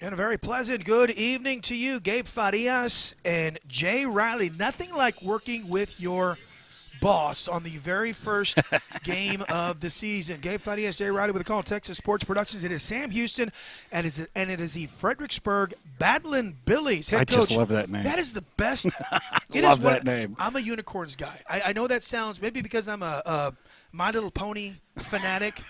And a very pleasant good evening to you, Gabe Farias and Jay Riley. Nothing like working with your boss on the very first game of the season. Gabe Farias, Jay Riley with a call on Texas Sports Productions. It is Sam Houston, and it is the Fredericksburg Battlin' Billies head coach. I just love that name. That is the best. Love that name. I'm a unicorns guy. I know that sounds maybe because I'm a My Little Pony fanatic.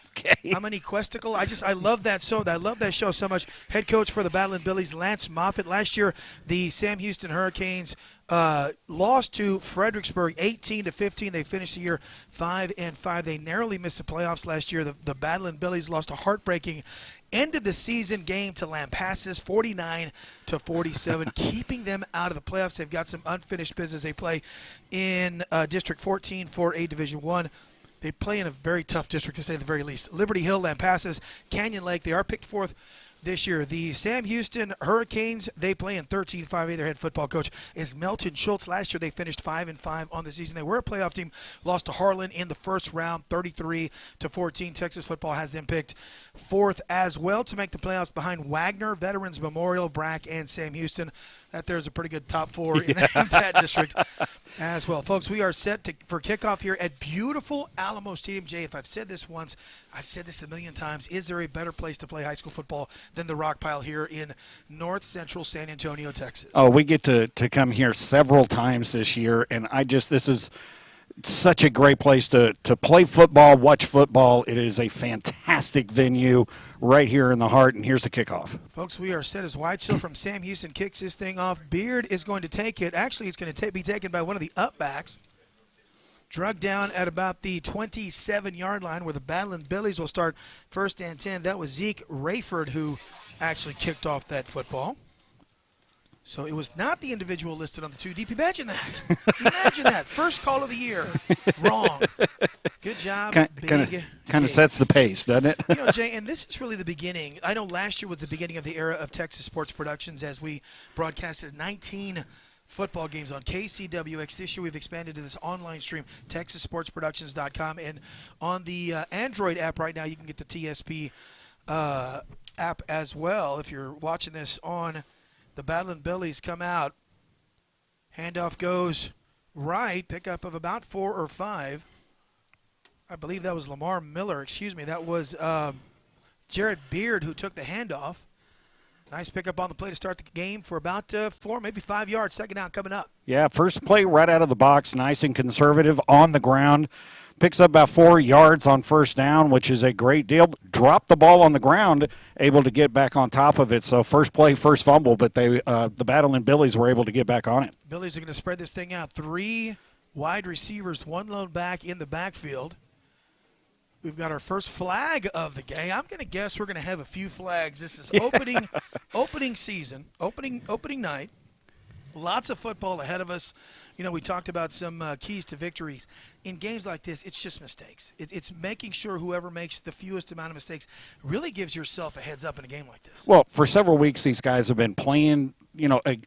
Okay. I'm an Equestical. I love that show. I love that show so much. Head coach for the Battlin' Billies, Lance Moffitt. Last year, the Sam Houston Hurricanes lost to Fredericksburg 18-15. They finished the year 5-5. They narrowly missed the playoffs last year. The Battlin' Billies lost a heartbreaking end of the season game to Lampasas 49-47, keeping them out of the playoffs. They've got some unfinished business. They play in District 14 4A Division 1. They play in a very tough district, to say the very least. Liberty Hill, Lampasas, Canyon Lake, they are picked fourth this year. The Sam Houston Hurricanes, they play in 13-5A. Their head football coach is Melton Schultz. Last year they finished 5-5 on the season. They were a playoff team, lost to Harlan in the first round, 33-14. Texas football has them picked fourth as well to make the playoffs behind Wagner, Veterans Memorial, Brack, and Sam Houston. That there's a pretty good top four in that district as well. Folks, we are set for kickoff here at beautiful Alamo Stadium. Jay, if I've said this once, I've said this a million times. Is there a better place to play high school football than the Rock Pile here in north central San Antonio, Texas? Oh, we get to come here several times this year, and this is such a great place to play football, watch football. It is a fantastic venue right here in the heart, and here's the kickoff. Folks, we are set as Whitesill from Sam Houston kicks this thing off. Beard is going to take it. Actually, it's going to be taken by one of the upbacks. Drug down at about the 27-yard line where the Battlin' Billies will start first and 10. That was Zeke Rayford who actually kicked off that football. So it was not the individual listed on the 2 deep. Imagine that. Imagine that. First call of the year. Wrong. Good job. Kind of sets the pace, doesn't it? You know, Jay, and this is really the beginning. I know last year was the beginning of the era of Texas Sports Productions as we broadcasted 19 football games on KCWX. This year we've expanded to this online stream, TexasSportsProductions.com. And on the Android app right now, you can get the TSP app as well. If you're watching this on the Battlin' Billies, come out. Handoff goes right. Pickup of about 4 or 5. I believe that was Lamar Miller. Excuse me. That was Jared Beard who took the handoff. Nice pickup on the play to start the game for about 4, maybe 5 yards. Second down coming up. Yeah, first play right out of the box. Nice and conservative on the ground. Picks up about 4 yards on first down, which is a great deal. Dropped the ball on the ground, able to get back on top of it. So first play, first fumble, but the Battlin' Billies were able to get back on it. Billies are going to spread this thing out. 3 wide receivers, 1 lone back in the backfield. We've got our first flag of the game. I'm going to guess we're going to have a few flags. This is opening season, opening night. Lots of football ahead of us. You know, we talked about some keys to victories. In games like this, it's just mistakes. It's making sure whoever makes the fewest amount of mistakes really gives yourself a heads up in a game like this. Well, for several weeks, these guys have been playing,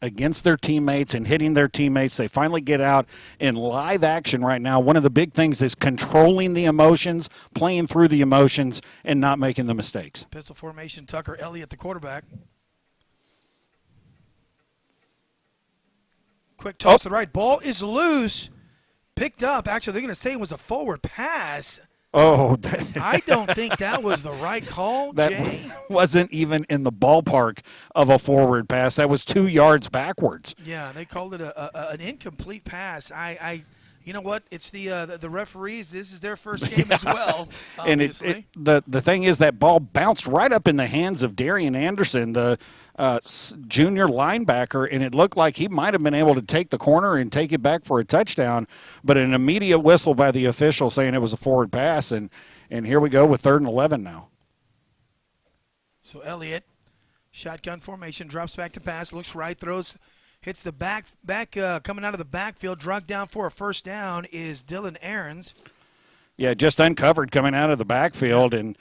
against their teammates and hitting their teammates. They finally get out in live action right now. One of the big things is controlling the emotions, playing through the emotions, and not making the mistakes. Pistol formation, Tucker Elliott, the quarterback. Quick toss to the right. Ball is loose. Picked up. Actually, they're going to say it was a forward pass. Oh. I don't think that was the right call, that Jay. Wasn't even in the ballpark of a forward pass. That was 2 yards backwards. Yeah, they called it an incomplete pass. You know what? It's the referees. This is their first game as well. And the thing is that ball bounced right up in the hands of Darian Anderson, the junior linebacker, and it looked like he might have been able to take the corner and take it back for a touchdown, but an immediate whistle by the official saying it was a forward pass, and here we go with 3rd and 11 now. So Elliott, shotgun formation, drops back to pass, looks right, throws, hits the back coming out of the backfield, drug down for a first down is Dylan Aarons. Yeah, just uncovered coming out of the backfield, and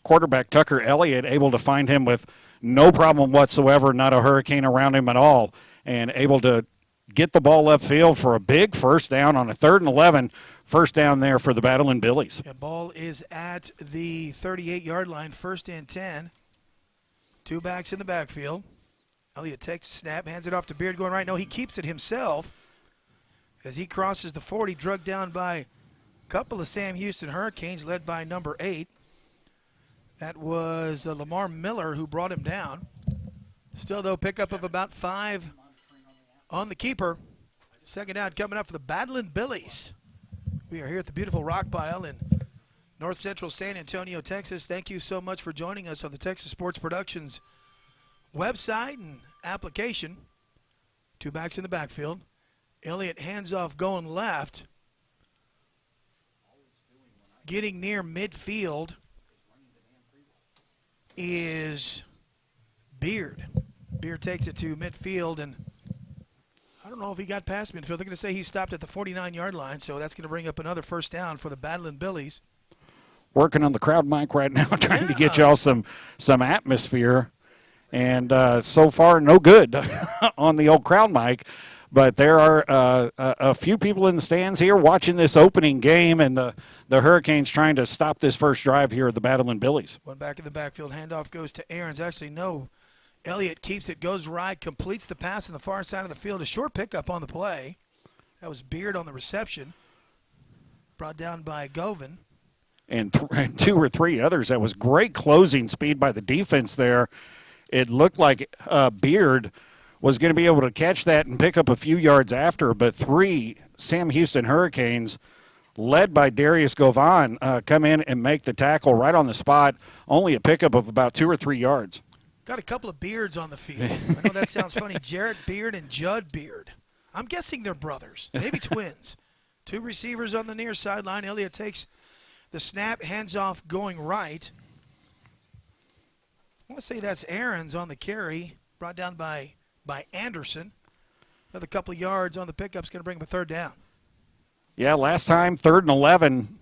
quarterback Tucker Elliott able to find him with no problem whatsoever, not a hurricane around him at all, and able to get the ball upfield for a big first down on a 3rd and 11. First down there for the Battlin' Billies. The ball is at the 38-yard line, 1st and 10. Two backs in the backfield. Elliott takes a snap, hands it off to Beard going right. No, he keeps it himself as he crosses the 40, drugged down by a couple of Sam Houston Hurricanes, led by number 8. That was Lamar Miller who brought him down. Still, though, pickup of about 5 on the keeper. Second down coming up for the Battling Billies. We are here at the beautiful Rock Pile in North Central San Antonio, Texas. Thank you so much for joining us on the Texas Sports Productions website and application. Two backs in the backfield. Elliott hands off going left. Getting near midfield is Beard. Beard takes it to midfield, and I don't know if he got past midfield. They're going to say he stopped at the 49-yard line, so that's going to bring up another first down for the Battling Billies. Working on the crowd mic right now, trying to get y'all some atmosphere. And so far, no good on the old crowd mic. But there are a few people in the stands here watching this opening game, and the Hurricanes trying to stop this first drive here at the Battling Billies. One back in the backfield. Handoff goes to Aarons. Actually, no. Elliott keeps it, goes right, completes the pass on the far side of the field. A short pickup on the play. That was Beard on the reception. Brought down by Govin. And 2 or 3 others. That was great closing speed by the defense there. It looked like Beard was going to be able to catch that and pick up a few yards after, but 3 Sam Houston Hurricanes, led by Darius Govan, come in and make the tackle right on the spot, only a pickup of about 2 or 3 yards. Got a couple of Beards on the field. I know that sounds funny. Jarrett Beard and Judd Beard. I'm guessing they're brothers, maybe twins. 2 receivers on the near sideline. Elliott takes the snap, hands off going right. I want to say that's Aarons on the carry, brought down by Anderson. Another couple of yards on the pickup is going to bring him a third down. Yeah, last time, 3rd and 11,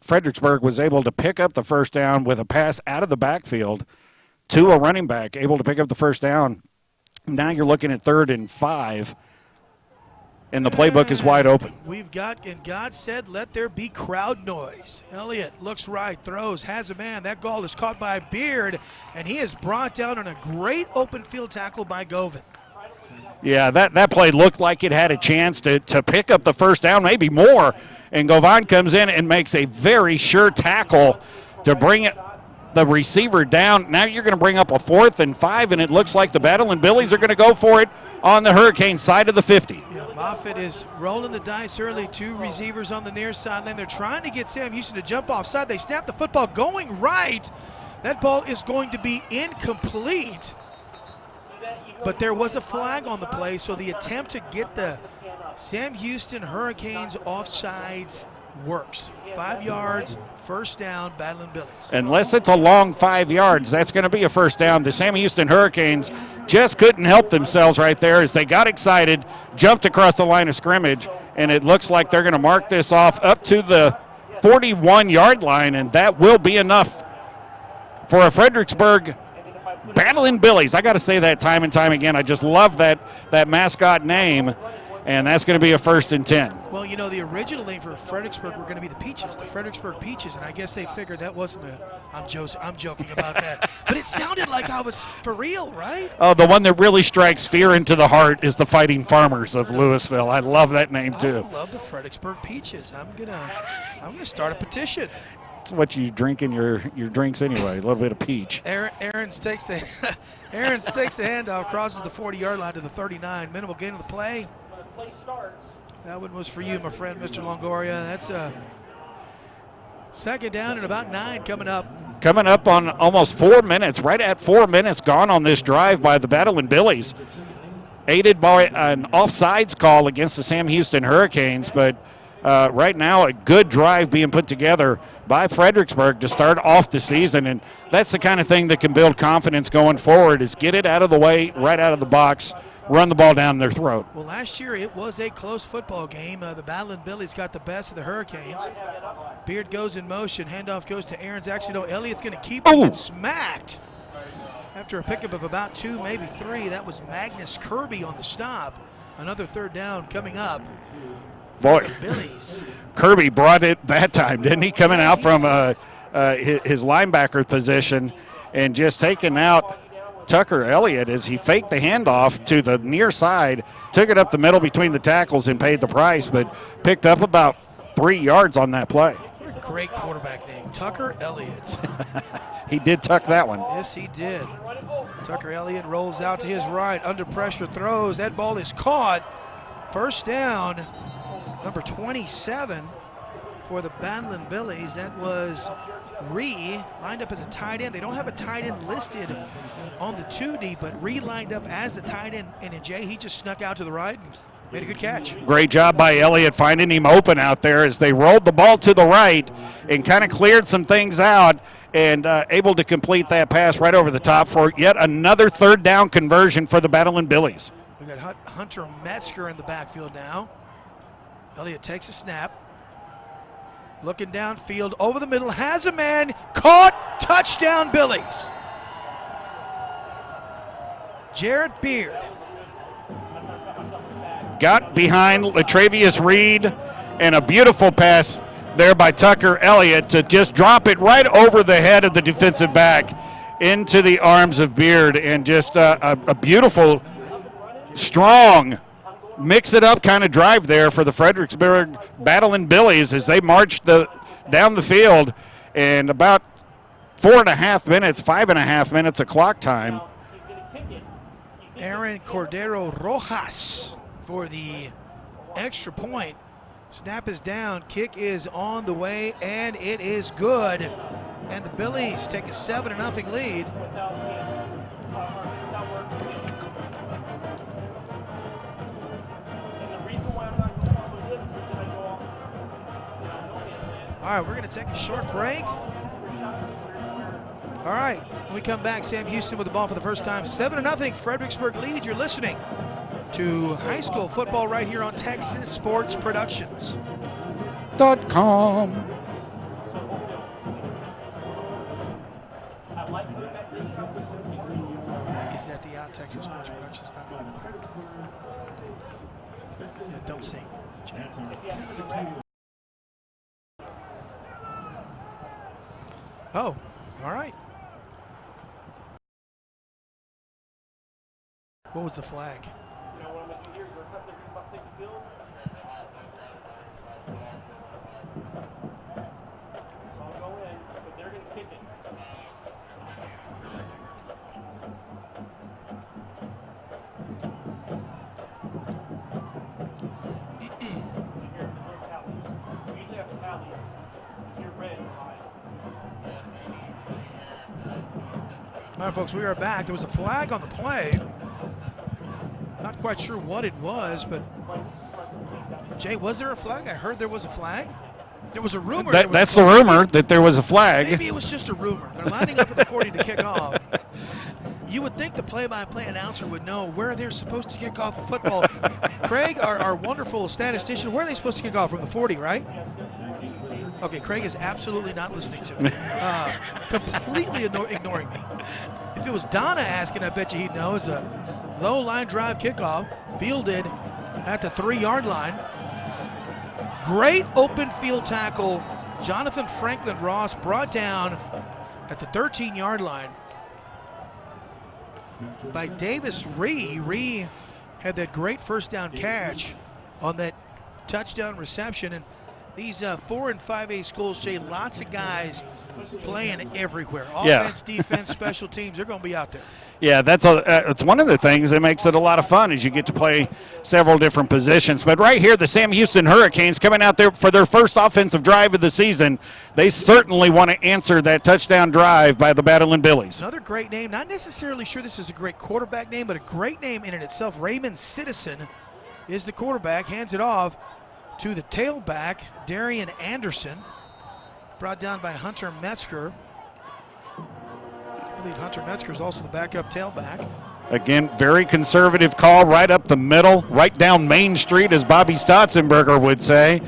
Fredericksburg was able to pick up the first down with a pass out of the backfield to a running back, able to pick up the first down. Now you're looking at 3rd and 5, and the playbook is wide open. And God said, let there be crowd noise. Elliott looks right, throws, has a man. That ball is caught by Beard, and he is brought down on a great open field tackle by Govin. Yeah, that play looked like it had a chance to pick up the first down, maybe more. And Govan comes in and makes a very sure tackle to bring the receiver down. Now you're going to bring up a 4th and 5, and it looks like the Battling Billies are going to go for it on the Hurricane side of the 50. Yeah, Moffitt is rolling the dice early. 2 receivers on the near sideline. They're trying to get Sam Houston to jump offside. They snap the football going right. That ball is going to be incomplete. But there was a flag on the play, so the attempt to get the Sam Houston Hurricanes offsides works. 5 yards, first down, Battling Billies. Unless it's a long 5 yards, that's going to be a first down. The Sam Houston Hurricanes just couldn't help themselves right there as they got excited, jumped across the line of scrimmage, and it looks like they're going to mark this off up to the 41-yard line, and that will be enough for a Fredericksburg Battling Billies. I got to say that time and time again. I just love that mascot name, and that's going to be a 1st and 10. Well, you know, the original name for Fredericksburg were going to be the Peaches, the Fredericksburg Peaches, and I guess they figured that wasn't I'm joking about that. But it sounded like I was for real, right? Oh, the one that really strikes fear into the heart is the Fighting Farmers of Louisville. I love that name, too. I love the Fredericksburg Peaches. I'm gonna start a petition. It's what you drink in your drinks anyway, a little bit of peach. Aarons takes the handoff, crosses the 40-yard line to the 39. Minimal gain of the play. That one was for you, my friend, Mr. Longoria. That's a second down and about 9 coming up. Coming up on almost 4 minutes, right at 4 minutes gone on this drive by the Battling Billies. Aided by an offsides call against the Sam Houston Hurricanes, but right now a good drive being put together by Fredericksburg to start off the season, and that's the kind of thing that can build confidence going forward, is get it out of the way, right out of the box, run the ball down their throat. Well, last year it was a close football game. The Battling Billies got the best of the Hurricanes. Beard goes in motion. Handoff goes to Aarons. Actually, no, Elliott's going to keep it. Smacked. After a pickup of about 2, maybe 3, that was Magnus Kirby on the stop. Another third down coming up. Boy, Billies. Kirby brought it that time, didn't he? Coming out from his linebacker position and just taking out Tucker Elliott as he faked the handoff to the near side, took it up the middle between the tackles and paid the price, but picked up about 3 yards on that play. What a great quarterback name, Tucker Elliott. He did tuck that one. Yes, he did. Tucker Elliott rolls out to his right, under pressure, throws. That ball is caught. First down, number 27 for the Badland Billies. That was Ree, lined up as a tight end. They don't have a tight end listed on the 2D, but Ree lined up as the tight end, and in Jay, he just snuck out to the right and made a good catch. Great job by Elliott finding him open out there as they rolled the ball to the right and kind of cleared some things out and able to complete that pass right over the top for yet another third down conversion for the Badland Billies. We got Hunter Metzger in the backfield now. Elliott takes a snap. Looking downfield, over the middle, has a man, caught, touchdown Billies. Jarrett Beard. Got behind Latravius Reed, and a beautiful pass there by Tucker Elliott to just drop it right over the head of the defensive back into the arms of Beard, and just a beautiful, strong, mix-it-up kind of drive there for the Fredericksburg Badland Billies as they marched down the field, and about 5.5 minutes of clock time. Aaron Cordero Rojas for the extra point. Snap is down, kick is on the way, and it is good. And the Billies take a 7-0 lead. All right, we're going to take a short break. All right, when we come back, Sam Houston with the ball for the first time. 7-0, Fredericksburg leads. You're listening to high school football right here on Texas Sports Productions. .com. Is that the Texas Sports Productions.com? Yeah, don't sing. Oh, all right. What was the flag? All right, folks, we are back. There was a flag on the play. Not quite sure what it was, but Jay, was there a flag? I heard there was a flag. There was a rumor. That's the rumor that there was a flag. Maybe it was just a rumor. They're lining up at the 40 to kick off. You would think the play-by-play announcer would know where they're supposed to kick off a football. Craig, our wonderful statistician, where are they supposed to kick off? From the 40, right? Okay, Craig is absolutely not listening to me. Completely ignoring me. If it was Donna asking, I bet you he'd know. It's a low line drive kickoff, fielded at the 3-yard line. Great open field tackle. Jonathan Franklin Ross brought down at the 13-yard line by Davis Ree. Ree had that great first down catch on that touchdown reception. And these 4 and 5A schools, Jay, lots of guys playing everywhere. Offense, defense, special teams, they're going to be out there. Yeah, it's one of the things that makes it a lot of fun is you get to play several different positions. But right here, the Sam Houston Hurricanes coming out there for their first offensive drive of the season. They certainly want to answer that touchdown drive by the Badland Billies. Another great name. Not necessarily sure this is a great quarterback name, but a great name in and itself. Raymond Citizen is the quarterback. Hands it off to the tailback, Darian Anderson. Brought down by Hunter Metzger. I believe Hunter Metzger is also the backup tailback. Again, very conservative call right up the middle, right down Main Street, as Bobby Stotzenberger would say.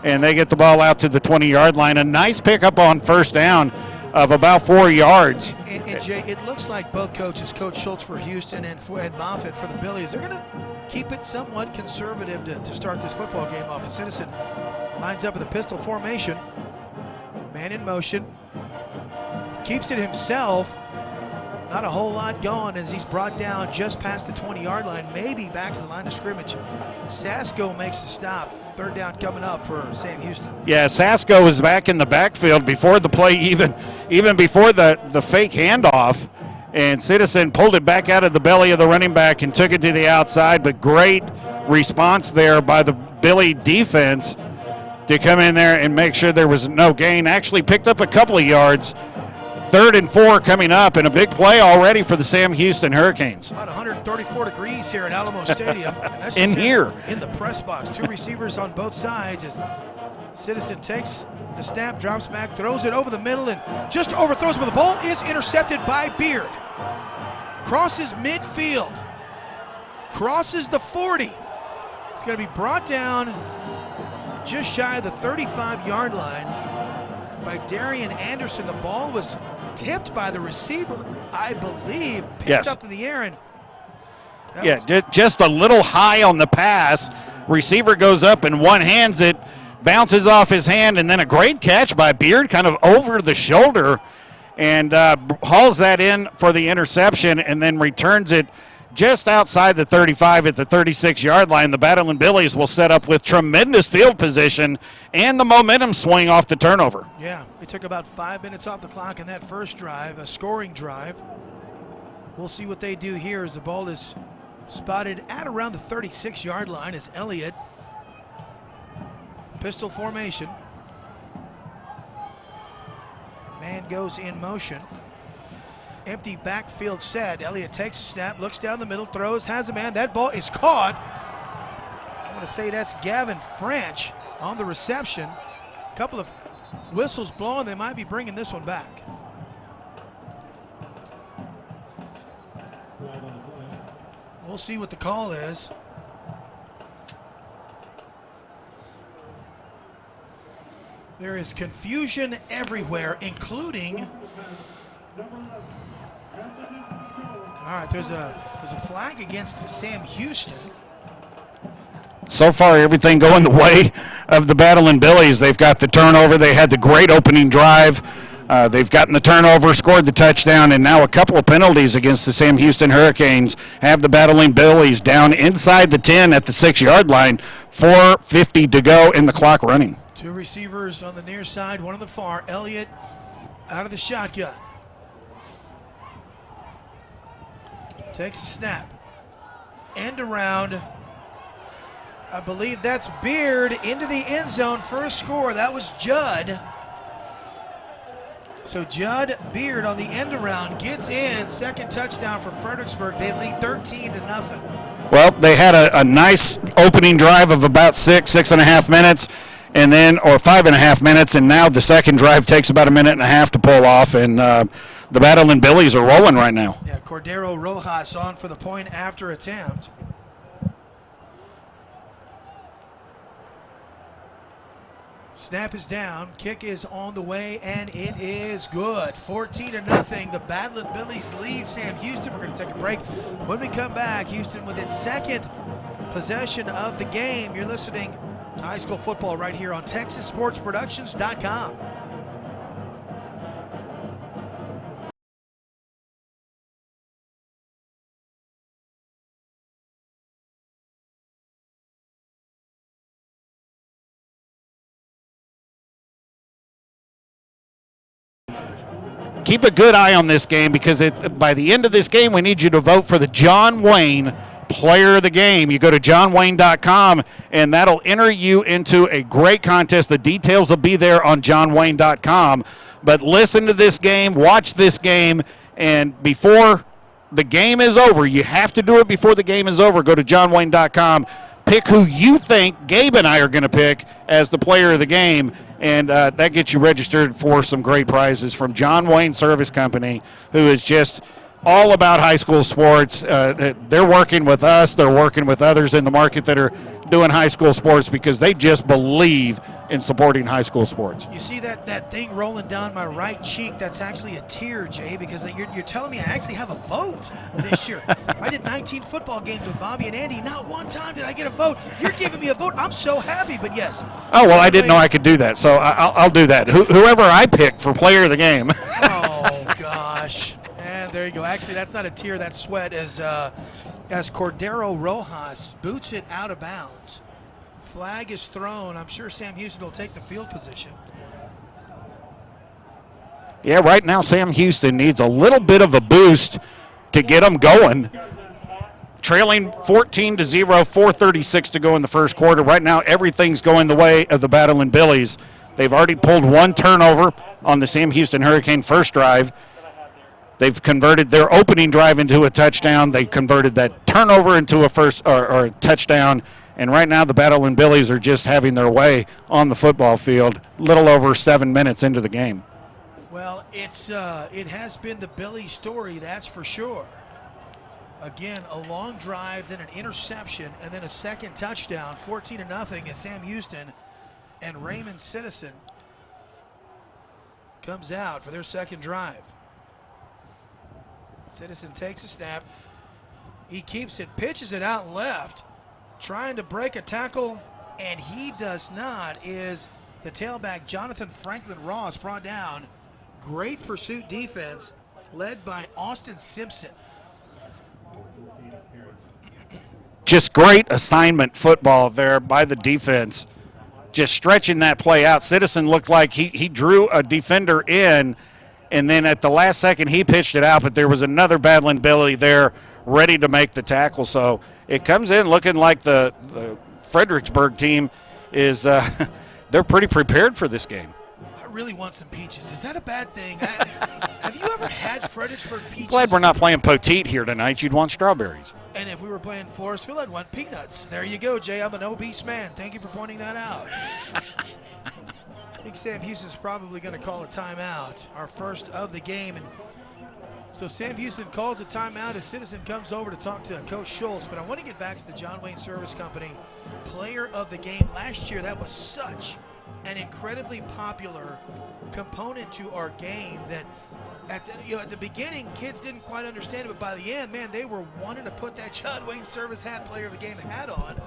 And they get the ball out to the 20-yard line. A nice pickup on first down of about 4 yards. And Jay, it looks like both coaches, Coach Schultz for Houston and Moffitt for the Billies, they're going to keep it somewhat conservative to start this football game off. And Citizen lines up in the pistol formation. Man in motion. Keeps it himself. Not a whole lot going as he's brought down just past the 20-yard line, maybe back to the line of scrimmage. Sasko makes the stop. Third down coming up for Sam Houston. Yeah, Sasko was back in the backfield before the play, even before the fake handoff. And Citizen pulled it back out of the belly of the running back and took it to the outside. But great response there by the Billy defense to come in there and make sure there was no gain. Actually picked up a couple of yards. 3rd and 4 coming up, and a big play already for the Sam Houston Hurricanes. About 134 degrees here at Alamo Stadium. And that's in just here. In the press box. 2 receivers on both sides as Citizen takes the snap, drops back, throws it over the middle, and just overthrows, but the ball is intercepted by Beard. Crosses midfield. Crosses the 40. It's going to be brought down just shy of the 35-yard line by Darian Anderson. The ball was tipped by the receiver, I believe, picked up in the air. And just a little high on the pass. Receiver goes up and one-hands it, bounces off his hand, and then a great catch by Beard kind of over the shoulder and hauls that in for the interception and then returns it just outside the 35 at the 36-yard line. The Battling Billies will set up with tremendous field position and the momentum swing off the turnover. Yeah, it took about 5 minutes off the clock in that first drive, a scoring drive. We'll see what they do here as the ball is spotted at around the 36-yard line as Elliott, pistol formation. Man goes in motion. Empty backfield set. Elliott takes a snap, looks down the middle, throws, has a man. That ball is caught. I'm going to say that's Gavin French on the reception. A couple of whistles blowing. They might be bringing this one back. We'll see what the call is. There is confusion everywhere, including... All right, there's a flag against Sam Houston. So far, everything going the way of the Battling Billies. They've got the turnover. They had the great opening drive. They've gotten the turnover, scored the touchdown, and now a couple of penalties against the Sam Houston Hurricanes have the Battling Billies down inside the 10 at the 6-yard line. 4:50 to go in the clock running. 2 receivers on the near side, one on the far. Elliott out of the shotgun. Takes a snap. End around. I believe that's Beard into the end zone for a score. That was Judd. So Judd Beard on the end around gets in. Second touchdown for Fredericksburg. They lead 13-0. Well, they had a nice opening drive of about 6.5 minutes, and then, or 5.5 minutes, and now the second drive takes about 1.5 minutes to pull off, and the Battling Billies are rolling right now. Yeah, Cordero Rojas on for the point after attempt. Snap is down, kick is on the way, and it is good. 14-0, the Battling Billies lead Sam Houston. We're going to take a break. When we come back, Houston with its second possession of the game. You're listening to high school football right here on TexasSportsProductions.com. Keep a good eye on this game because by the end of this game, we need you to vote for the John Wayne Player of the Game. You go to johnwayne.com, and that'll enter you into a great contest. The details will be there on johnwayne.com. But listen to this game, watch this game, and before the game is over, you have to do it before the game is over. Go to johnwayne.com. Pick who you think Gabe and I are going to pick as the player of the game, and that gets you registered for some great prizes from John Wayne Service Company, who is just all about high school sports. They're working with us. They're working with others in the market that are doing high school sports because they just believe in supporting high school sports. You see that thing rolling down my right cheek? That's actually a tear, Jay, because you're telling me I actually have a vote this year. I did 19 football games with Bobby and Andy. Not one time did I get a vote. You're giving me a vote. I'm so happy, but yes. Oh, well, I didn't know I could do that, so I'll do that. Whoever I pick for player of the game. Oh, gosh. And There you go. Actually, that's not a tear, that's sweat as Cordero Rojas boots it out of bounds. Flag is thrown. I'm sure Sam Houston will take the field position. Yeah, right now Sam Houston needs a little bit of a boost to get them going. Trailing 14-0, 4:36 to go in the first quarter. Right now everything's going the way of the Battling Billies. They've already pulled one turnover on the Sam Houston Hurricane first drive. They've converted their opening drive into a touchdown. They converted that turnover into a first or a touchdown. And right now the Battling Billies are just having their way on the football field, little over 7 minutes into the game. Well, it has been the Billy story, that's for sure. Again, a long drive, then an interception, and then a second touchdown, 14-0 as Sam Houston and Raymond Citizen comes out for their second drive. Citizen takes a snap. He keeps it, pitches it out left, trying to break a tackle, and he does not, is the tailback Jonathan Franklin Ross brought down. Great pursuit defense led by Austin Simpson. Just great assignment football there by the defense. Just stretching that play out. Citizen looked like he drew a defender in, and then at the last second he pitched it out, but there was another Battling Billy there ready to make the tackle. So it comes in looking like the Fredericksburg team is they're pretty prepared for this game. I really want some peaches. Is that a bad thing? Have you ever had Fredericksburg peaches? Glad we're not playing Poteet here tonight. You'd want strawberries. And if we were playing Floresville, I'd want peanuts. There you go, Jay. I'm an obese man. Thank you for pointing that out. I think Sam Houston's probably going to call a timeout, our first of the game. And so Sam Houston calls a timeout as Citizen comes over to talk to Coach Schultz. But I want to get back to the John Wayne Service Company player of the game. Last year, that was such an incredibly popular component to our game that at the beginning, kids didn't quite understand it, but by the end, man, they were wanting to put that John Wayne Service player of the game hat on.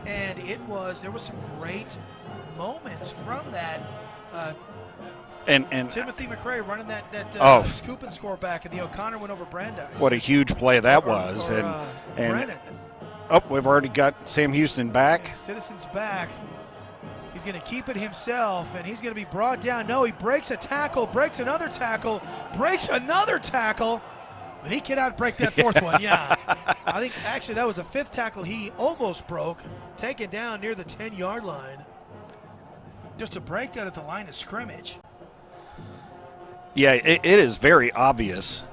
And there was some great moments from that. And Timothy McRae running that scoop and score back, and the O'Connor went over Brandeis. What a huge play that was. Brennan. We've already got Sam Houston back. Citizen's back. He's going to keep it himself, and he's going to be brought down. No, he breaks a tackle, breaks another tackle, but he cannot break that fourth one. Yeah. I think actually that was a fifth tackle he almost broke, taken down near the 10-yard line. Just a breakdown at the line of scrimmage. Yeah, it is very obvious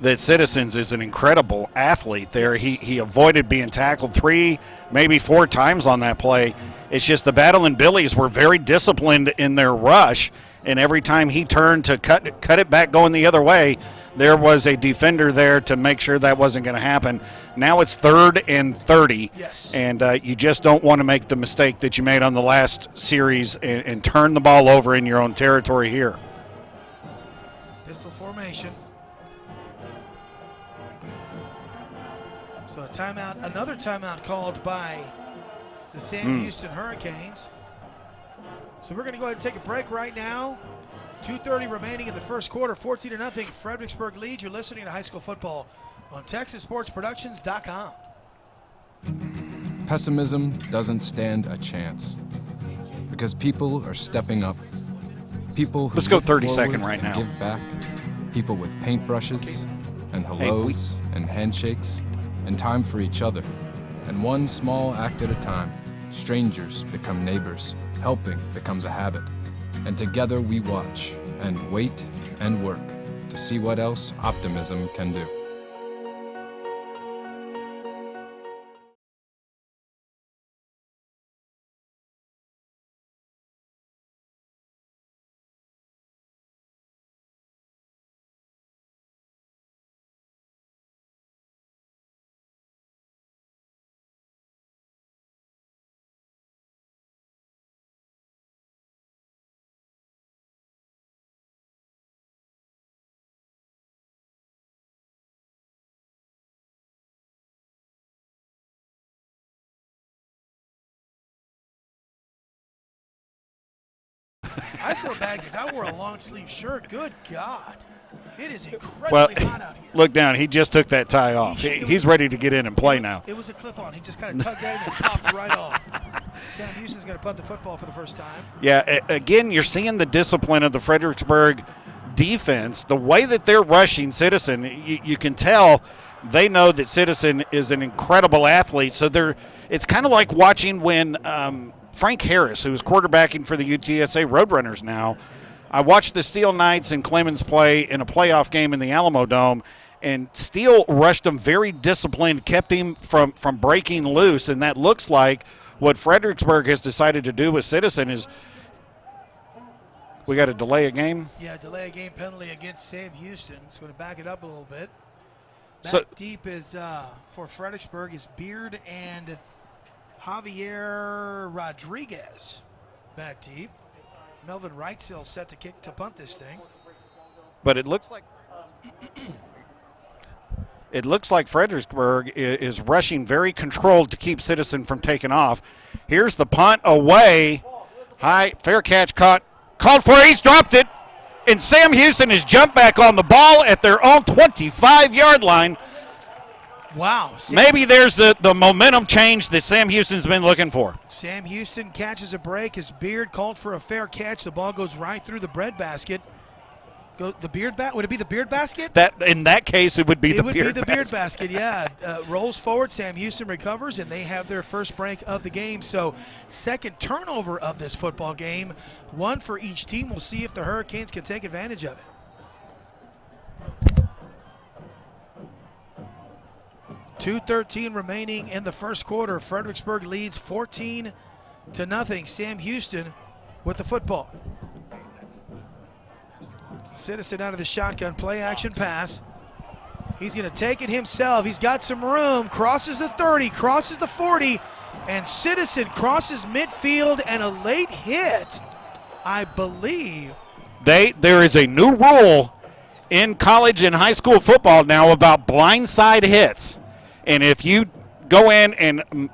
that Citizens is an incredible athlete there. He avoided being tackled 3, maybe 4 times on that play. It's just the Battling Billies were very disciplined in their rush, and every time he turned to cut it back going the other way, there was a defender there to make sure that wasn't going to happen. Now it's 3rd and 30, yes. And you just don't want to make the mistake that you made on the last series and turn the ball over in your own territory here. Pistol formation. So a timeout, another timeout called by the Sam Houston Hurricanes. So we're going to go ahead and take a break right now. 2:30 remaining in the first quarter, 14-0. Fredericksburg leads. You're listening to High School Football on TexasSportsProductions.com. Pessimism doesn't stand a chance because people are stepping up. People who let's go look 30-second forward right and now. Give back. People with paintbrushes and hellos and handshakes and time for each other. And one small act at a time, strangers become neighbors. Helping becomes a habit. And together we watch and wait and work to see what else optimism can do. I feel bad because I wore a long sleeve shirt. Good God. It is incredibly Well, hot out here. look down. He just took that tie off. He's ready to get in and play now. It was a clip-on. He just kind of tugged at it and popped right off. Sam Houston's going to punt the football for the first time. Yeah, again, you're seeing the discipline of the Fredericksburg defense. The way that they're rushing Citizen, you can tell they know that Citizen is an incredible athlete. So it's kind of like watching when Frank Harris, who is quarterbacking for the UTSA Roadrunners now, I watched the Steel Knights and Clemens play in a playoff game in the Alamo Dome, and Steel rushed him very disciplined, kept him from breaking loose, and that looks like what Fredericksburg has decided to do with Citizen is we got to delay a game. Yeah, delay a game penalty against Sam Houston. It's going to back it up a little bit. Back deep is for Fredericksburg is Beard and Javier Rodriguez. Back deep. Melvin Wright's still set to punt this thing. But it looks like Fredericksburg is rushing very controlled to keep Citizen from taking off. Here's the punt away. High, fair catch called for. He's dropped it. And Sam Houston has jumped back on the ball at their own 25-yard line. Wow. Maybe there's the momentum change that Sam Houston's been looking for. Sam Houston catches a break. His Beard called for a fair catch. The ball goes right through the bread basket. Would it be the Beard basket? In that case, it would be the Beard basket. It would be the Beard basket, yeah. Rolls forward. Sam Houston recovers, and they have their first break of the game. So second turnover of this football game. One for each team. We'll see if the Hurricanes can take advantage of it. .2:13 remaining in the first quarter. Fredericksburg leads 14-0. Sam Houston with the football. Citizen out of the shotgun, play action pass. He's going to take it himself. He's got some room. Crosses the 30, crosses the 40, and Citizen crosses midfield and a late hit, I believe. There is a new rule in college and high school football now about blindside hits. And if you go in and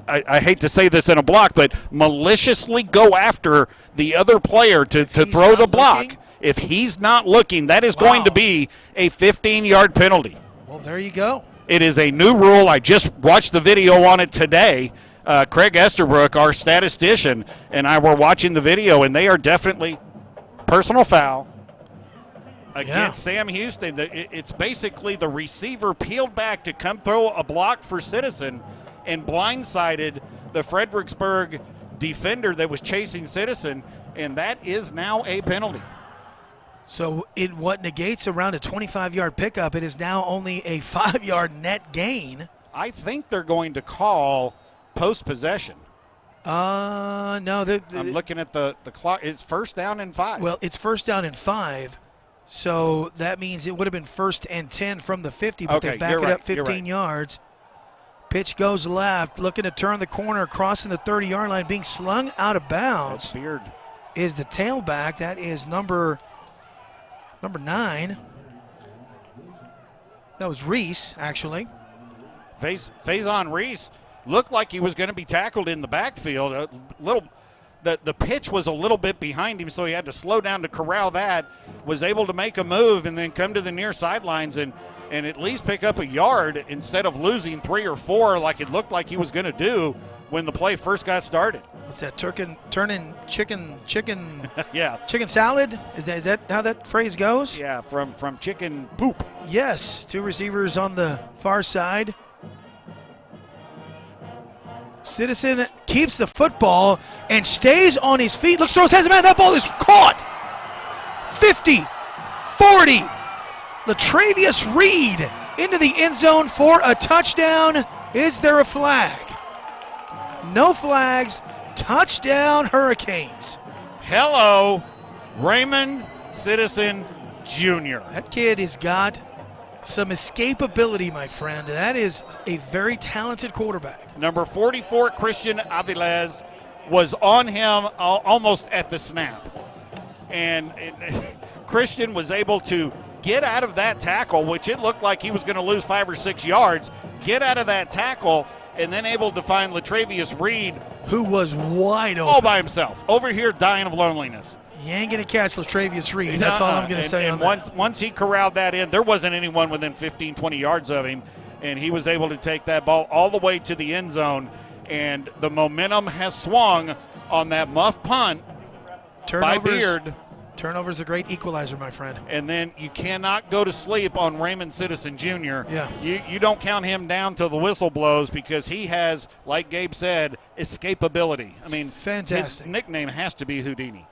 I hate to say this in a block, but maliciously go after the other player to throw the block, looking, if he's not looking, that is going to be a 15-yard penalty. Well, there you go. It is a new rule. I just watched the video on it today. Craig Esterbrook, our statistician, and I were watching the video, and they are definitely personal foul against Sam Houston. It's basically the receiver peeled back to come throw a block for Citizen and blindsided the Fredericksburg defender that was chasing Citizen, and that is now a penalty. So in what negates around a 25-yard pickup, it is now only a 5-yard net gain. I think they're going to call post-possession. No. I'm looking at the clock. It's first down and 5. Well, it's first down and 5. So that means it would have been 1st and 10 from the 50, but they back it up 15 yards. Pitch goes left, looking to turn the corner, crossing the 30-yard line, being slung out of bounds. That's Beard. Is the tailback. That is number 9. That was Reese, actually. Faison Reese looked like he was going to be tackled in the backfield. The pitch was a little bit behind him, so he had to slow down to corral that, was able to make a move and then come to the near sidelines and at least pick up a yard instead of losing 3 or 4 like it looked like he was going to do when the play first got started. What's that, turning chicken yeah. Chicken salad? Is that how that phrase goes? Yeah, from chicken poop. Yes, 2 receivers on the far side. Citizen keeps the football and stays on his feet. Looks, throws, has a man. That ball is caught. 50, 40. Latravius Reed into the end zone for a touchdown. Is there a flag? No flags. Touchdown, Hurricanes. Hello, Raymond Citizen Jr. That kid has got some escapability, my friend. That is a very talented quarterback. Number 44, Christian Aviles, was on him almost at the snap. And Christian was able to get out of that tackle, which it looked like he was going to lose 5 or 6 yards, get out of that tackle, and then able to find Latravius Reed, who was wide open. all by himself, over here dying of loneliness. You ain't going to catch Latrevius Reed. That's all I'm going to say on that. Once he corralled that in, there wasn't anyone within 15, 20 yards of him, and he was able to take that ball all the way to the end zone, and the momentum has swung on that muff punt by Beard. Turnover's a great equalizer, my friend. And then you cannot go to sleep on Raymond Citizen Jr. Yeah. You don't count him down till the whistle blows because he has, like Gabe said, escapability. I mean, fantastic. His nickname has to be Houdini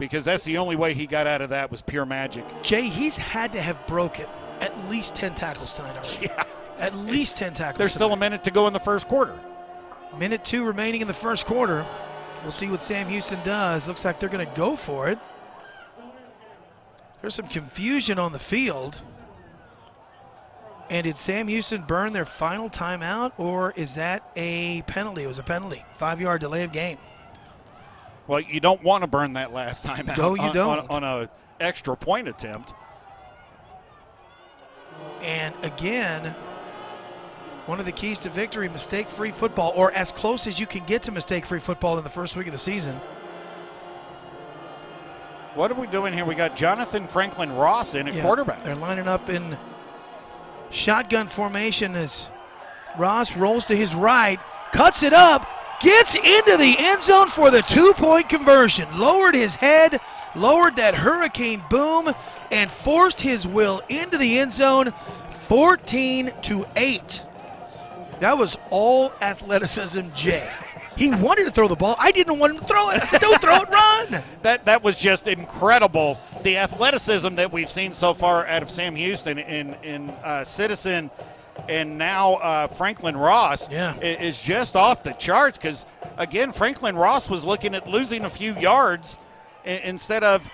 because that's the only way he got out of that was pure magic. Jay, he's had to have broken at least 10 tackles tonight already. Yeah. At least 10 tackles. There's still a minute to go in the first quarter. Minute 2 remaining in the first quarter. We'll see what Sam Houston does. Looks like they're going to go for it. There's some confusion on the field. And did Sam Houston burn their final timeout, or is that a penalty? It was a penalty. 5-yard delay of game. Well, you don't want to burn that last timeout. No, you don't. On an extra point attempt. And again, one of the keys to victory, mistake-free football, or as close as you can get to mistake-free football in the first week of the season. What are we doing here? We got Jonathan Franklin Ross in at quarterback. They're lining up in shotgun formation as Ross rolls to his right, cuts it up, gets into the end zone for the 2-point conversion. Lowered his head, lowered that hurricane boom, and forced his will into the end zone, 14-8. That was all athleticism, Jay. He wanted to throw the ball. I didn't want him to throw it. I said, don't throw it, run. That was just incredible. The athleticism that we've seen so far out of Sam Houston in Citizen and now Franklin Ross is just off the charts because, again, Franklin Ross was looking at losing a few yards instead of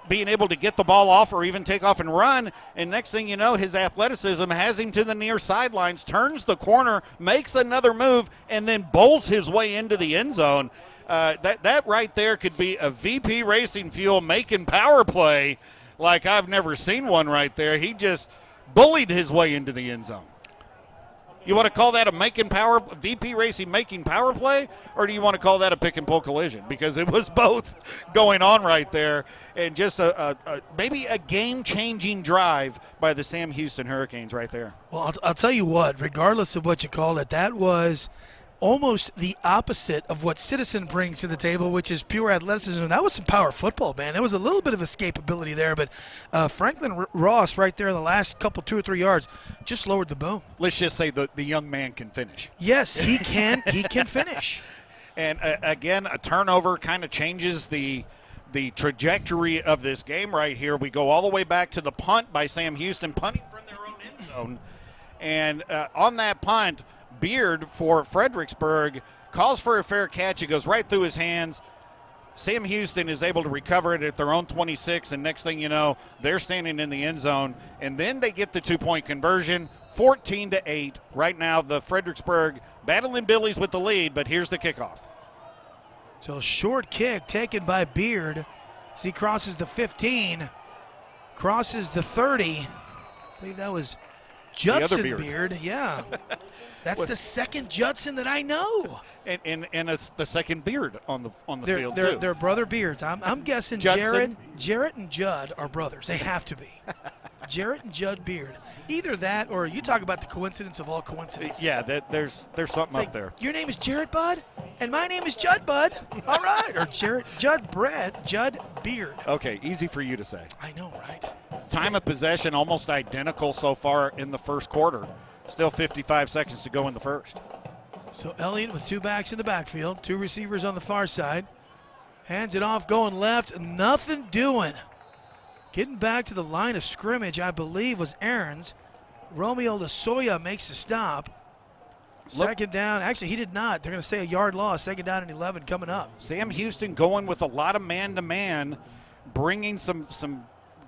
being able to get the ball off or even take off and run. And next thing you know, his athleticism has him to the near sidelines, turns the corner, makes another move, and then bowls his way into the end zone. That right there could be a VP Racing Fuel making power play like I've never seen one right there. He just bullied his way into the end zone. You want to call that a VP Racing making power play, or do you want to call that a pick and pull collision? Because it was both going on right there, and just maybe a game-changing drive by the Sam Houston Hurricanes right there. Well, I'll tell you what, regardless of what you call it, that was almost the opposite of what Citizen brings to the table, which is pure athleticism. That was some power football, man. There was a little bit of escapability there, but Franklin Ross right there in the last couple 2 or 3 yards just lowered the boom. Let's just say the young man can finish. Yes, he can. He can finish. And again, a turnover kind of changes the trajectory of this game right here. We go all the way back to the punt by Sam Houston, punting from their own end zone. And on that punt, Beard for Fredericksburg calls for a fair catch. It goes right through his hands. Sam Houston is able to recover it at their own 26, and next thing you know, they're standing in the end zone. And then they get the 2-point conversion, 14-8. Right now, the Fredericksburg battling Billies with the lead, but here's the kickoff. So a short kick taken by Beard as he crosses the 15, crosses the 30. I believe that was Judson Beard. Yeah. That's the second Judson that I know. And it's the second Beard on the field, too. They're brother Beards. I'm guessing Jarrett and Judd are brothers. They have to be. Jarrett and Judd Beard. Either that or you talk about the coincidence of all coincidences. Yeah, there's something up there. Your name is Jarrett Bud, and my name is Judd Bud. All right. Or Judd Beard. Okay, easy for you to say. I know, right? Time of possession almost identical so far in the first quarter. Still 55 seconds to go in the first. So Elliott with 2 backs in the backfield, 2 receivers on the far side. Hands it off, going left, nothing doing. Getting back to the line of scrimmage, I believe, was Aaron's. Romeo Lasoya makes the stop. Second down. Actually, he did not. They're going to say a yard loss. Second down and 11 coming up. Sam Houston going with a lot of man-to-man, bringing some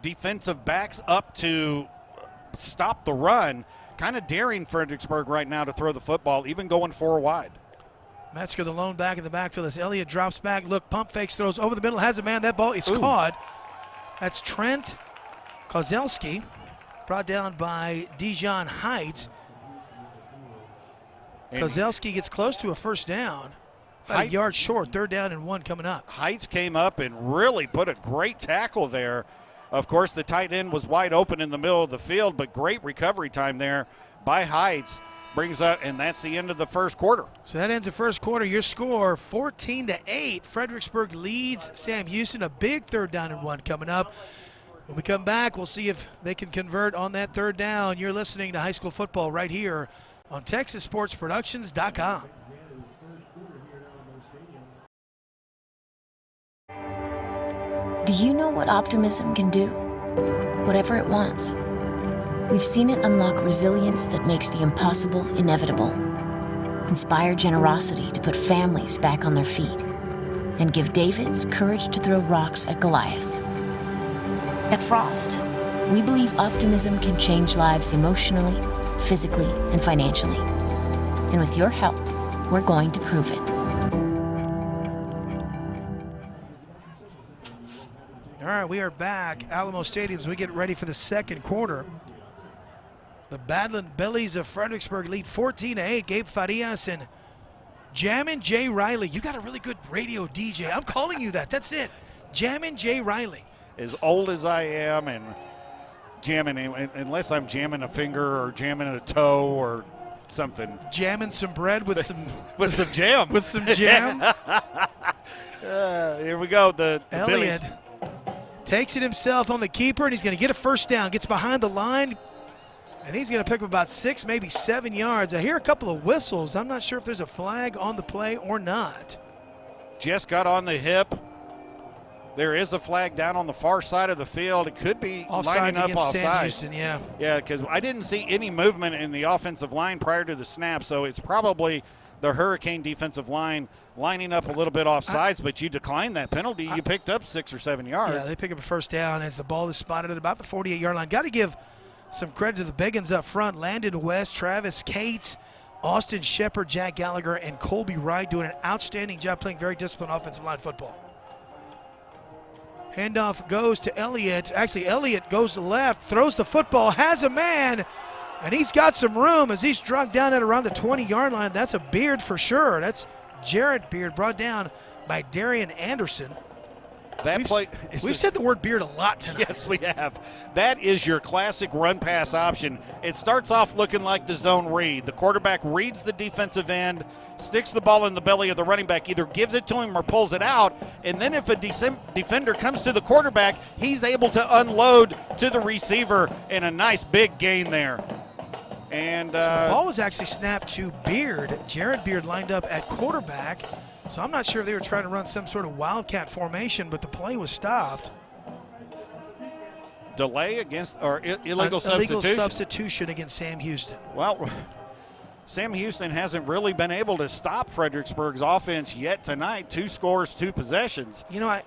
defensive backs up to stop the run. Kind of daring Fredericksburg right now to throw the football, even going 4 wide. Metzger, the lone back in the backfield as Elliott drops back. Look, pump fakes, throws over the middle, has a man. That ball is caught. That's Trent Kozelski, brought down by Dijon Heights. Kozelski gets close to a first down. About a yard short, 3rd down and 1 coming up. Heights came up and really put a great tackle there. Of course, the tight end was wide open in the middle of the field, but great recovery time there by Heights. Brings up, and that's the end of the first quarter. So that ends the first quarter. Your score, 14-8. Fredericksburg leads Sam Houston. A big 3rd down and 1 coming up. When we come back, we'll see if they can convert on that 3rd down. You're listening to high school football right here on TexasSportsProductions.com. Do you know what optimism can do? Whatever it wants. We've seen it unlock resilience that makes the impossible inevitable, inspire generosity to put families back on their feet, and give Davids courage to throw rocks at Goliaths. At Frost, we believe optimism can change lives emotionally, physically, and financially. And with your help, we're going to prove it. All right, we are back. Alamo Stadium as we get ready for the second quarter. The Badland Billies of Fredericksburg lead 14-8. Gabe Farias and Jammin' J. Riley. You got a really good radio DJ. I'm calling you that. That's it. Jammin' J. Riley. As old as I am and jamming, unless I'm jamming a finger or jamming a toe or something. Jamming some bread with some with some jam. With some jam. Here we go. The Elliott Billies takes it himself on the keeper, and he's going to get a first down. Gets behind the line. And he's going to pick up about 6, maybe 7 yards. I hear a couple of whistles. I'm not sure if there's a flag on the play or not. just got on the hip. There is a flag down on the far side of the field. It could be lining up offside. Sam Houston, yeah. Yeah, because I didn't see any movement in the offensive line prior to the snap, so it's probably the Hurricane defensive line lining up a little bit offsides, but you declined that penalty. You picked up 6 or 7 yards. Yeah, they pick up a first down as the ball is spotted at about the 48-yard line. Got to give some credit to the Biggins up front. Landon West, Travis Cates, Austin Shepard, Jack Gallagher, and Colby Wright doing an outstanding job playing very disciplined offensive line football. Handoff goes to Elliott. Actually, Elliott goes to left, throws the football, has a man, and he's got some room as he's dragged down at around the 20-yard line. That's a Beard for sure. That's Jared Beard, brought down by Darian Anderson. We've said the word Beard a lot tonight. Yes, we have. That is your classic run-pass option. It starts off looking like the zone read. The quarterback reads the defensive end, sticks the ball in the belly of the running back, either gives it to him or pulls it out, and then if a defender comes to the quarterback, he's able to unload to the receiver in a nice big gain there. And so the ball was actually snapped to Beard. Jared Beard lined up at quarterback. So I'm not sure if they were trying to run some sort of wildcat formation, but the play was stopped. Delay against, or illegal substitution. Illegal substitution against Sam Houston. Well, Sam Houston hasn't really been able to stop Fredericksburg's offense yet tonight. 2 scores, 2 possessions. You know,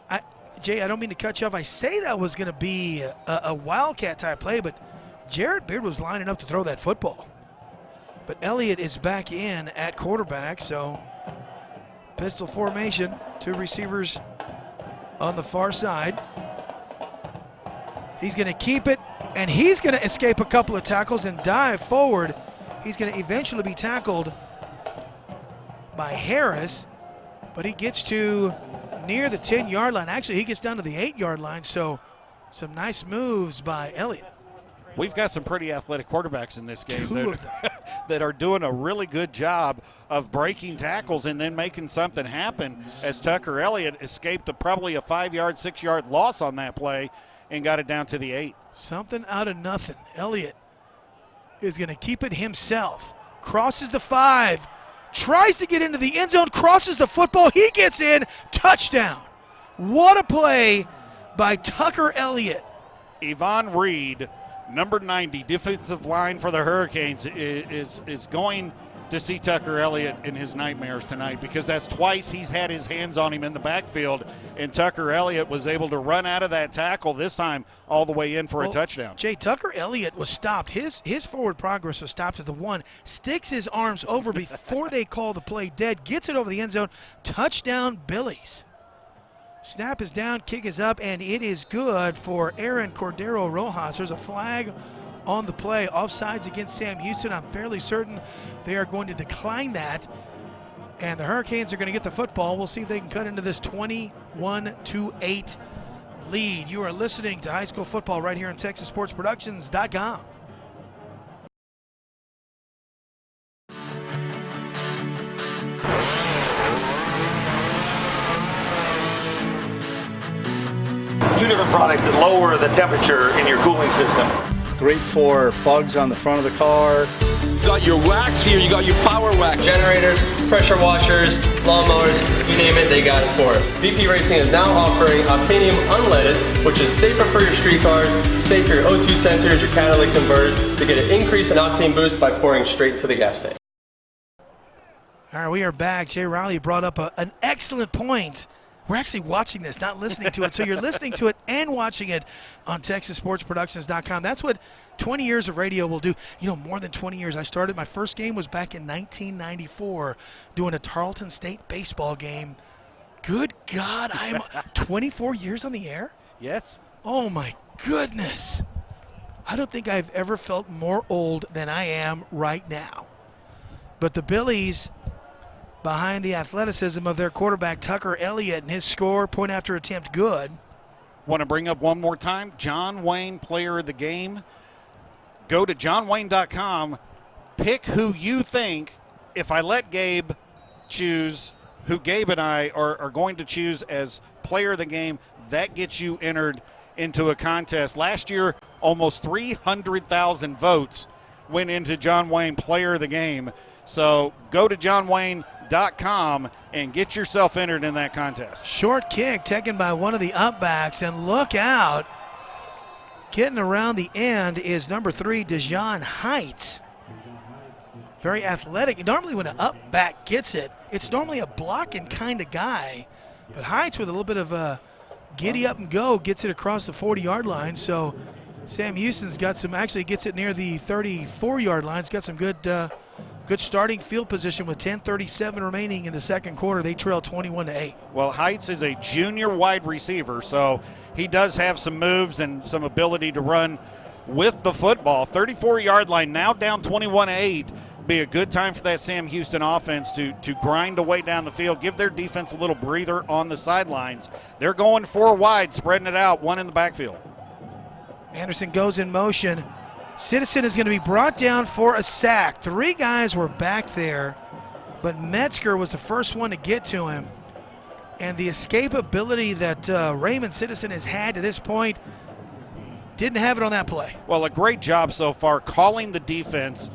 Jay, I don't mean to cut you off. I say that was going to be a wildcat type play, but Jared Beard was lining up to throw that football. But Elliott is back in at quarterback, so pistol formation, 2 receivers on the far side. He's going to keep it, and he's going to escape a couple of tackles and dive forward. He's going to eventually be tackled by Harris, but he gets to near the 10-yard line. Actually, he gets down to the 8-yard line, so some nice moves by Elliott. We've got some pretty athletic quarterbacks in this game 2 of them. that are doing a really good job of breaking tackles and then making something happen, as Tucker Elliott escaped probably a 5-yard, 6-yard loss on that play and got it down to the 8. Something out of nothing. Elliott is going to keep it himself. Crosses the 5. Tries to get into the end zone. Crosses the football. He gets in. Touchdown. What a play by Tucker Elliott. Yvonne Reed, number 90, defensive line for the Hurricanes, is going to see Tucker Elliott in his nightmares tonight, because that's twice he's had his hands on him in the backfield, and Tucker Elliott was able to run out of that tackle, this time all the way in for a touchdown. Jay, Tucker Elliott was stopped. His forward progress was stopped at the 1. Sticks his arms over before they call the play dead. Gets it over the end zone. Touchdown, Billies. Snap is down, kick is up, and it is good for Aaron Cordero Rojas. There's a flag on the play. Offsides against Sam Houston. I'm fairly certain they are going to decline that. And the Hurricanes are going to get the football. We'll see if they can cut into this 21-8 lead. You are listening to high school football right here on TexasSportsProductions.com. Two different products that lower the temperature in your cooling system. Great for bugs on the front of the car. You got your wax here, you got your power wax. Generators, pressure washers, lawnmowers, you name it, they got it for it. VP Racing is now offering Octanium Unleaded, which is safer for your street cars, safe for your O2 sensors, your catalytic converters, to get an increase in octane boost by pouring straight to the gas tank. All right, we are back. Jay Riley brought up an excellent point. We're actually watching this, not listening to it. So you're listening to it and watching it on TexasSportsProductions.com. That's what 20 years of radio will do. You know, more than 20 years. I started, my first game was back in 1994 doing a Tarleton State baseball game. Good God, I'm 24 years on the air? Yes. Oh, my goodness. I don't think I've ever felt more old than I am right now. But the Billies, behind the athleticism of their quarterback, Tucker Elliott, and his score, point after attempt, good. Want to bring up one more time, John Wayne, player of the game. Go to johnwayne.com, pick who you think, if I let Gabe choose who Gabe and I are going to choose as player of the game, that gets you entered into a contest. Last year, almost 300,000 votes went into John Wayne, player of the game. So go to johnwayne.com and get yourself entered in that contest. Short kick taken by one of the upbacks, and look out. Getting around the end is number 3, Dejon Heights. Very athletic. Normally when an upback gets it, it's normally a blocking kind of guy. But Heights, with a little bit of a giddy up and go, gets it across the 40-yard line. So Sam Houston's got some, actually gets it near the 34-yard line. It's got some good starting field position with 10:37 remaining in the second quarter. They trail 21-8. Well, Heights is a junior wide receiver, so he does have some moves and some ability to run with the football. 34-yard line, now down 21-8. Be a good time for that Sam Houston offense to grind away down the field, give their defense a little breather on the sidelines. They're going 4 wide, spreading it out, 1 in the backfield. Anderson goes in motion. Citizen is going to be brought down for a sack. 3 guys were back there, but Metzger was the first one to get to him. And the escapability that Raymond Citizen has had to this point, didn't have it on that play. Well, a great job so far calling the defense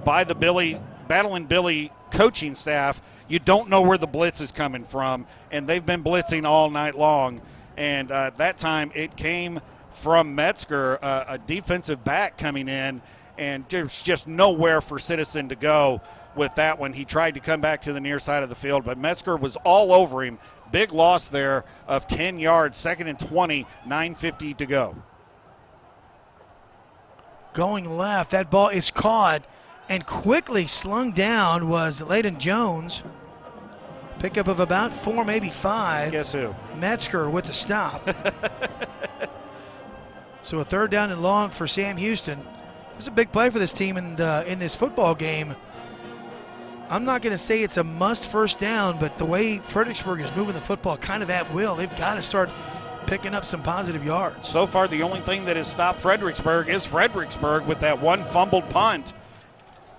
by the Battle and Billy coaching staff. You don't know where the blitz is coming from, and they've been blitzing all night long. And that time it came from Metzger, a defensive back coming in, and there's just nowhere for Citizen to go with that one. He tried to come back to the near side of the field, but Metzger was all over him. Big loss there of 10 yards, 2nd and 20, 9:50 to go. Going left, that ball is caught and quickly slung down was Layden Jones. Pickup of about 4, maybe 5. Guess who? Metzger with the stop. So a 3rd down and long for Sam Houston. It's a big play for this team in this football game. I'm not going to say it's a must first down, but the way Fredericksburg is moving the football kind of at will, they've got to start picking up some positive yards. So far, the only thing that has stopped Fredericksburg is Fredericksburg with that one fumbled punt.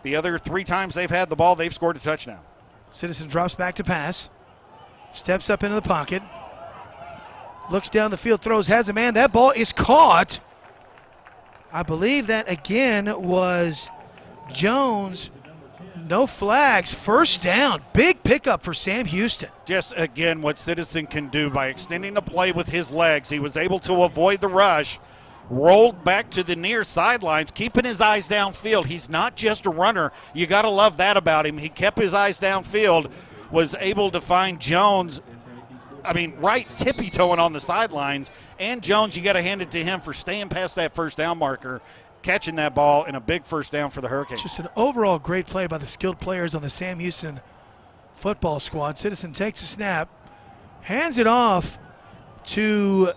The other 3 times they've had the ball, they've scored a touchdown. Citizen drops back to pass. Steps up into the pocket. Looks down the field, throws, has a man. That ball is caught. I believe that again was Jones. No flags, first down. Big pickup for Sam Houston. Just again what Citizen can do by extending the play with his legs. He was able to avoid the rush, rolled back to the near sidelines, keeping his eyes downfield. He's not just a runner. You got to love that about him. He kept his eyes downfield, was able to find Jones, right tippy-toeing on the sidelines. And Jones, you got to hand it to him for staying past that first down marker, catching that ball, and a big first down for the Hurricanes. Just an overall great play by the skilled players on the Sam Houston football squad. Citizen takes a snap, hands it off to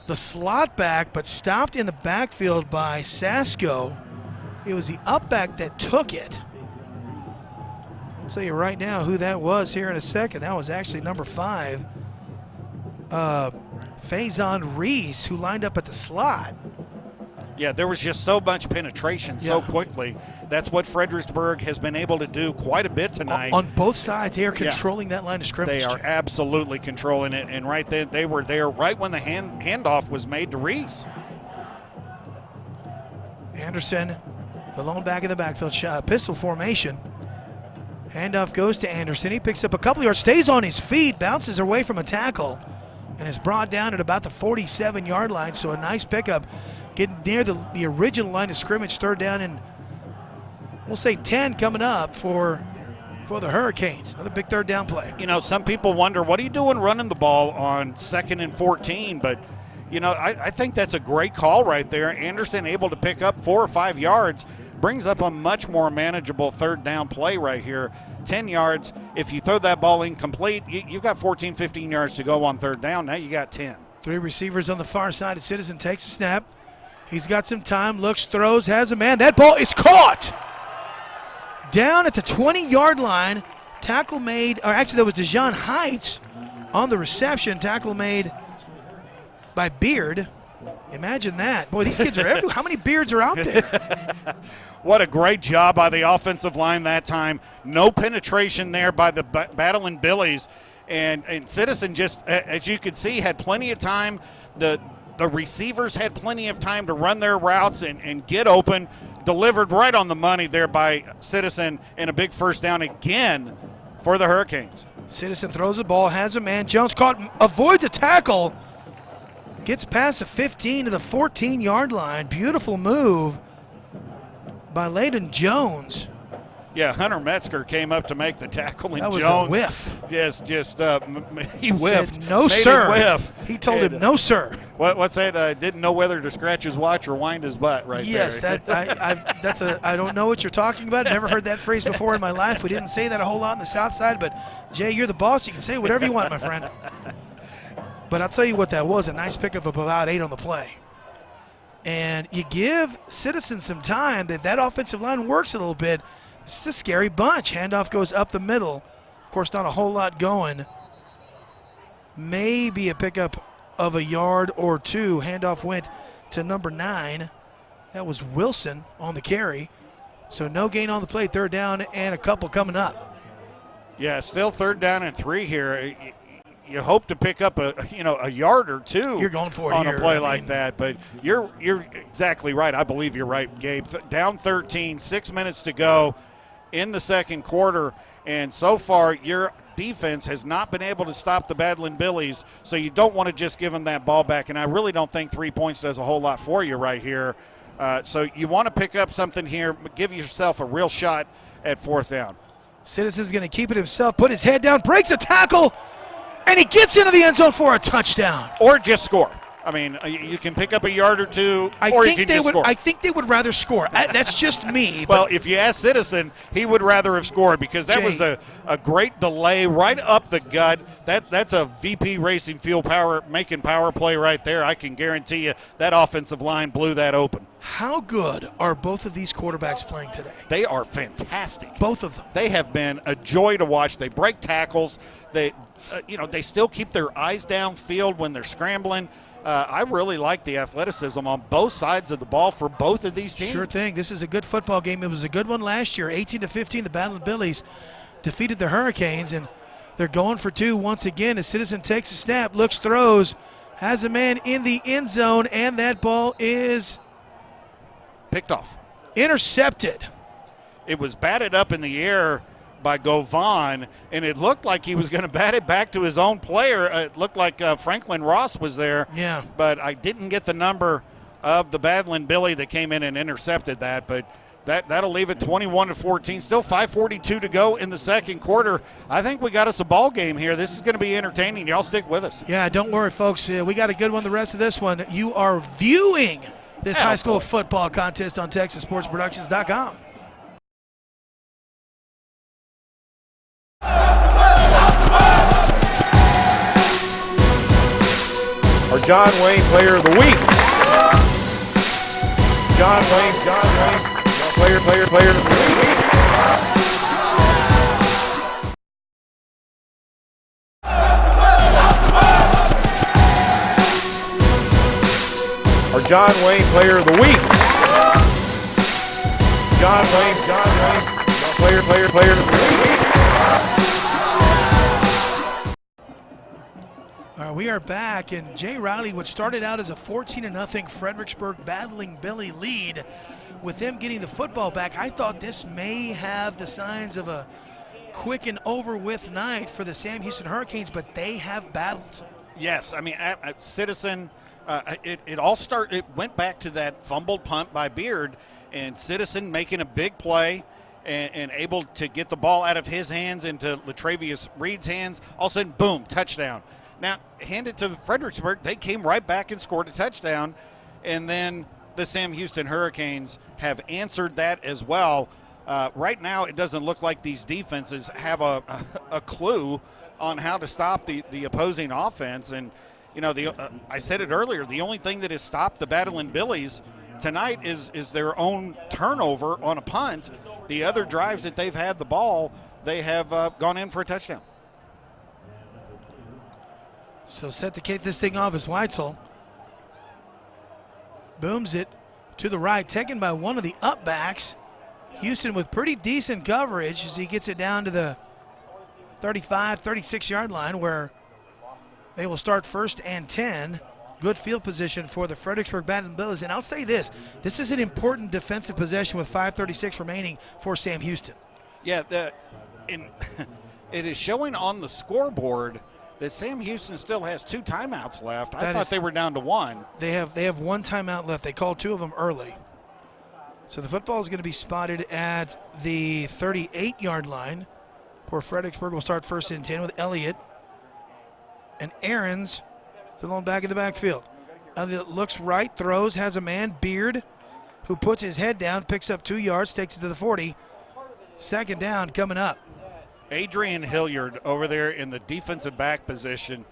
the slot back, but stopped in the backfield by Sasko. It was the up back that took it. I'll tell you right now who that was here in a second. That was actually number 5, Faison Reese, who lined up at the slot. Yeah, there was just so much penetration so quickly. That's what Fredericksburg has been able to do quite a bit tonight. On both sides, they are controlling that line of scrimmage. They are absolutely controlling it, and right then they were there right when the handoff was made to Reese. Anderson, the lone back in the backfield, pistol formation. Handoff goes to Anderson. He picks up a couple yards, stays on his feet, bounces away from a tackle, and is brought down at about the 47-yard line. So a nice pickup, getting near the original line of scrimmage. Third down and we'll say 10 coming up for the Hurricanes. Another big third down play. You know, some people wonder, what are you doing running the ball on 2nd and 14? But, you know, I think that's a great call right there. Anderson able to pick up 4 or 5 yards, brings up a much more manageable third down play right here. 10 yards. If you throw that ball incomplete, you've got 14, 15 yards to go on third down. Now you got 10. 3 receivers on the far side. Citizen takes a snap. He's got some time, looks, throws, has a man. That ball is caught down at the 20-yard line. Tackle made, or actually that was DeJohn Heights on the reception. Tackle made by Beard. Imagine that. Boy, these kids are everywhere. How many Beards are out there? What a great job by the offensive line that time. No penetration there by the Battling Billies. And Citizen just, as you could see, had plenty of time. The receivers had plenty of time to run their routes and get open. Delivered right on the money there by Citizen, and a big first down again for the Hurricanes. Citizen throws the ball, has a man. Jones caught, avoids a tackle. Gets past the 15 to the 14-yard line. Beautiful move by Layden Jones. Yeah, Hunter Metzger came up to make the tackle, and that was Jones a whiff. He whiffed. Said, no, sir. Whiff. He told him, no, sir. What's that? Didn't know whether to scratch his watch or wind his butt right yes, there. Yes, I don't know what you're talking about. Never heard that phrase before in my life. We didn't say that a whole lot on the South Side, but, Jay, you're the boss. You can say whatever you want, my friend. But I'll tell you what that was, a nice pickup of about 8 on the play. And you give Citizen some time, that offensive line works a little bit. This is a scary bunch. Handoff goes up the middle. Of course, not a whole lot going. Maybe a pickup of a yard or 2. Handoff went to number 9. That was Wilson on the carry. So no gain on the play. Third down and a couple coming up. Yeah, still third down and 3 here. You hope to pick up a yard or 2. You're going for it on here. A play like that, but you're exactly right. I believe you're right, Gabe. Down 13, 6 minutes to go in the second quarter, and so far your defense has not been able to stop the Battling Billies, so you don't want to just give them that ball back, and I really don't think 3 points does a whole lot for you right here. So you want to pick up something here, give yourself a real shot at fourth down. Citizen's going to keep it himself, put his head down, breaks a tackle, and he gets into the end zone for a touchdown. Or just score. I mean, you can pick up a yard or 2, or you can just score. I think they would rather score. That's just me. Well, if you ask Citizen, he would rather have scored because that was a great delay right up the gut. That's a VP Racing Fuel power making power play right there. I can guarantee you that offensive line blew that open. How good are both of these quarterbacks playing today? They are fantastic. Both of them. They have been a joy to watch. They break tackles. They still keep their eyes downfield when they're scrambling. I really like the athleticism on both sides of the ball for both of these teams. Sure thing. This is a good football game. It was a good one last year. 18-15, the Battling Billies defeated the Hurricanes, and they're going for 2 once again. As Citizen takes a snap, looks, throws, has a man in the end zone, and that ball is picked off. Intercepted. It was batted up in the air by Govan, and it looked like he was going to bat it back to his own player. It looked like Franklin Ross was there. Yeah. But I didn't get the number of the Battling Billy that came in and intercepted that. But that'll leave it 21-14. Still 5:42 to go in the second quarter. I think we got us a ball game here. This is going to be entertaining. Y'all stick with us. Yeah, don't worry, folks. We got a good one the rest of this one. You are viewing this high school football contest on TexasSportsProductions.com. Our John Wayne Player of the Week. John Wayne, player of the week. John Wayne Player of the Week. John Wayne, Player of the Week. All right, we are back, and Jay Riley, what started out as a 14-0 Fredericksburg Battling Billy lead, with them getting the football back, I thought this may have the signs of a quick and over-with night for the Sam Houston Hurricanes, but they have battled. Yes, I mean, Citizen, it went back to that fumbled punt by Beard, and Citizen making a big play and able to get the ball out of his hands into Latravius Reed's hands. All of a sudden, boom, touchdown. Now, hand it to Fredericksburg. They came right back and scored a touchdown, and then the Sam Houston Hurricanes have answered that as well. Right now, it doesn't look like these defenses have a clue on how to stop the opposing offense. And, you know, I said it earlier, the only thing that has stopped the Battling Billies tonight is their own turnover on a punt. The other drives that they've had the ball, they have gone in for a touchdown. So set to kick this thing off is Weitzel. Booms it to the right, taken by one of the upbacks. Houston with pretty decent coverage as he gets it down to the 35, 36-yard line, where they will start 1st and 10. Good field position for the Fredericksburg Battling Billies. And I'll say this is an important defensive possession with 5:36 remaining for Sam Houston. Yeah, it is showing on the scoreboard that Sam Houston still has 2 timeouts left. I thought they were down to 1. They have 1 timeout left. They called 2 of them early. So the football is going to be spotted at the 38-yard line, where Fredericksburg will start 1st and 10 with Elliott and Ahrens still on back in the backfield. Elliott looks right, throws, has a man, Beard, who puts his head down, picks up 2 yards, takes it to the 40. 2nd down coming up. Adrian Hilliard over there in the defensive back position.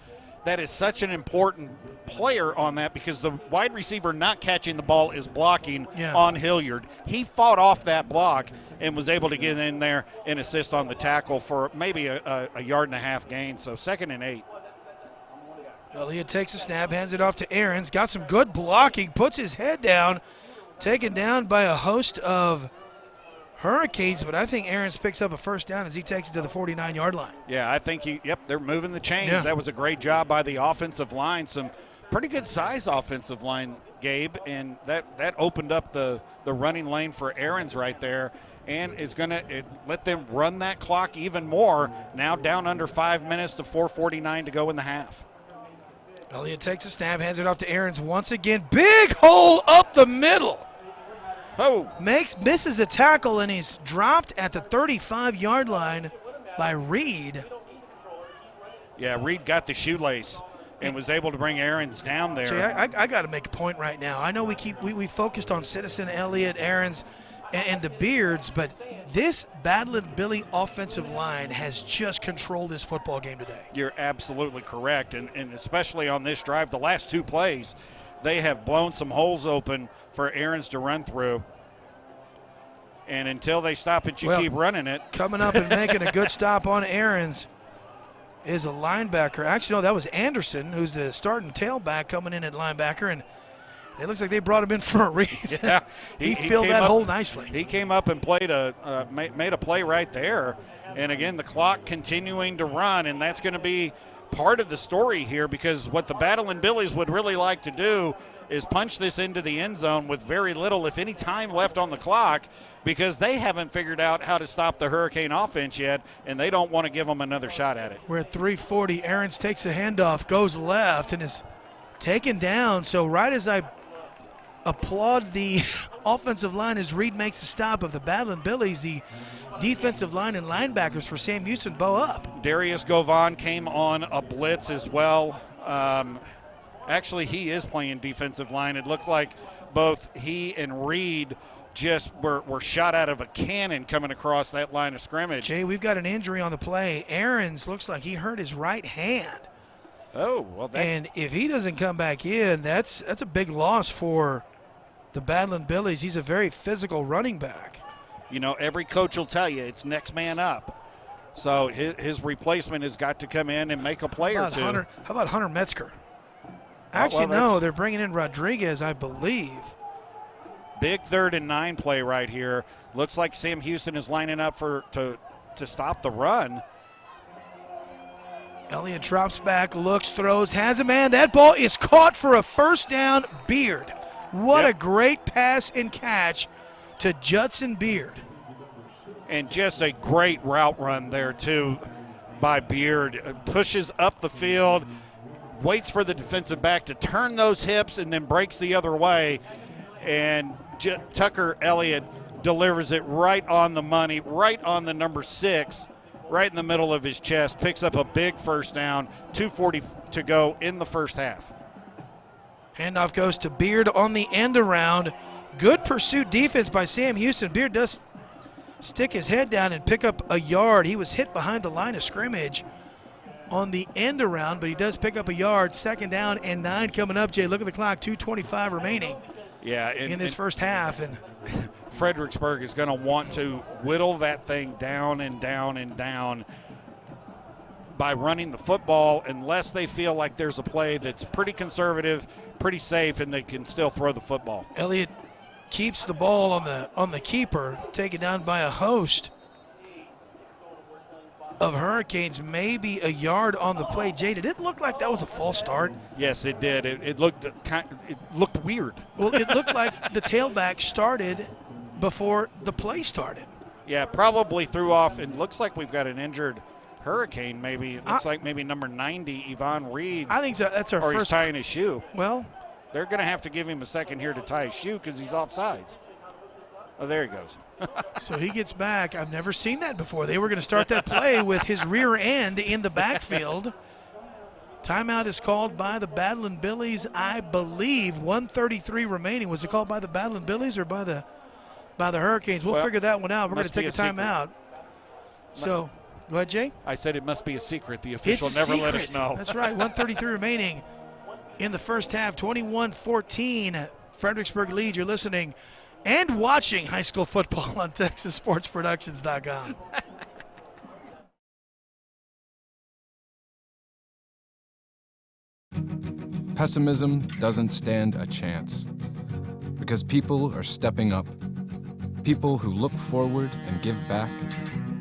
That is such an important player on that, because the wide receiver not catching the ball is blocking on Hilliard. He fought off that block and was able to get in there and assist on the tackle for maybe a yard and a half gain. So 2nd and 8. Elliott takes a snap, hands it off to Ahrens. Got some good blocking, puts his head down, taken down by a host of Hurricanes, but I think Ahrens picks up a 1st down as he takes it to the 49-yard line. Yeah, I think they're moving the chains. Yeah. That was a great job by the offensive line. Some pretty good size offensive line, Gabe, and that opened up the running lane for Ahrens right there, and it's going to let them run that clock even more. Now down under 5 minutes to 4:49 to go in the half. Elliott takes a snap, hands it off to Ahrens once again. Big hole up the middle. Oh, Misses the tackle, and he's dropped at the 35-yard line by Reed. Yeah, Reed got the shoelace and was able to bring Ahrens down there. Jay, I got to make a point right now. I know we focused on Citizen, Elliott, Ahrens, and the Beards, but this Battling Billy offensive line has just controlled this football game today. You're absolutely correct, and especially on this drive, the last 2 plays, they have blown some holes open for Ahrens to run through. And until they stop it, you keep running it. Coming up and making a good stop on Ahrens is a linebacker. Actually, no, that was Anderson, who's the starting tailback, coming in at linebacker, and it looks like they brought him in for a reason. Yeah, he filled that hole nicely. He came up and made a play right there. And again, the clock continuing to run, and that's going to be part of the story here, because what the Battling Billies would really like to do is punch this into the end zone with very little, if any, time left on the clock, because they haven't figured out how to stop the Hurricane offense yet, and they don't want to give them another shot at it. We're at 3:40. Ahrens takes a handoff, goes left, and is taken down. So right as I applaud the offensive line as Reed makes the stop of the Battling Billies, the defensive line and linebackers for Sam Houston bow up. Darius Govan came on a blitz as well. Actually, he is playing defensive line. It looked like both he and Reed just were shot out of a cannon coming across that line of scrimmage. Jay, we've got an injury on the play. Ahrens looks like he hurt his right hand. Oh, well. And if he doesn't come back in, that's a big loss for the Battling Billies. He's a very physical running back. You know, every coach will tell you it's next man up. So his replacement has got to come in and make a play or two. How about Hunter Metzger? Actually, well, no, they're bringing in Rodriguez, I believe. Big 3rd and 9 play right here. Looks like Sam Houston is lining up to stop the run. Elliott drops back, looks, throws, has a man. That ball is caught for a first down. Beard. What a great pass and catch to Judson Beard. And just a great route run there, too, by Beard. Pushes up the field, waits for the defensive back to turn those hips, and then breaks the other way. And Tucker Elliott delivers it right on the money, right on the number 6, right in the middle of his chest. Picks up a big first down, 2:40 to go in the first half. Handoff goes to Beard on the end around. Good pursuit defense by Sam Houston. Beard does stick his head down and pick up a yard. He was hit behind the line of scrimmage on the end around, but he does pick up a yard. 2nd down and 9 coming up, Jay. Look at the clock, 2:25 remaining in this first half. And Fredericksburg is going to want to whittle that thing down and down and down by running the football unless they feel like there's a play that's pretty conservative, pretty safe, and they can still throw the football. Elliott keeps the ball on the keeper, taken down by a host of Hurricanes, maybe a yard on the play. Jay, did it look like that was a false start? Yes, it did. It looked weird. Well, it looked like the tailback started before the play started. Yeah, probably threw off, and looks like we've got an injured Hurricane. Maybe it looks like maybe number 90, Yvonne Reed. I think that's our or first. He's tying his shoe. Well, they're going to have to give him a second here to tie his shoe because he's offsides. Oh, there he goes. So he gets back. I've never seen that before. They were going to start that play with his rear end in the backfield. Timeout is called by the Battling Billies, I believe. 1:33 remaining. Was it called by the Battling Billies or by the Hurricanes? We'll figure that one out. We're going to take a timeout. So, go ahead, Jay. I said it must be a secret. The official never let us know. That's right. 1:33 remaining in the first half. 21-14. Fredericksburg lead. You're listening and watching high school football on TexasSportsProductions.com. Pessimism doesn't stand a chance because people are stepping up. People who look forward and give back.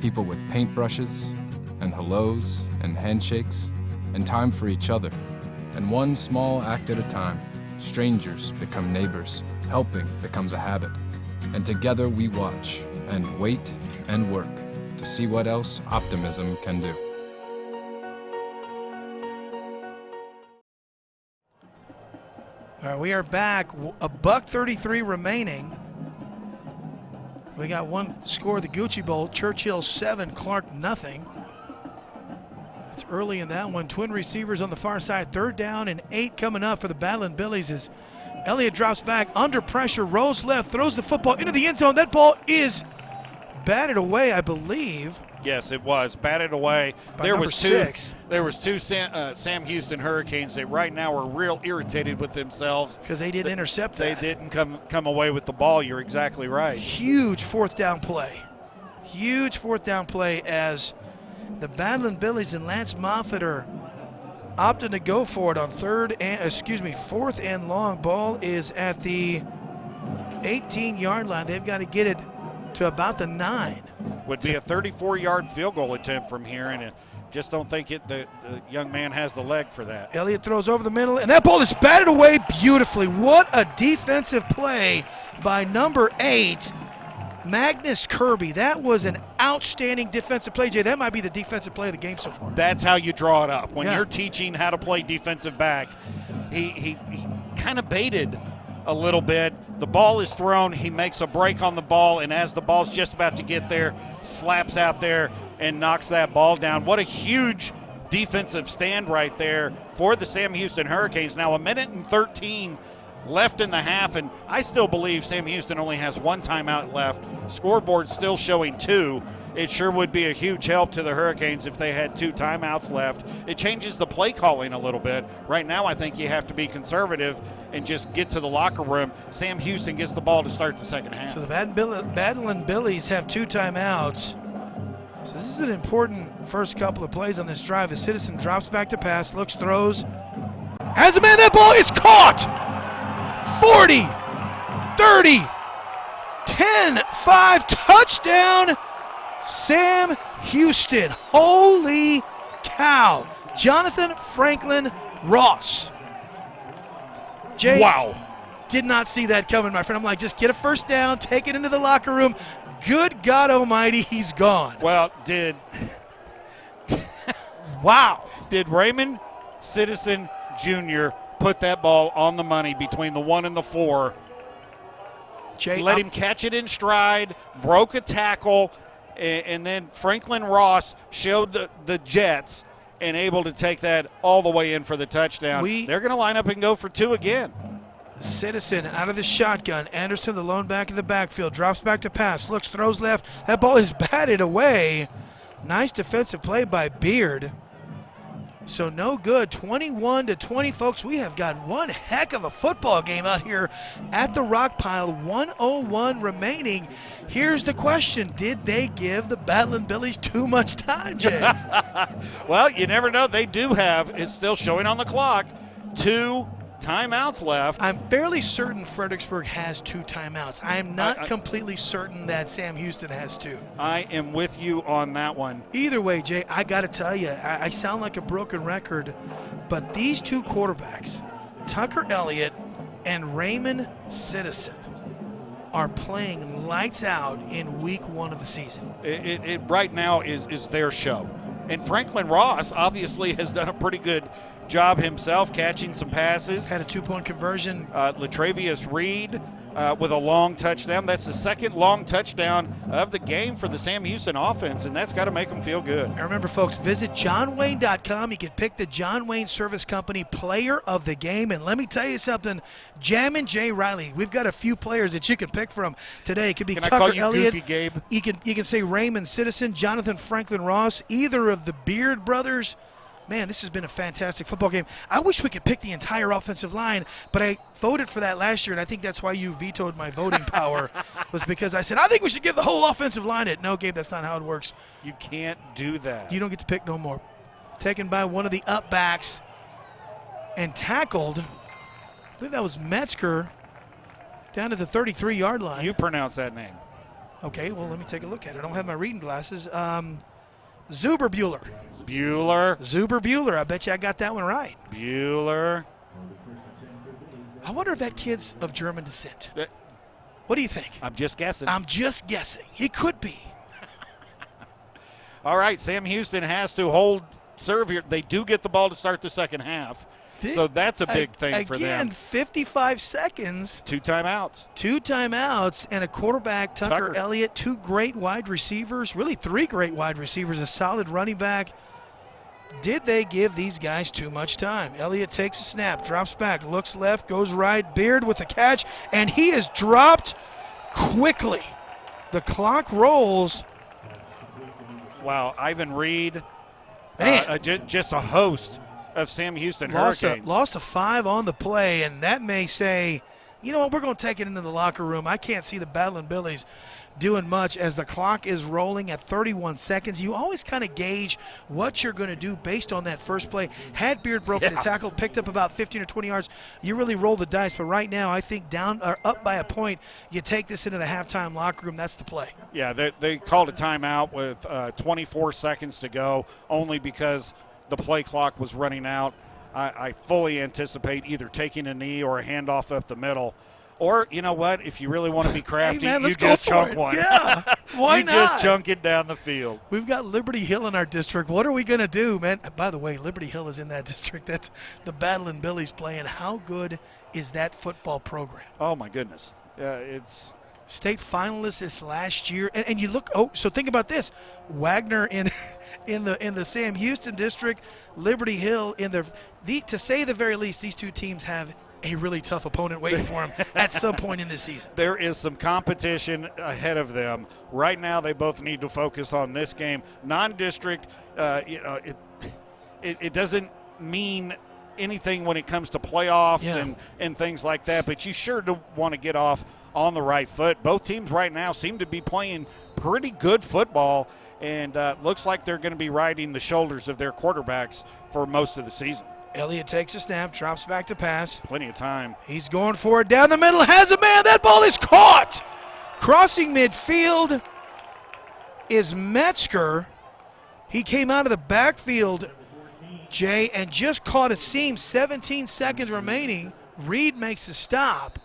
People with paintbrushes and hellos and handshakes and time for each other. And one small act at a time, strangers become neighbors. Helping becomes a habit. And together we watch and wait and work to see what else optimism can do. All right, we are back. $1:33 remaining. We got one score of the Gucci Bowl. Churchill 7, Clark nothing. It's early in that one. Twin receivers on the far side. 3rd down and 8 coming up for the Battling Billies as Elliott drops back under pressure, rolls left, throws the football into the end zone. That ball is batted away, I believe. Yes, it was batted away. There was two Sam Houston Hurricanes that right now are real irritated with themselves because they didn't intercept that. They didn't come away with the ball. You're exactly right. Huge 4th down play. Huge 4th down play as the Battling Billies and Lance Moffitt are opting to go for it on 4th and long. Ball is at the 18-yard line. They've got to get it to about the 9. Would be a 34-yard field goal attempt from here, and just don't think the young man has the leg for that. Elliott throws over the middle, and that ball is batted away beautifully. What a defensive play by number 8, Magnus Kirby. That was an outstanding defensive play, Jay. That might be the defensive play of the game so far. That's how you draw it up. When you're teaching how to play defensive back, he kind of baited a little bit. The ball is thrown. He makes a break on the ball, and as the ball's just about to get there, slaps out there and knocks that ball down. What a huge defensive stand right there for the Sam Houston Hurricanes. Now 1:13 left in the half, and I still believe Sam Houston only has 1 timeout left. Scoreboard still showing 2. It sure would be a huge help to the Hurricanes if they had 2 timeouts left. It changes the play calling a little bit. Right now I think you have to be conservative and just get to the locker room. Sam Houston gets the ball to start the second half. So the Battling Billies have 2 timeouts. So this is an important first couple of plays on this drive. As Citizen drops back to pass, looks, throws, As a man, that ball is caught. 40, 30, 10, 5, touchdown, Sam Houston. Holy cow. Jonathan Franklin Ross. Jay, Wow. did not see that coming, my friend. I'm like, just get a first down, take it into the locker room. Good God almighty, he's gone. Well, Wow. did Raymond Citizen Jr. put that ball on the money between the 1 and the 4? Jay, Let him catch it in stride, broke a tackle, and then Franklin Ross showed the Jets and able to take that all the way in for the touchdown. They're going to line up and go for 2 again. Citizen out of the shotgun. Anderson, the lone back in the backfield, drops back to pass, looks, throws left. That ball is batted away. Nice defensive play by Beard. So no good. 21-20, folks. We have got one heck of a football game out here at the Rock Pile. 1:01 remaining. Here's the question. Did they give the Battling Billies too much time, Jay? Well, you never know. They do have, it's still showing on the clock, 2 timeouts left. I'm fairly certain Fredericksburg has 2 timeouts. I am not completely certain that Sam Houston has 2. I am with you on that one. Either way, Jay, I got to tell you, I sound like a broken record, but these 2 quarterbacks, Tucker Elliott and Raymond Citizen, are playing lights out in week 1 of the season. It right now is their show. And Franklin Ross obviously has done a pretty good job himself, catching some passes. Had a 2-point conversion. Latravius Reed with a long touchdown. That's the second long touchdown of the game for the Sam Houston offense, and that's got to make them feel good. And remember, folks, visit johnwayne.com. You can pick the John Wayne Service Company Player of the Game. And let me tell you something, Jammin' J. Riley, we've got a few players that you can pick from today. It could be Can Tucker I call you Elliott. Goofy Gabe? You can say Raymond Citizen, Jonathan Franklin Ross, either of the Beard brothers. Man, this has been a fantastic football game. I wish we could pick the entire offensive line, but I voted for that last year, and I think that's why you vetoed my voting power, was because I said, I think we should give the whole offensive line it. No, Gabe, that's not how it works. You can't do that. You don't get to pick no more. Taken by one of the up backs and tackled, I believe that was Metzger, down to the 33-yard line. You pronounce that name. Okay, well, let me take a look at it. I don't have my reading glasses. Zuber Bueller. I bet you I got that one right. Bueller. I wonder if that kid's of German descent. What do you think? I'm just guessing. He could be. All right, Sam Houston has to hold serve here. They do get the ball to start the second half. So that's a big thing for them. Again, 55 seconds. 2 timeouts. 2 timeouts and a quarterback, Tucker Elliott, 2 great wide receivers, really 3 great wide receivers, a solid running back. Did they give these guys too much time? Elliott takes a snap, drops back, looks left, goes right. Beard with the catch, and he is dropped quickly. The clock rolls. Wow, Ivan Reed, Man. just a host of Sam Houston Hurricanes. Lost a 5 on the play, and that may say, you know what, we're going to take it into the locker room. I can't see the Battling Billies doing much as the clock is rolling at 31 seconds. You always kind of gauge what you're going to do based on that first play. Had Beard broken the tackle, picked up about 15 or 20 yards, you really roll the dice. But right now, I think down or up by a point, you take this into the halftime locker room. That's the play. Yeah, they called a timeout with 24 seconds to go, only because the play clock was running out. I fully anticipate either taking a knee or a handoff up the middle. Or, you know what, if you really want to be crafty, hey man, you just chunk one. Yeah, why you not? just chunk it down the field. We've got Liberty Hill in our district. What are we going to do, man? By the way, Liberty Hill is in that district. That's the Battling Billies playing. How good is that football program? Oh, my goodness. It's state finalists this last year. And you look, so think about this. Wagner in the Sam Houston district, Liberty Hill in to say the very least, these 2 teams have a really tough opponent waiting for them at some point in this season. There is some competition ahead of them. Right now, they both need to focus on this game. Non-district, it doesn't mean anything when it comes to playoffs and things like that, but you sure do want to get off on the right foot. Both teams right now seem to be playing pretty good football, and looks like they're going to be riding the shoulders of their quarterbacks for most of the season. Elliott takes a snap, drops back to pass. Plenty of time. He's going for it down the middle, has a man. That ball is caught. Crossing midfield is Metzger. He came out of the backfield, Jay, and just caught a seam. 17 seconds remaining. Reed makes a stop.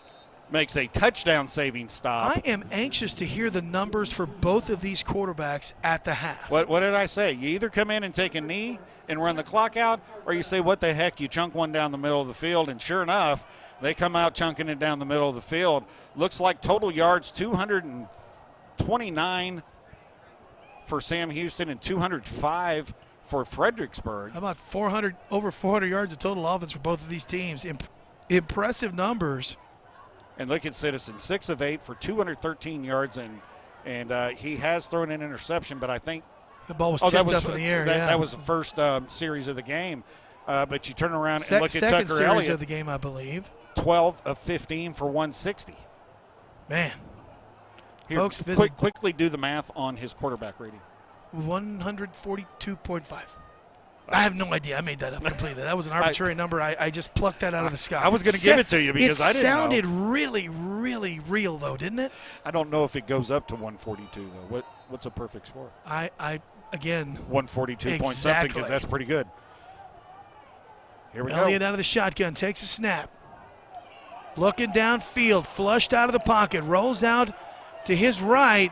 Makes a touchdown-saving stop. I am anxious to hear the numbers for both of these quarterbacks at the half. What did I say? You either come in and take a knee and run the clock out, or you say, what the heck, you chunk one down the middle of the field. And sure enough, they come out chunking it down the middle of the field. Looks like total yards 229 for Sam Houston and 205 for Fredericksburg. How about over 400 yards of total offense for both of these teams? Impressive numbers. And look at Citizen, 6 of 8 for 213 yards, and he has thrown an interception, but I think the ball was tipped up in the air. That was the first series of the game. But you turn around and look at second Tucker series Elliott. of the game, I believe. 12 of 15 for 160. Man. Here, Folks, quickly do the math on his quarterback rating. 142.5. I have no idea. I made that up completely. That was an arbitrary number. I just plucked that out of the sky. I was going to give it to you because I didn't know. It sounded really, really real, though, didn't it? I don't know if it goes up to 142, though. What's a perfect score? Again. 142 point something, because that's pretty good. Here we go. Elliott out of the shotgun, takes a snap. Looking downfield, flushed out of the pocket, rolls out to his right,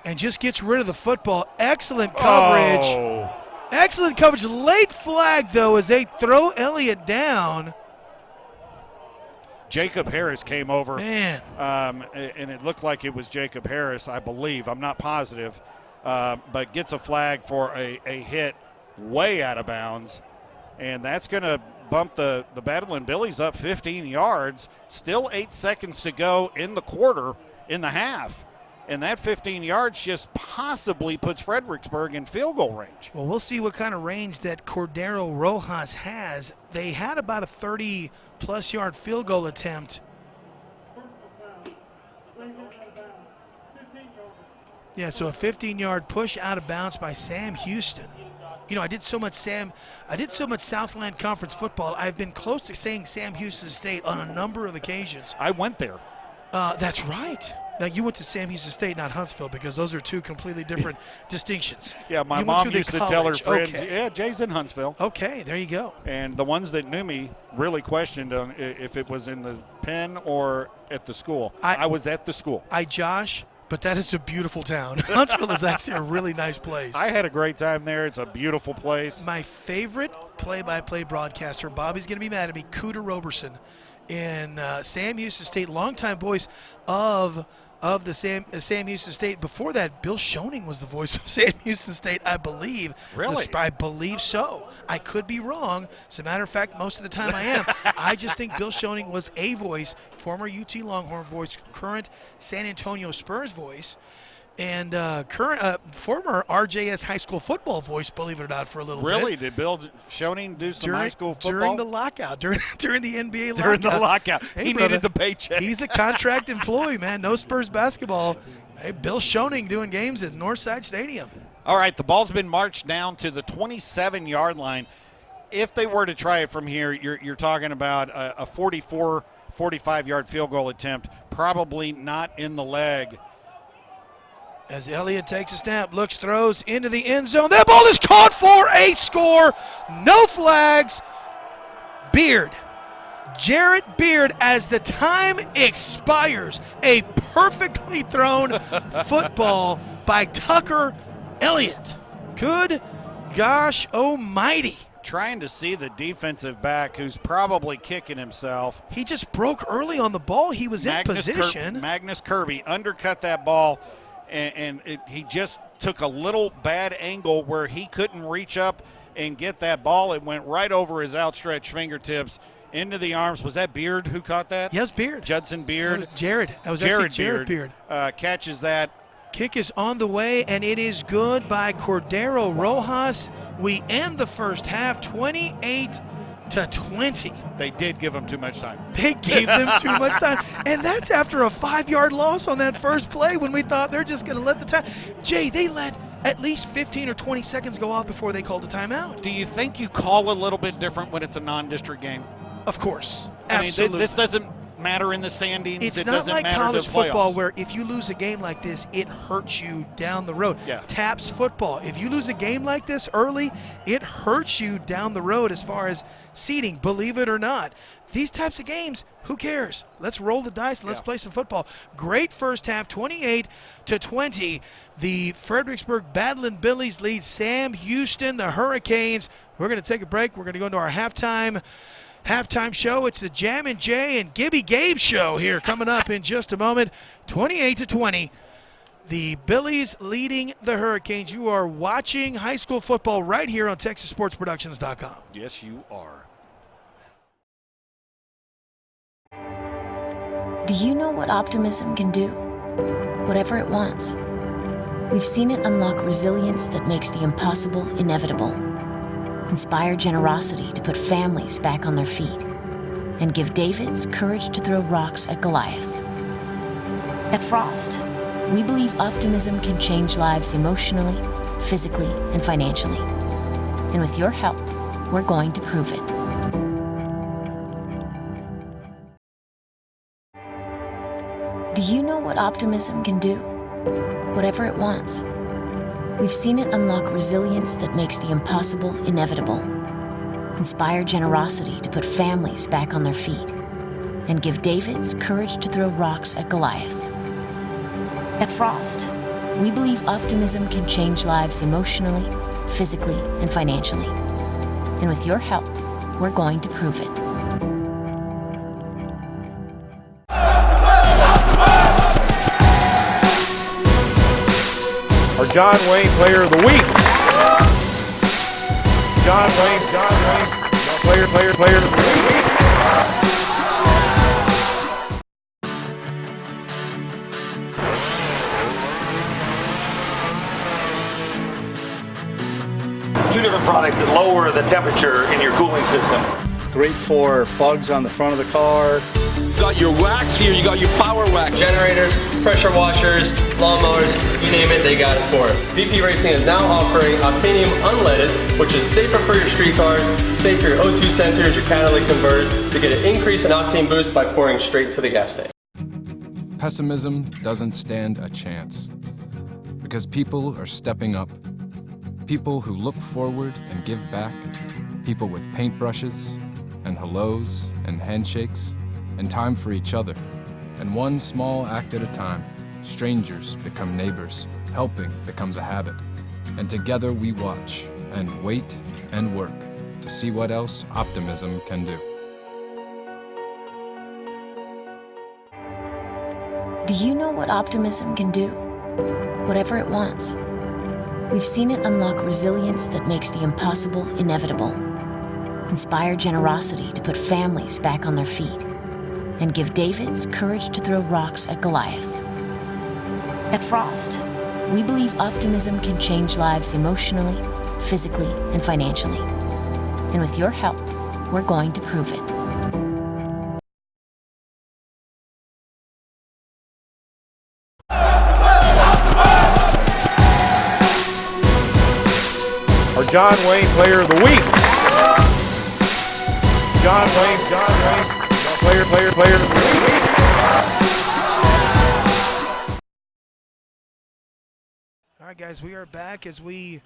and just gets rid of the football. Excellent coverage. Oh. Excellent coverage. Late flag, though, as they throw Elliott down. Jacob Harris came over. Man. And it looked like it was Jacob Harris, I believe. I'm not positive. But gets a flag for a hit way out of bounds. And that's going to bump the Battling Billies up 15 yards. Still 8 seconds to go in the quarter, in the half. And that 15 yards just possibly puts Fredericksburg in field goal range. Well, we'll see what kind of range that Cordero Rojas has. They had about a 30-plus yard field goal attempt. Yeah, so a 15-yard push out of bounds by Sam Houston. You know, I did so much Southland Conference football. I've been close to saying Sam Houston State on a number of occasions. I went there. That's right. Now, you went to Sam Houston State, not Huntsville, because those are two completely different distinctions. Yeah, my mom used to tell her friends, okay. Yeah, Jay's in Huntsville. Okay, there you go. And the ones that knew me really questioned if it was in the pen or at the school. I was at the school. Josh, but that is a beautiful town. Huntsville is actually a really nice place. I had a great time there. It's a beautiful place. My favorite play-by-play broadcaster, Bobby's going to be mad at me, Cooter Roberson, in Sam Houston State, longtime voice of the Sam Houston State. Before that, Bill Schoening was the voice of Sam Houston State, I believe. Really? I believe so. I could be wrong. As a matter of fact, most of the time I am. I just think Bill Schoening was a voice, former UT Longhorn voice, current San Antonio Spurs voice, and former RJS high school football voice, believe it or not, for a little bit. Really? Did Bill Schoening do some high school football? During the lockout, during the NBA lockout. During the lockout. Hey, he brother, needed the paycheck. He's a contract employee, man. No Spurs basketball. Hey, Bill Schoening doing games at Northside Stadium. All right, the ball's been marched down to the 27-yard line. If they were to try it from here, you're talking about a 44, 45-yard field goal attempt, probably not in the leg. As Elliott takes a snap, looks, throws into the end zone. That ball is caught for a score. No flags. Beard. Jarrett Beard, as the time expires. A perfectly thrown football by Tucker Elliott. Good gosh almighty. Trying to see the defensive back who's probably kicking himself. He just broke early on the ball. He was in position. Magnus Kirby undercut that ball. And he just took a little bad angle where he couldn't reach up and get that ball. It went right over his outstretched fingertips into the arms. Was that Beard who caught that? Yes, Beard. Judson Beard. No, Jared. That was Jared Beard. Catches that. Kick is on the way, and it is good by Cordero Rojas. We end the first half 28-20. They did give him too much time. They gave them too much time. And that's after a 5-yard loss on that first play when we thought they're just going to let the time. Jay, they let at least 15 or 20 seconds go off before they called a timeout. Do you think you call a little bit different when it's a non-district game? Of course. Absolutely. Absolutely. This doesn't matter in the standings. It's it not doesn't like matter college to football playoffs. where if you lose a game like this, it hurts you down the road. Yeah. TAPS football, if you lose a game like this early, it hurts you down the road as far as seeding, believe it or not. These types of games, who cares? Let's roll the dice and let's play some football. Great first half, 28-20. The Fredericksburg Badland Billies lead Sam Houston, the Hurricanes. We're going to take a break. We're going to go into our halftime show. It's the Jam and Jay and Gibby Gabe show here coming up in just a moment. 28-20. The Billies leading the Hurricanes. You are watching high school football right here on TexasSportsProductions.com. Yes, you are. Do you know what optimism can do? Whatever it wants. We've seen it unlock resilience that makes the impossible inevitable, inspire generosity to put families back on their feet, and give Davids courage to throw rocks at Goliaths. At Frost, we believe optimism can change lives emotionally, physically, and financially. And with your help, we're going to prove it. Do you know what optimism can do? Whatever it wants. We've seen it unlock resilience that makes the impossible inevitable, inspire generosity to put families back on their feet, and give Davids courage to throw rocks at Goliaths. At Frost, we believe optimism can change lives emotionally, physically, and financially. And with your help, we're going to prove it. Our John Wayne Player of the Week. John Wayne, Player of the Week. Two different products that lower the temperature in your cooling system. Great for bugs on the front of the car. You got your wax here, you got your power wax. Generators, pressure washers, lawnmowers, you name it, they got it for it. VP Racing is now offering Octanium Unleaded, which is safer for your street cars, safe for your O2 sensors, your catalytic converters, to get an increase in octane boost by pouring straight to the gas tank. Pessimism doesn't stand a chance. Because people are stepping up. People who look forward and give back. People with paintbrushes and hellos and handshakes and time for each other. And one small act at a time, strangers become neighbors. Helping becomes a habit. And together we watch and wait and work to see what else optimism can do. Do you know what optimism can do? Whatever it wants. We've seen it unlock resilience that makes the impossible inevitable, inspire generosity to put families back on their feet, and give Davids courage to throw rocks at Goliaths. At Frost, we believe optimism can change lives emotionally, physically, and financially. And with your help, we're going to prove it. Our John Wayne Player of the Week. John Wayne, Player of the Week. All right, guys, we are back as we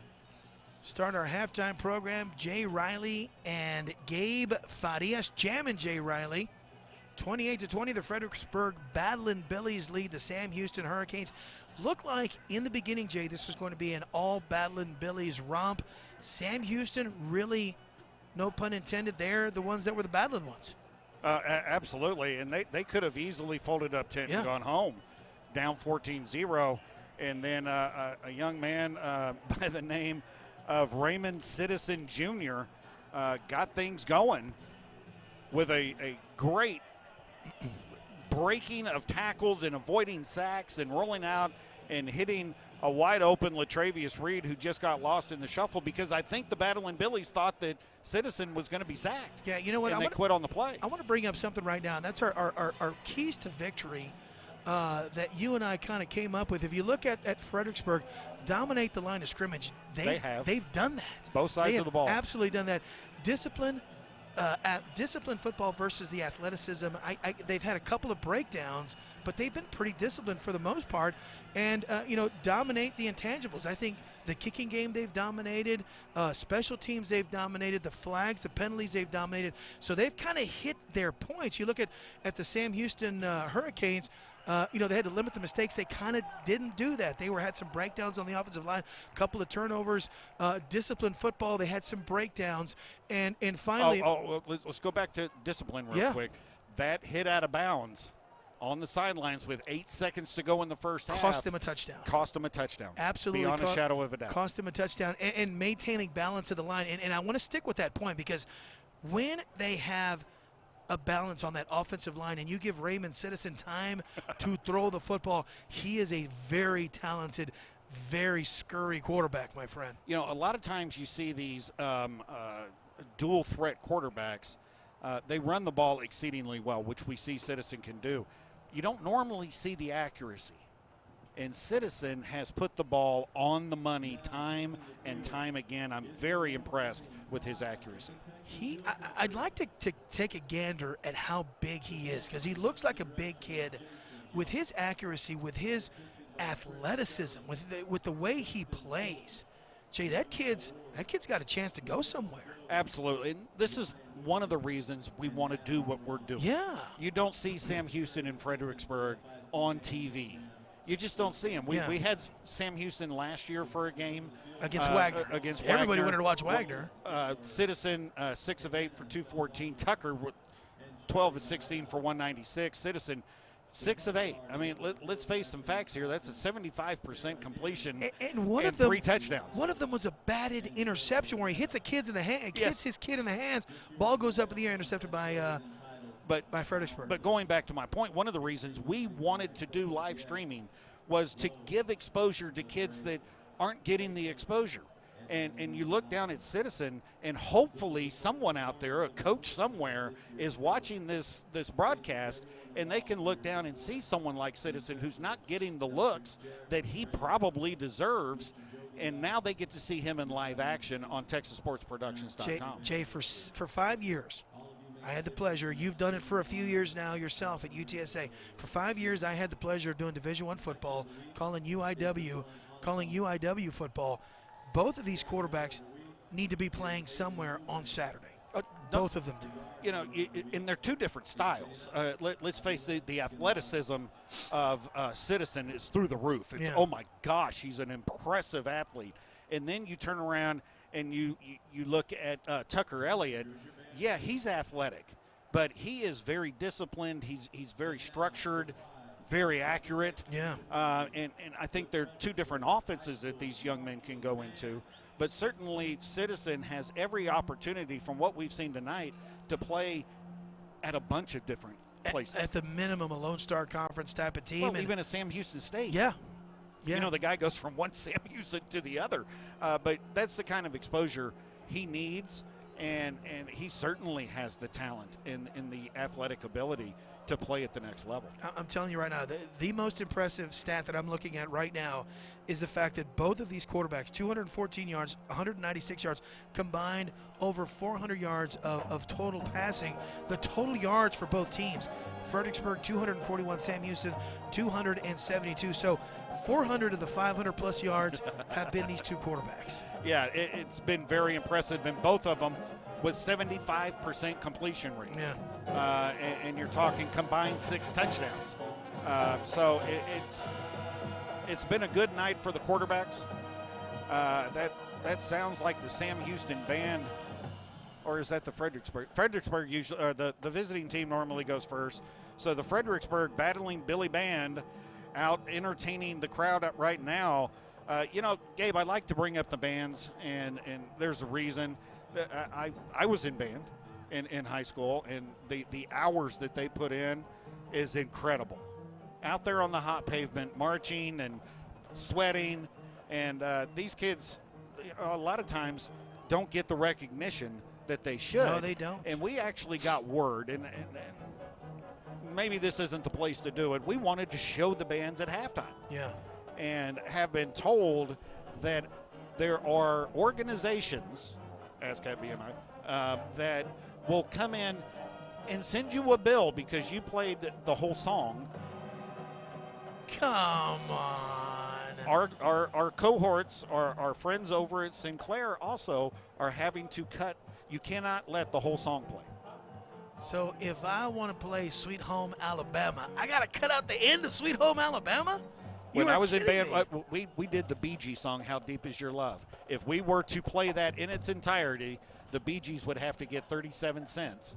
start our halftime program. Jay Riley and Gabe Farias, Jam and Jay Riley. 28-20, the Fredericksburg Badland Billies lead the Sam Houston Hurricanes. Looked like in the beginning, Jay, this was going to be an all Badland Billies romp. Sam Houston really, no pun intended, they're the ones that were the Badland ones. Absolutely, and they could have easily folded up 10 and gone home, down 14-0. And then a young man by the name of Raymond Citizen Jr. Got things going with a great breaking of tackles and avoiding sacks and rolling out and hitting a wide open Latravius Reed, who just got lost in the shuffle, because I think the Badland Billies thought that Citizen was going to be sacked. Yeah, you know what? And they quit on the play. I want to bring up something right now, and that's our keys to victory that you and I kind of came up with. If you look at Fredericksburg, dominate the line of scrimmage. They've done that. Both sides of the ball. Absolutely done that. Discipline football versus the athleticism. They've had a couple of breakdowns, but they've been pretty disciplined for the most part, and dominate the intangibles. I think the kicking game they've dominated, special teams they've dominated, the flags, the penalties they've dominated. So they've kind of hit their points. You look at the Sam Houston Hurricanes. They had to limit the mistakes. They kind of didn't do that. They had some breakdowns on the offensive line, a couple of turnovers, disciplined football. They had some breakdowns, and finally. Let's go back to discipline real quick. That hit out of bounds on the sidelines with 8 seconds to go in the first half. Cost them a touchdown. Absolutely. Beyond a shadow of a doubt. Cost them a touchdown, and maintaining balance of the line. And I want to stick with that point, because when they have a balance on that offensive line and you give Raymond Citizen time to throw the football, he is a very talented, very scurry quarterback, my friend. A lot of times you see these dual threat quarterbacks. They run the ball exceedingly well, which we see Citizen can do. You don't normally see the accuracy. And Citizen has put the ball on the money time and time again. I'm very impressed with his accuracy. I'd like to take a gander at how big he is, because he looks like a big kid. With his accuracy, with his athleticism, with the way he plays. Jay, that kid's got a chance to go somewhere. Absolutely. And this is one of the reasons we want to do what we're doing. Yeah. You don't see Sam Houston in Fredericksburg on TV. You just don't see him. We had Sam Houston last year for a game against Wagner. Everybody wanted to watch Wagner. Citizen 6 of 8 for 214. Tucker 12 of 16 for 196. Citizen 6 of 8. I mean, let's face some facts here. That's a 75% completion and one of them, 3 touchdowns. One of them was a batted interception where he hits a kid in the hand, hits his kid in the hands. Ball goes up in the air, intercepted by Fredericksburg. But going back to my point, one of the reasons we wanted to do live streaming was to give exposure to kids that aren't getting the exposure. And you look down at Citizen, and hopefully someone out there, a coach somewhere, is watching this broadcast, and they can look down and see someone like Citizen who's not getting the looks that he probably deserves. And now they get to see him in live action on TexasSportsProductions.com. Jay, for 5 years, I had the pleasure. You've done it for a few years now yourself at UTSA. For 5 years, I had the pleasure of doing Division I football, calling UIW football. Both of these quarterbacks need to be playing somewhere on Saturday. Both of them do. And they're two different styles. Let's face it, the athleticism of Citizen is through the roof. It's, oh, my gosh, he's an impressive athlete. And then you turn around and you look at Tucker Elliott. Yeah, he's athletic, but he is very disciplined. He's very structured, very accurate. Yeah. And I think there are two different offenses that these young men can go into. But certainly Citizen has every opportunity, from what we've seen tonight, to play at a bunch of different places. At the minimum, a Lone Star Conference type of team. Well, even a Sam Houston State. Yeah. The guy goes from one Sam Houston to the other. But that's the kind of exposure he needs. And he certainly has the talent and the athletic ability to play at the next level. I'm telling you right now, the most impressive stat that I'm looking at right now is the fact that both of these quarterbacks, 214 yards, 196 yards, combined over 400 yards of total passing. The total yards for both teams, Fredericksburg 241, Sam Houston 272. So 400 of the 500-plus yards have been these two quarterbacks. Yeah, it's been very impressive, and both of them with 75% completion rates. Yeah. And you're talking combined 6 touchdowns. So it's been a good night for the quarterbacks. That sounds like the Sam Houston band, or is that the Fredericksburg? Fredericksburg usually, the visiting team normally goes first. So the Fredericksburg Battling Billy Band out entertaining the crowd right now. Gabe, I like to bring up the bands, and there's a reason. I was in band in high school, and the hours that they put in is incredible. Out there on the hot pavement, marching and sweating, and these kids, a lot of times, don't get the recognition that they should. No, they don't. And we actually got word, and maybe this isn't the place to do it. We wanted to show the bands at halftime. Yeah. And have been told that there are organizations, ASCAP BMI, that will come in and send you a bill because you played the whole song. Come on. Our cohorts, our friends over at Sinclair also are having to cut. You cannot let the whole song play. So if I want to play Sweet Home Alabama, I got to cut out the end of Sweet Home Alabama? When I was in band, we did the Bee Gees song, How Deep Is Your Love. If we were to play that in its entirety, the Bee Gees would have to get 37 cents.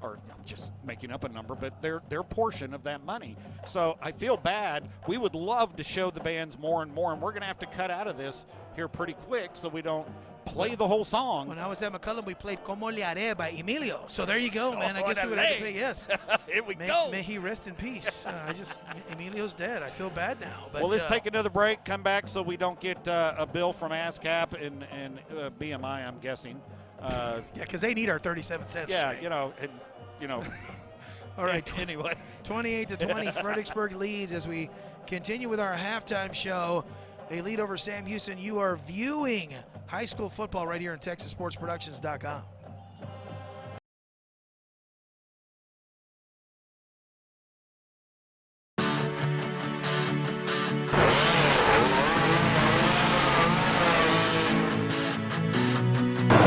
Or I'm just making up a number, but their portion of that money. So I feel bad. We would love to show the bands more and more, and we're going to have to cut out of this here pretty quick so we don't play the whole song. When I was at McCullum, we played Como Le Haré by Emilio. So there you go, man. I guess we would have to play, yes. Here we go. May he rest in peace. Emilio's dead. I feel bad now. But, well, let's take another break, come back so we don't get a bill from ASCAP and BMI, I'm guessing. Yeah, because they need our 37 cents. Yeah, straight. All right. Anyway. 28-20, Fredericksburg leads as we continue with our halftime show. They lead over Sam Houston. You are viewing high school football right here on TexasSportsProductions.com.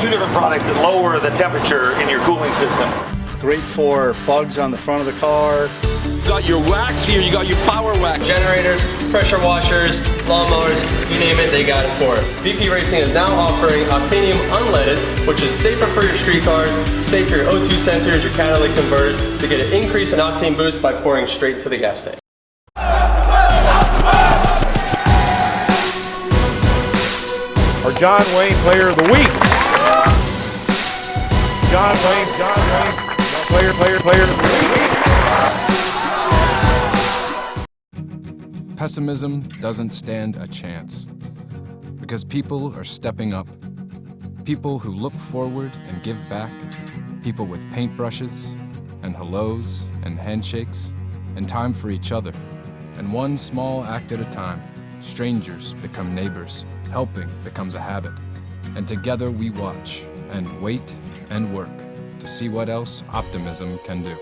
Two different products that lower the temperature in your cooling system. Great for bugs on the front of the car. You got your wax here, you got your power wax. Generators, pressure washers, lawnmowers, you name it, they got it for it. VP Racing is now offering Octanium Unleaded, which is safer for your street cars, safe for your O2 sensors, your catalytic converters, to get an increase in octane boost by pouring straight to the gas tank. Our John Wayne Player of the Week. John Wayne, player of the week. Pessimism doesn't stand a chance because people are stepping up. People who look forward and give back. People with paintbrushes and hellos and handshakes and time for each other. And one small act at a time, strangers become neighbors. Helping becomes a habit. And together we watch and wait and work to see what else optimism can do.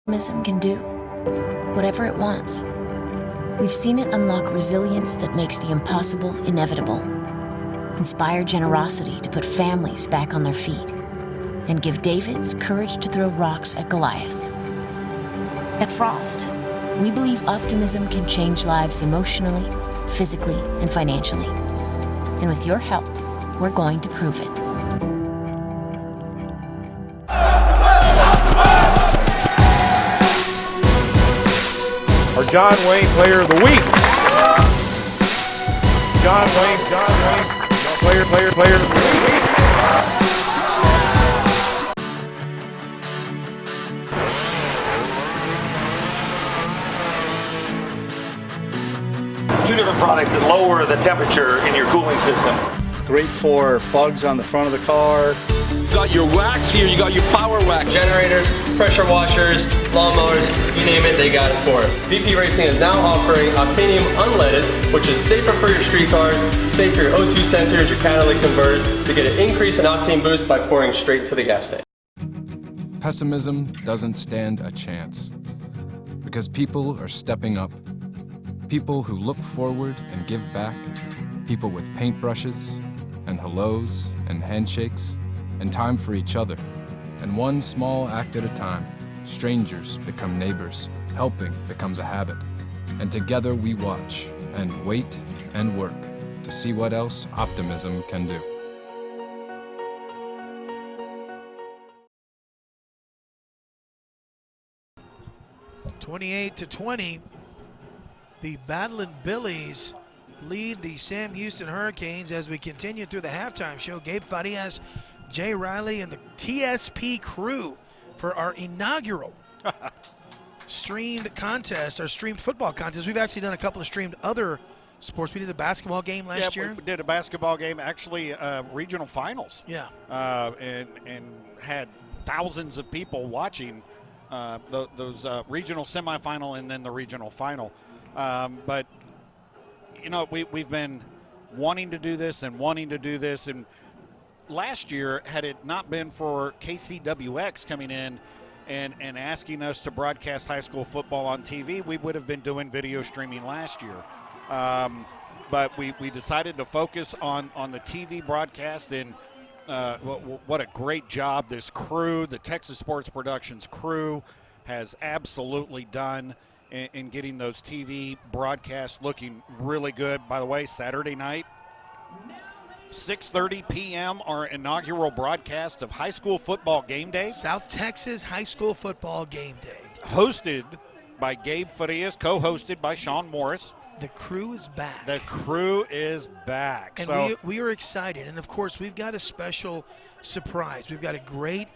Optimism can do whatever it wants. We've seen it unlock resilience that makes the impossible inevitable, inspire generosity to put families back on their feet, and give Davids courage to throw rocks at Goliaths. At Frost, we believe optimism can change lives emotionally, physically, and financially. And with your help, we're going to prove it. Our John Wayne Player of the Week. John Wayne, player of the week. Two different products that lower the temperature in your cooling system. Great for bugs on the front of the car. You got your wax here, you got your power wax. Generators, pressure washers, lawnmowers, you name it, they got it for it. VP Racing is now offering Octanium Unleaded, which is safer for your street cars, safe for your O2 sensors, your catalytic converters, to get an increase in octane boost by pouring straight to the gas tank. Pessimism doesn't stand a chance because people are stepping up. People who look forward and give back. People with paintbrushes and hellos and handshakes and time for each other. And one small act at a time, strangers become neighbors. Helping becomes a habit. And together we watch and wait and work to see what else optimism can do. (28-20). The Battling Billies lead the Sam Houston Hurricanes as we continue through the halftime show. Gabe Farias, Jay Riley, and the TSP crew for our inaugural streamed contest, our streamed football contest. We've actually done a couple of streamed other sports. We did a basketball game last year. We did a basketball game, actually regional finals. Yeah. And had thousands of people watching those regional semifinal and then the regional final. But, you know, we've been wanting to do this. And last year, had it not been for KCWX coming in and asking us to broadcast high school football on TV, we would have been doing video streaming last year. But we decided to focus on the TV broadcast, and what a great job this crew, the Texas Sports Productions crew, has absolutely done in getting those TV broadcasts looking really good. By the way, Saturday night, 6:30 p.m., our inaugural broadcast of high school football game day. South Texas High School Football Game Day. Hosted by Gabe Farias, co-hosted by Sean Morris. The crew is back. The crew is back. And we are excited. And, of course, we've got a special surprise. We've got a great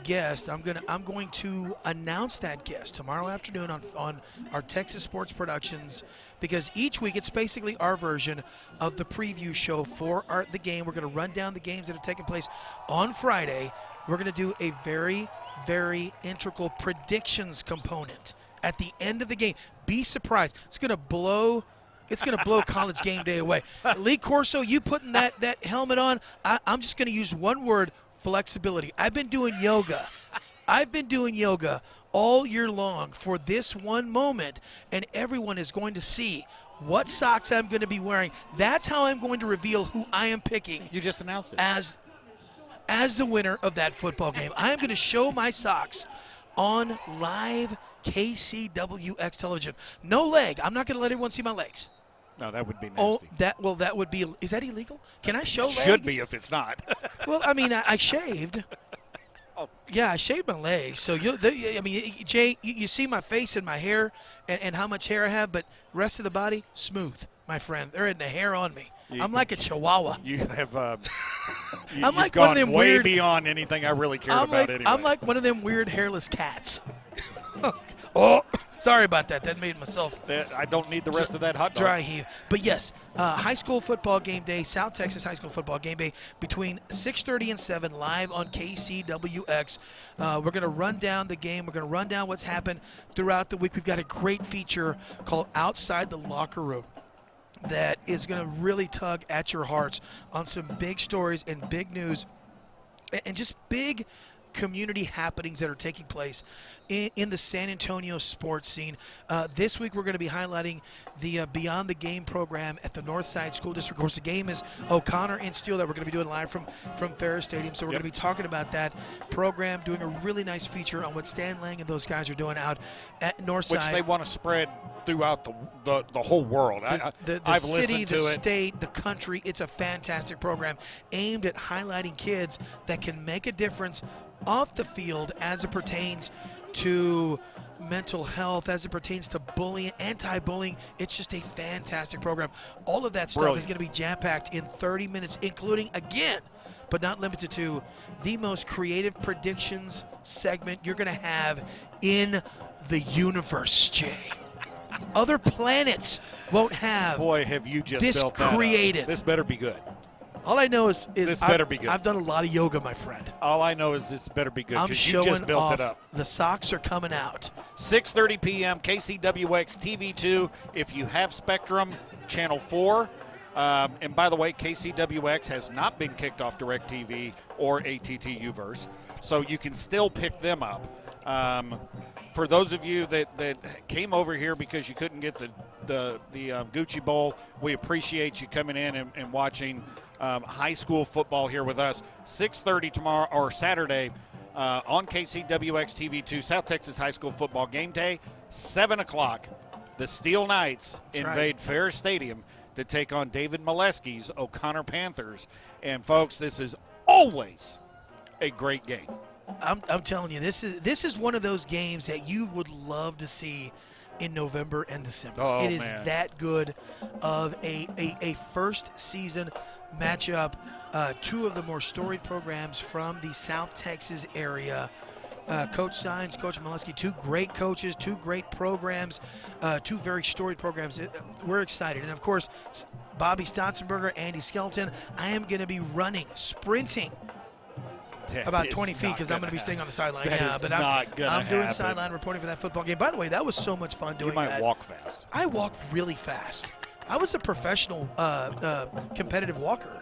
guest. I'm going to announce that guest tomorrow afternoon on our Texas Sports Productions, because each week it's basically our version of the preview show for the game. We're going to run down the games that have taken place on Friday. We're going to do a very, very integral predictions component at the end of the game. Be surprised. It's going to blow College Game Day away. Lee Corso, you putting that helmet on, I'm just going to use one word: flexibility. I've been doing yoga all year long for this one moment, and everyone is going to see what socks I'm going to be wearing. That's how I'm going to reveal who I am picking. You just announced it. As the winner of that football game. I am going to show my socks on live KCWX television. No leg. I'm not going to let everyone see my legs. No, that would be nasty. That would be. Is that illegal? Can I show leg? Should be if it's not. Well, I mean, I shaved. Oh. Yeah, I shaved my legs. So, Jay, you see my face and my hair and how much hair I have, but rest of the body, smooth, my friend. There isn't a hair on me. I'm like a chihuahua. You have I'm like gone one of them way weird, beyond anything I really care about anyway. I'm like one of them weird hairless cats. Oh, sorry about that. That made myself. I don't need the rest of that hot dog. Dry heave. But yes, high school football game day, South Texas High School Football Game Day between 6:30 and 7 live on KCWX. We're going to run down the game. We're going to run down what's happened throughout the week. We've got a great feature called Outside the Locker Room that is going to really tug at your hearts on some big stories and big news and just big community happenings that are taking place in the San Antonio sports scene. This week we're going to be highlighting the Beyond the Game program at the Northside School District. Of course, the game is O'Connor and Steele that we're going to be doing live from Ferris Stadium. So we're going to be talking about that program, doing a really nice feature on what Stan Lang and those guys are doing out at Northside. Which they want to spread throughout the whole world. The I've city, the listened to it. state, the country. It's a fantastic program aimed at highlighting kids that can make a difference off the field as it pertains to mental health, as it pertains to bullying, anti-bullying. It's just a fantastic program. All of that stuff is going to be jam-packed in 30 minutes, including, again, but not limited to, the most creative predictions segment you're going to have in the universe, Jay. Other planets won't have Boy, have you just this built that creative. up. This better be good. All I know is this better be good. I've done a lot of yoga, my friend. All I know is this better be good I'm because you just built off. it up. The socks are coming out. 6:30 p.m. KCWX TV2. If you have Spectrum, Channel 4. And by the way, KCWX has not been kicked off DirecTV or ATT-Uverse, so you can still pick them up. For those of you that came over here because you couldn't get the Gucci Bowl, we appreciate you coming in and watching high school football here with us. 6:30 tomorrow or Saturday on KCWX TV2, South Texas High School Football Game Day. 7 o'clock, the Steel Knights invade Ferris Stadium to take on David Molesky's O'Connor Panthers. And folks, this is always a great game. I'm telling you, this is one of those games that you would love to see in November and December. Oh, it is man. that good of a first season matchup. Two of the more storied programs from the South Texas area Coach Sines, Coach Molesky, two great coaches, two great programs, two very storied programs. We're excited. And, of course, Bobby Stotzenberger, Andy Skelton. I am going to be running, sprinting about 20 feet because I'm going to be staying on the sideline. I'm doing sideline reporting for that football game. By the way, that was so much fun doing that. You might walk fast. I walked really fast. I was a professional competitive walker.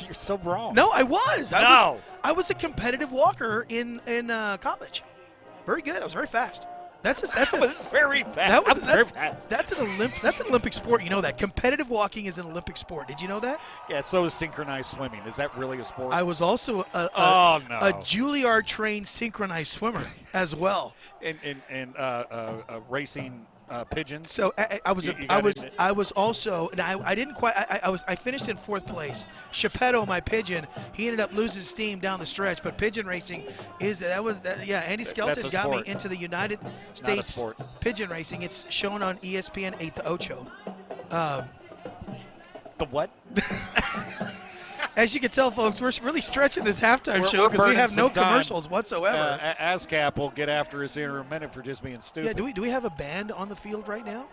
You're so wrong. No, I was. I was a competitive walker in college. Very good. I was very fast. That's very fast. That's an Olympic sport. You know that. Competitive walking is an Olympic sport. Did you know that? Yeah, so is synchronized swimming. Is that really a sport? I was also a Juilliard-trained synchronized swimmer as well. And racing pigeons. So I was also, and I didn't quite. I finished in 4th place. Geppetto, my pigeon, he ended up losing steam down the stretch. But pigeon racing Andy Skelton got me into the United States pigeon racing. It's shown on ESPN 8 to Ocho. The what? As you can tell, folks, we're really stretching this halftime show because we have no commercials whatsoever. ASCAP will get after us here in a minute for just being stupid. Yeah, do we have a band on the field right now?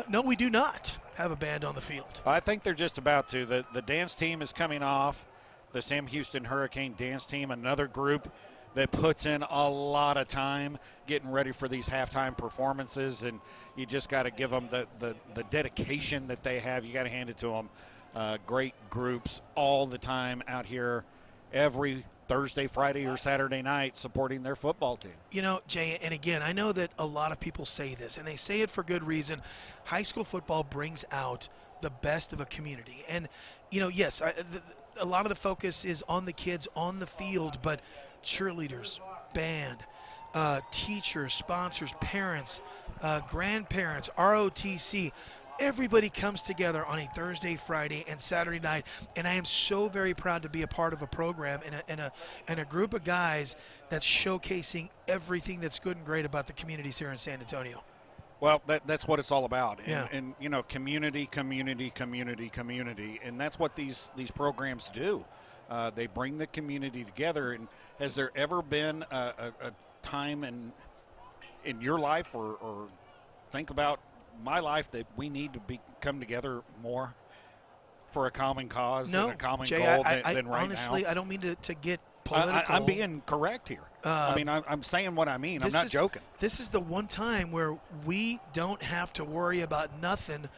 No, we do not have a band on the field. I think they're just about to. The dance team is coming off. The Sam Houston Hurricane dance team, another group that puts in a lot of time getting ready for these halftime performances, and you just got to give them the dedication that they have. You got to hand it to them. Great groups all the time out here every Thursday, Friday, or Saturday night supporting their football team. You know, Jay, and again, I know that a lot of people say this, and they say it for good reason. High school football brings out the best of a community. And, you know, yes, a lot of the focus is on the kids on the field, but cheerleaders, band, teachers, sponsors, parents, grandparents, ROTC, everybody comes together on a Thursday, Friday, and Saturday night, and I am so very proud to be a part of a program and a group of guys that's showcasing everything that's good and great about the communities here in San Antonio. Well, that's what it's all about. Yeah. And you know, community, and that's what these programs do. They bring the community together. And has there ever been a time in your life or think about my life that we need to come together more for a common cause and a common Jay, goal than right honestly, now? I don't mean to get political. I'm being correct here. I mean, I'm saying what I mean. I'm not joking. This is the one time where we don't have to worry about nothing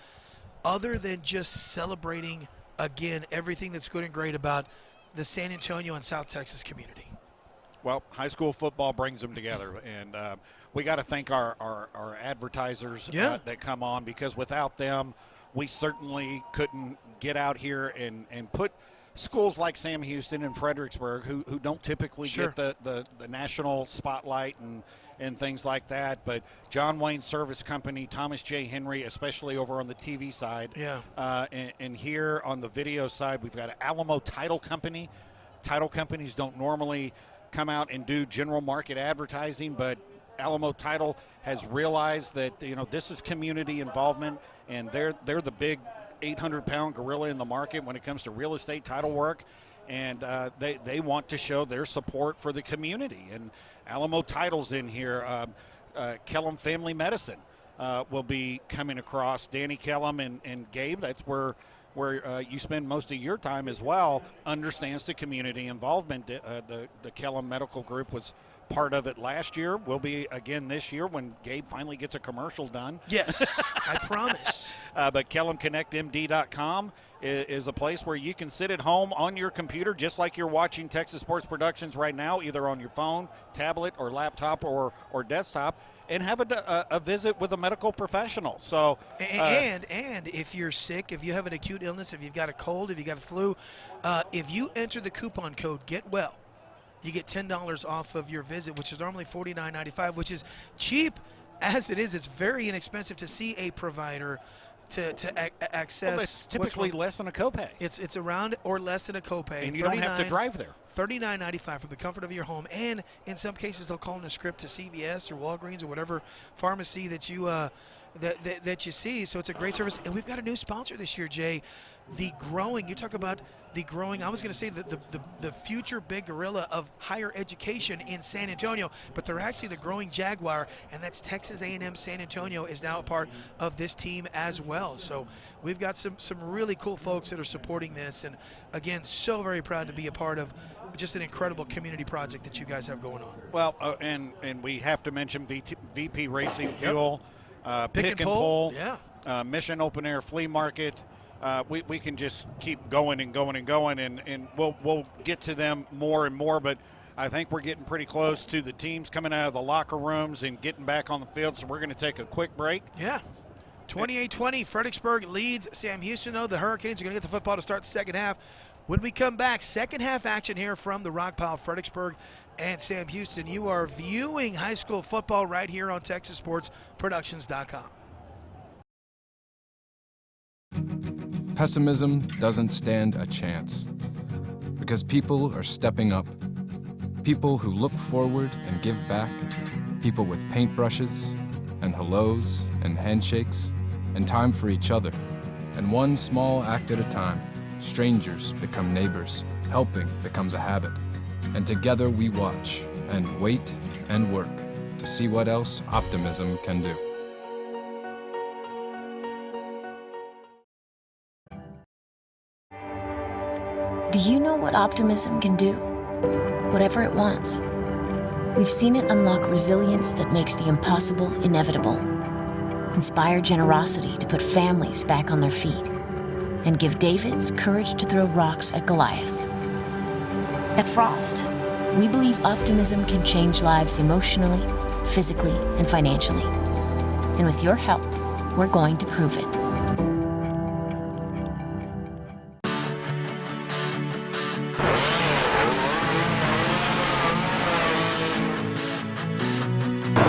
other than just celebrating, again, everything that's good and great about the San Antonio and South Texas community. Well, high school football brings them together, and we got to thank our advertisers that come on, because without them, we certainly couldn't get out here and put schools like Sam Houston and Fredericksburg, who don't typically get the national spotlight and things like that. But John Wayne Service Company, Thomas J. Henry, especially over on the TV side. Yeah. And here on the video side, we've got Alamo Title Company. Title companies don't normally come out and do general market advertising, but Alamo Title has realized that, you know, this is community involvement, and they're the big 800-pound gorilla in the market when it comes to real estate title work, and they want to show their support for the community. And Alamo Title's in here. Kellum Family Medicine will be coming across. Danny Kellum and Gabe, that's where you spend most of your time as well, understands the community involvement. The Kellum Medical Group was part of it last year. Will be again this year when Gabe finally gets a commercial done. Yes, I promise. But KellumConnectMD.com is a place where you can sit at home on your computer, just like you're watching Texas Sports Productions right now, either on your phone, tablet, or laptop, or desktop, and have a visit with a medical professional. So, and if you're sick, if you have an acute illness, if you've got a cold, if you got a flu, if you enter the coupon code Get Well, you get $10 off of your visit, which is normally $49.95, which is cheap as it is. It's very inexpensive to see a provider to access. Well, it's typically less than a copay. It's around or less than a copay. And you don't have to drive there. $39.95 from the comfort of your home, and in some cases they'll call in a script to CVS or Walgreens or whatever pharmacy that you that you see. So it's a great service. And we've got a new sponsor this year, Jay. The growing, you talk about the growing, I was going to say the future big gorilla of higher education in San Antonio, but they're actually the growing Jaguar, and that's Texas A&M San Antonio is now a part of this team as well. So we've got some really cool folks that are supporting this, and again, so very proud to be a part of just an incredible community project that you guys have going on. Well, and we have to mention VP Racing Fuel, Pick and Pull, yeah, Mission Open Air Flea Market. We can just keep going and going and going, and we'll get to them more and more, but I think we're getting pretty close to the teams coming out of the locker rooms and getting back on the field, so we're going to take a quick break. Yeah. 28-20, Fredericksburg leads Sam Houston, though. The Hurricanes are going to get the football to start the second half. When we come back, second half action here from the Rock Pile, Fredericksburg and Sam Houston. You are viewing high school football right here on TexasSportsProductions.com. Pessimism doesn't stand a chance because people are stepping up. People who look forward and give back. People with paintbrushes and hellos and handshakes and time for each other. And one small act at a time, strangers become neighbors. Helping becomes a habit. And together we watch and wait and work to see what else optimism can do. Do you know what optimism can do? Whatever it wants. We've seen it unlock resilience that makes the impossible inevitable, inspire generosity to put families back on their feet, and give Davids courage to throw rocks at Goliaths. At Frost, we believe optimism can change lives emotionally, physically, and financially. And with your help, we're going to prove it.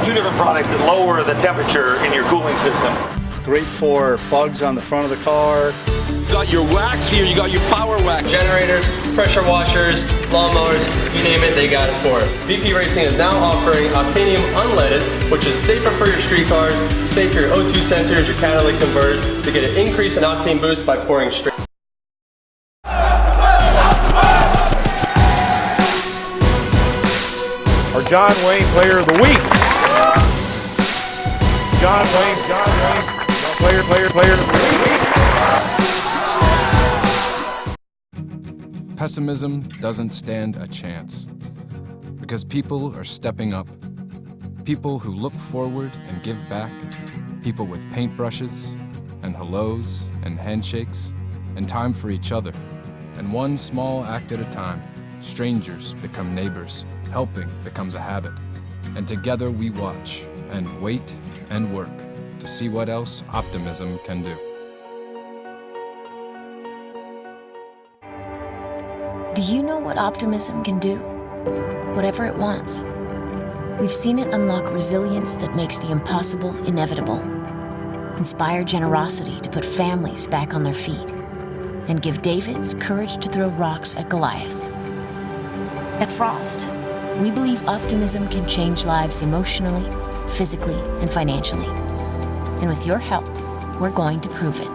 Two different products that lower the temperature in your cooling system. Great for bugs on the front of the car. You got your wax here, you got your power wax. Generators, pressure washers, lawnmowers, you name it, they got it for it. VP Racing is now offering Octanium Unleaded, which is safer for your street cars, safe for your O2 sensors, your catalytic converters, to get an increase in octane boost by pouring straight. Our John Wayne Player of the Week. John Wayne, player of the week. Pessimism doesn't stand a chance because people are stepping up. People who look forward and give back. People with paintbrushes and hellos and handshakes and time for each other. And one small act at a time, strangers become neighbors. Helping becomes a habit. And together we watch and wait and work to see what else optimism can do. Do you know what optimism can do? Whatever it wants. We've seen it unlock resilience that makes the impossible inevitable, inspire generosity to put families back on their feet, and give Davids courage to throw rocks at Goliaths. At Frost, we believe optimism can change lives emotionally, physically, and financially. And with your help, we're going to prove it.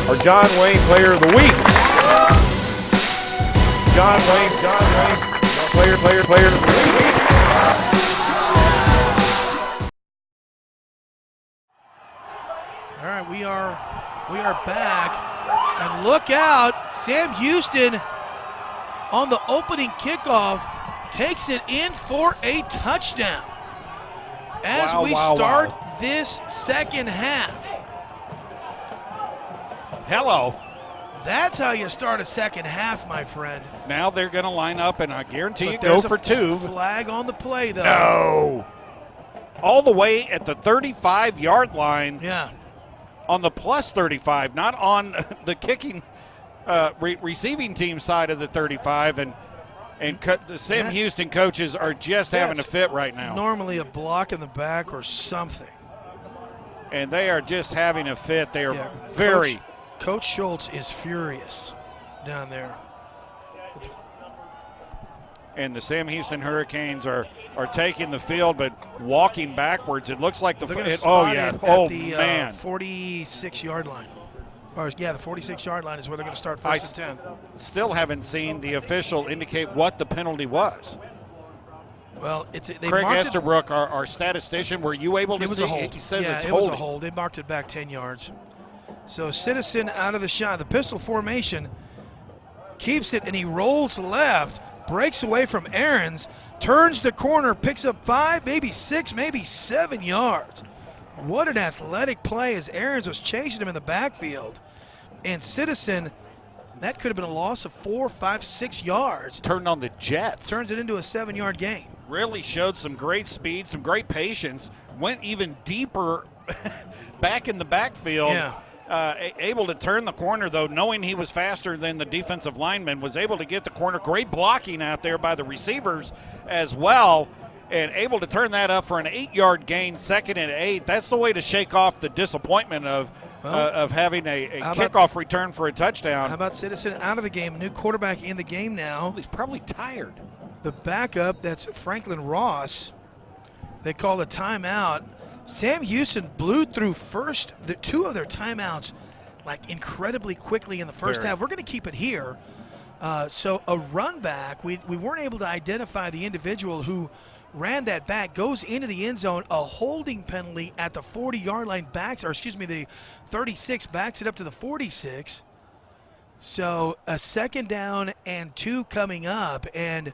Our John Wayne Player of the Week. John Wayne, player of the week. All right, we are back, and look out, Sam Houston on the opening kickoff takes it in for a touchdown as we start this second half. Hello. That's how you start a second half, my friend. Now they're going to line up, and I guarantee But you go there's for two. Flag on the play, though. No. All the way at the 35-yard line. Yeah. On the plus 35, not on the kicking, receiving team side of the 35, and the Sam Houston coaches are just having a fit right now. Normally a block in the back or something. And they are just having a fit. They are Coach Schultz is furious down there. and the Sam Houston Hurricanes are taking the field, but walking backwards. It looks like the They're gonna oh spot yeah, it at oh the man, 46-yard line. Or yeah, the 46-yard line is where they're going to start first and 10. Still haven't seen the official indicate what the penalty was. Well, they Craig marked Esterbrook, our statistician, were you able to see? It was a hold. He says yeah, it's it holding. was a hold. They marked it back 10 yards. So Citizen out of the shot. The pistol formation keeps it, and he rolls left, breaks away from Aarons, turns the corner, picks up 5, maybe 6, maybe 7 yards. What an athletic play as Aarons was chasing him in the backfield. And Citizen, that could have been a loss of 4, 5, 6 yards. Turned on the Jets. Turns it into a 7-yard gain. Really showed some great speed, some great patience, went even deeper back in the backfield. Yeah. Able to turn the corner, though, knowing he was faster than the defensive lineman, was able to get the corner. Great blocking out there by the receivers as well, and able to turn that up for an 8-yard gain, 2nd and 8. That's the way to shake off the disappointment of having a kickoff return for a touchdown. How about Citizen out of the game? New quarterback in the game now. He's probably tired. The backup, that's Franklin Ross. They call a timeout. Sam Houston blew through the 2 of their timeouts like incredibly quickly in the first half. We're going to keep it here. So a run back, we weren't able to identify the individual who ran that back, goes into the end zone, a holding penalty at the 40-yard line, the 36, backs it up to the 46. So a 2nd down and 2 coming up, and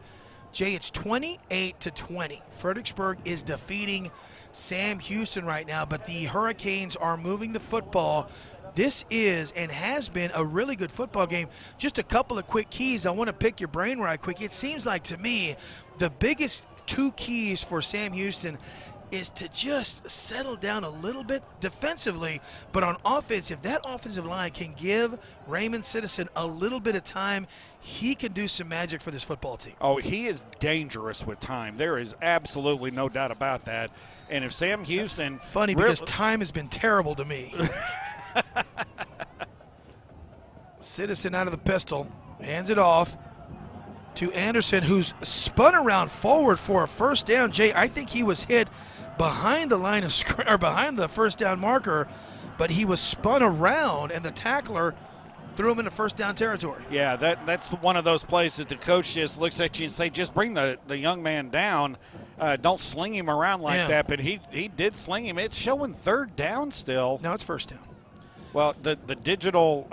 Jay, it's 28-20. Fredericksburg is defeating Sam Houston right now, but the Hurricanes are moving the football. This is and has been a really good football game. Just a couple of quick keys. I want to pick your brain right quick. It seems like to me the biggest 2 keys for Sam Houston is to just settle down a little bit defensively, but on offense, if that offensive line can give Raymond Citizen a little bit of time, he can do some magic for this football team. Oh, he is dangerous with time. There is absolutely no doubt about that. And if Sam Houston... Funny because time has been terrible to me. Citizen out of the pistol, hands it off to Anderson, who's spun around forward for a first down. Jay, I think he was hit behind the line of or behind the first down marker, but he was spun around, and the tackler threw him into first down territory. Yeah, that's one of those plays that the coach just looks at you and say, just bring the young man down. Don't sling him around like that. But he did sling him. It's showing 3rd down still. No, it's first down. Well, the digital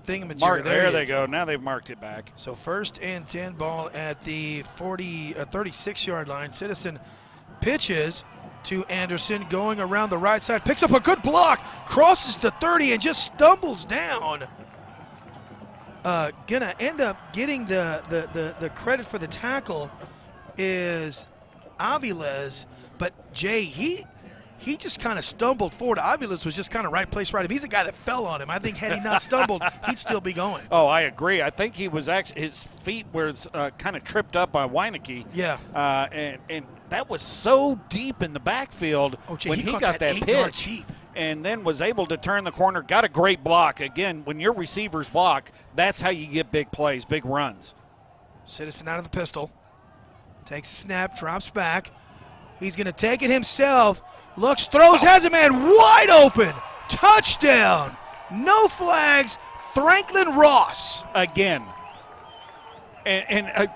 thingamajigger. There they go. Now they've marked it back. So 1st and 10, ball at the 36-yard line. Citizen pitches to Anderson, going around the right side, picks up a good block, crosses the 30 and just stumbles down. Gonna end up getting the credit for the tackle is Aviles, but Jay, he just kind of stumbled forward. Aviles was just kind of right place, right. He's a guy that fell on him. I think had he not stumbled, he'd still be going. Oh, I agree. I think he was actually, his feet were kind of tripped up by Weineke. Yeah. And that was so deep in the backfield when he got that pitch. And then was able to turn the corner, got a great block. Again, when your receivers block, that's how you get big plays, big runs. Citizen out of the pistol. Takes a snap, drops back. He's going to take it himself. Looks, throws, has a man wide open. Touchdown. No flags. Franklin Ross. Again. And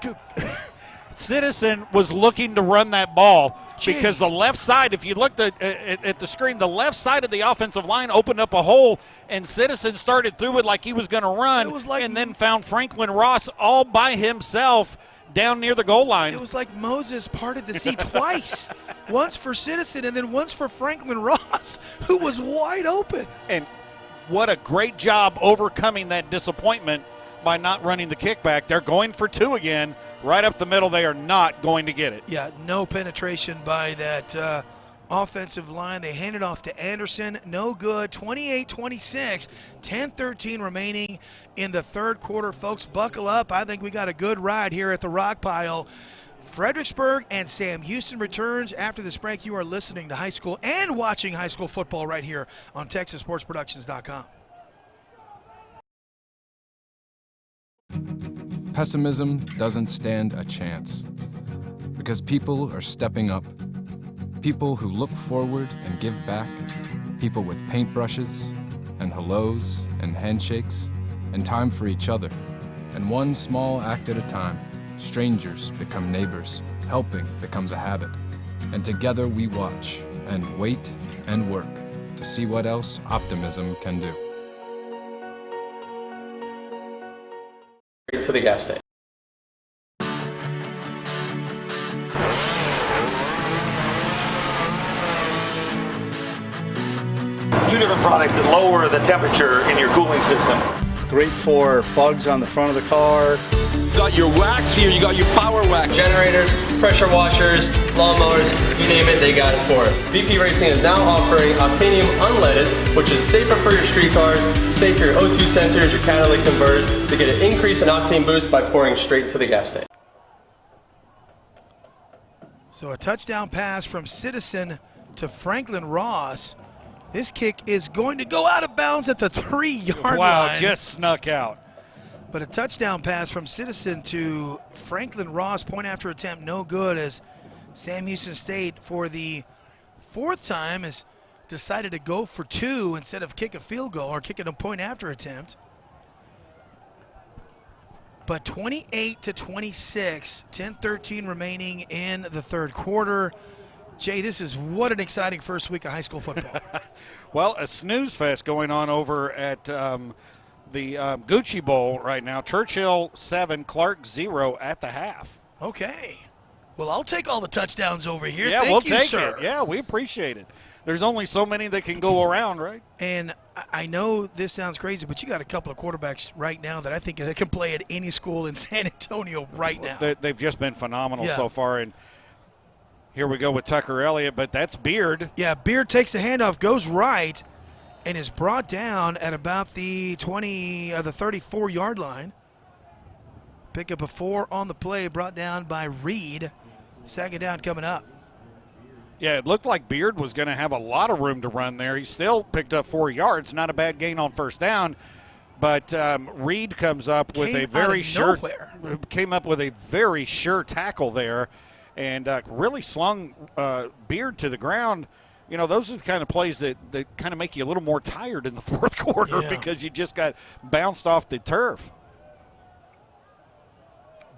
Citizen was looking to run that ball because the left side, if you looked at the screen, the left side of the offensive line opened up a hole, and Citizen started through it like he was going to run, and then found Franklin Ross all by himself down near the goal line. It was like Moses parted the sea twice. Once for Citizen and then once for Franklin Ross, who was wide open. And what a great job overcoming that disappointment by not running the kickback. They're going for 2 again. Right up the middle, they are not going to get it. Yeah, no penetration by that offensive line. They hand it off to Anderson. No good. 28-26. 10-13 remaining in the 3rd quarter. Folks, buckle up. I think we got a good ride here at the Rock Pile. Fredericksburg and Sam Houston returns after this break. You are listening to high school and watching high school football right here on TexasSportsProductions.com. Pessimism doesn't stand a chance. Because people are stepping up. People who look forward and give back. People with paintbrushes and hellos and handshakes and time for each other. And one small act at a time, strangers become neighbors. Helping becomes a habit. And together we watch and wait and work to see what else optimism can do. To the gas station. Two different products that lower the temperature in your cooling system. Great for bugs on the front of the car. You got your wax here, you got your power wax. Generators, pressure washers, lawnmowers, you name it, they got it for it. VP Racing is now offering Octanium Unleaded, which is safer for your street cars, safe for your O2 sensors, your catalytic converters, to get an increase in octane boost by pouring straight to the gas tank. So a touchdown pass from Citizen to Franklin Ross. This kick is going to go out of bounds at the 3-yard line. Wow, just snuck out. But a touchdown pass from Citizen to Franklin Ross, point after attempt, no good, as Sam Houston State, for the 4th time, has decided to go for 2 instead of kick a field goal or kicking a point after attempt. But 28-26, 10-13 remaining in the 3rd quarter. Jay, this is what an exciting first week of high school football. Well, a snooze fest going on over at the Gucci Bowl right now. Churchill 7, Clark 0 at the half. Okay. Well, I'll take all the touchdowns over here. Yeah, Thank we'll you, take sir. it. Yeah, we appreciate it. There's only so many that can go around, right? And I know this sounds crazy, but you got a couple of quarterbacks right now that I think that can play at any school in San Antonio right now. They've just been phenomenal Yeah. so far. And here we go with Tucker Elliott, but that's Beard. Yeah, Beard takes the handoff, goes right, and is brought down at about the 34-yard line. Pick up a 4 on the play, brought down by Reed. 2nd down coming up. Yeah, it looked like Beard was going to have a lot of room to run there. He still picked up 4 yards. Not a bad gain on 1st down. But Reed comes up with a very sure tackle there, and really slung Beard to the ground. You know, those are the kind of plays that kind of make you a little more tired in the 4th quarter because you just got bounced off the turf.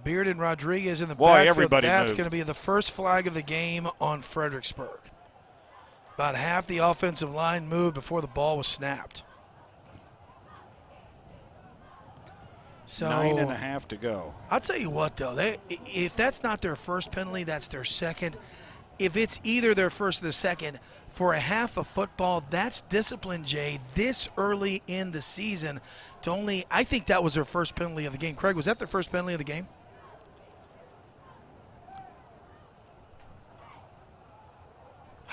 Beard and Rodriguez in the backfield. Everybody That's moved. going to be the first flag of the game on Fredericksburg. About half the offensive line moved before the ball was snapped. So 9.5 to go. I'll tell you what, though. If that's not their first penalty, that's their second. If it's either their first or the second, for a half of football, that's discipline, Jay, this early in the season. I think that was their first penalty of the game. Craig, was that their first penalty of the game?